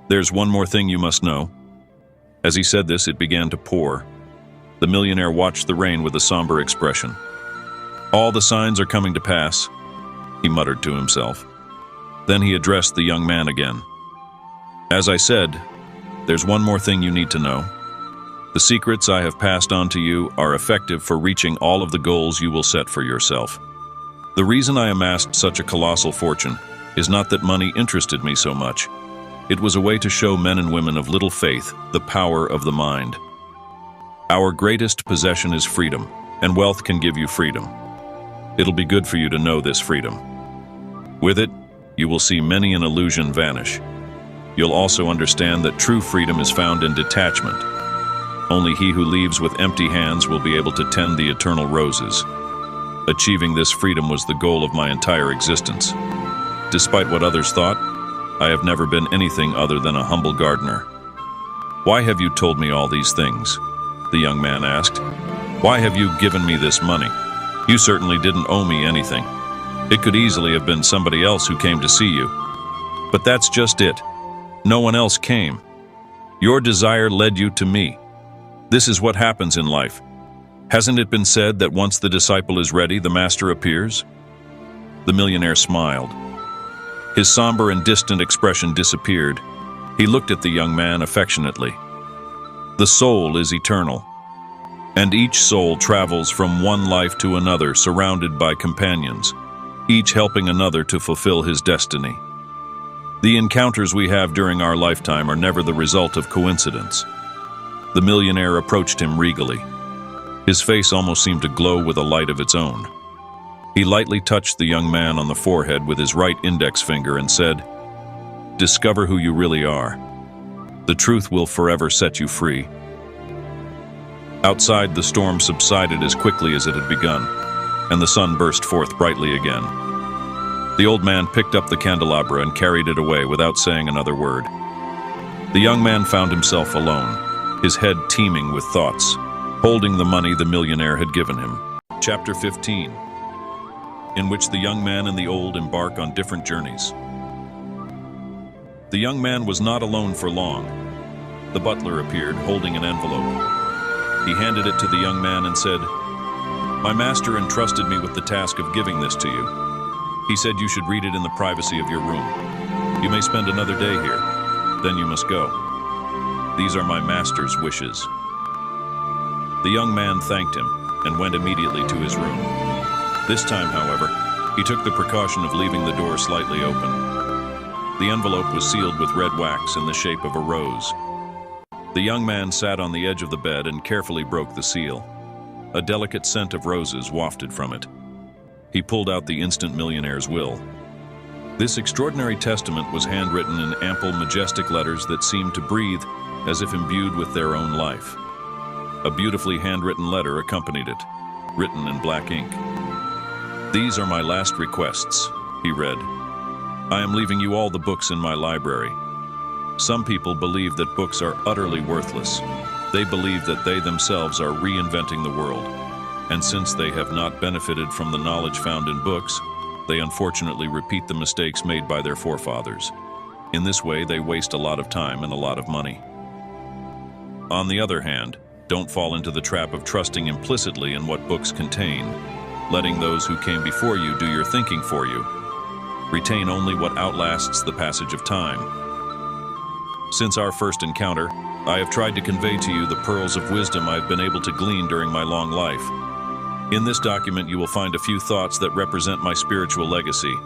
Speaker 1: There's one more thing you must know. As he said this, it began to pour. The millionaire watched the rain with a somber expression. All the signs are coming to pass, he muttered to himself. Then he addressed the young man again. As I said, there's one more thing you need to know. The secrets I have passed on to you are effective for reaching all of the goals you will set for yourself. The reason I amassed such a colossal fortune is not that money interested me so much. It was a way to show men and women of little faith the power of the mind. Our greatest possession is freedom, and wealth can give you freedom. It'll be good for you to know this freedom. With it, you will see many an illusion vanish. You'll also understand that true freedom is found in detachment. Only he who leaves with empty hands will be able to tend the eternal roses. Achieving this freedom was the goal of my entire existence. Despite what others thought, I have never been anything other than a humble gardener. "Why have you told me all these things?" the young man asked. "Why have you given me this money? You certainly didn't owe me anything. It could easily have been somebody else who came to see you. But that's just it. No one else came. Your desire led you to me. This is what happens in life. Hasn't it been said that once the disciple is ready, the master appears?" The millionaire smiled. His somber and distant expression disappeared. He looked at the young man affectionately. The soul is eternal, and each soul travels from one life to another, surrounded by companions, each helping another to fulfill his destiny. The encounters we have during our lifetime are never the result of coincidence. The millionaire approached him regally. His face almost seemed to glow with a light of its own. He lightly touched the young man on the forehead with his right index finger and said, "Discover who you really are. The truth will forever set you free." Outside, the storm subsided as quickly as it had begun, and the sun burst forth brightly again. The old man picked up the candelabra and carried it away without saying another word. The young man found himself alone, his head teeming with thoughts, holding the money the millionaire had given him. Chapter 15, in which the young man and the old embark on different journeys. The young man was not alone for long. The butler appeared, holding an envelope. He handed it to the young man and said, "My master entrusted me with the task of giving this to you. He said you should read it in the privacy of your room. You may spend another day here, then you must go. These are my master's wishes." The young man thanked him and went immediately to his room. This time, however, he took the precaution of leaving the door slightly open. The envelope was sealed with red wax in the shape of a rose. The young man sat on the edge of the bed and carefully broke the seal. A delicate scent of roses wafted from it. He pulled out the Instant Millionaire's will. This extraordinary testament was handwritten in ample, majestic letters that seemed to breathe as if imbued with their own life. A beautifully handwritten letter accompanied it, written in black ink. "These are my last requests," he read. "I am leaving you all the books in my library. Some people believe that books are utterly worthless. They believe that they themselves are reinventing the world. And since they have not benefited from the knowledge found in books, they unfortunately repeat the mistakes made by their forefathers. In this way, they waste a lot of time and a lot of money. On the other hand, don't fall into the trap of trusting implicitly in what books contain, letting those who came before you do your thinking for you. Retain only what outlasts the passage of time. Since our first encounter, I have tried to convey to you the pearls of wisdom I have been able to glean during my long life. In this document, you will find a few thoughts that represent my spiritual legacy.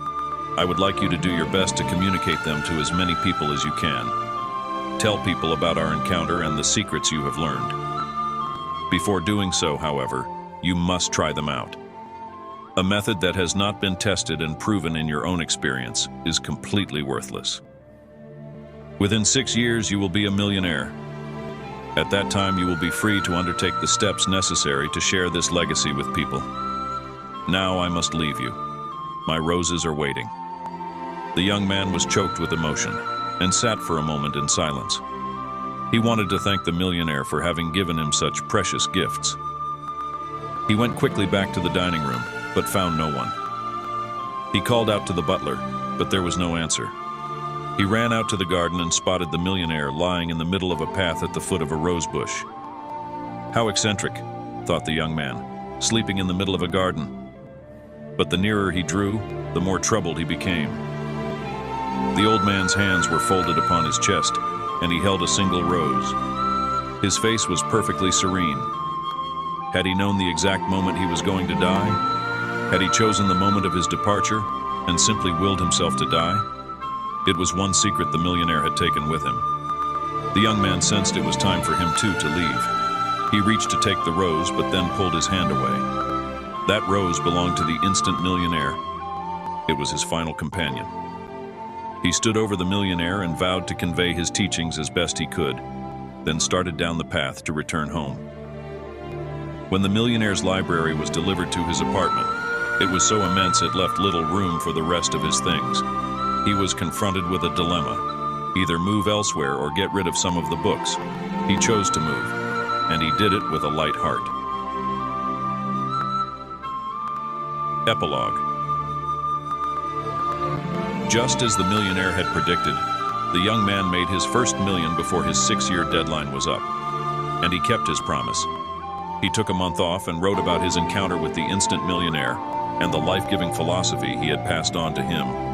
Speaker 1: I would like you to do your best to communicate them to as many people as you can. Tell people about our encounter and the secrets you have learned. Before doing so, however, you must try them out. A method that has not been tested and proven in your own experience is completely worthless. Within 6 years, you will be a millionaire. At that time, you will be free to undertake the steps necessary to share this legacy with people. Now I must leave you. My roses are waiting." The young man was choked with emotion and sat for a moment in silence. He wanted to thank the millionaire for having given him such precious gifts. He went quickly back to the dining room, but found no one. He called out to the butler, but there was no answer. He ran out to the garden and spotted the millionaire lying in the middle of a path at the foot of a rose bush. How eccentric, thought the young man, sleeping in the middle of a garden. But the nearer he drew, the more troubled he became. The old man's hands were folded upon his chest, and he held a single rose. His face was perfectly serene. Had he known the exact moment he was going to die? Had he chosen the moment of his departure and simply willed himself to die? It was one secret the millionaire had taken with him. The young man sensed it was time for him too to leave. He reached to take the rose, but then pulled his hand away. That rose belonged to the Instant Millionaire. It was his final companion. He stood over the millionaire and vowed to convey his teachings as best he could, then started down the path to return home. When the millionaire's library was delivered to his apartment, it was so immense it left little room for the rest of his things. He was confronted with a dilemma: either move elsewhere or get rid of some of the books. He chose to move, and he did it with a light heart. Epilogue. Just as the millionaire had predicted, the young man made his first million before his 6-year deadline was up, and he kept his promise. He took a month off and wrote about his encounter with the Instant Millionaire and the life-giving philosophy he had passed on to him.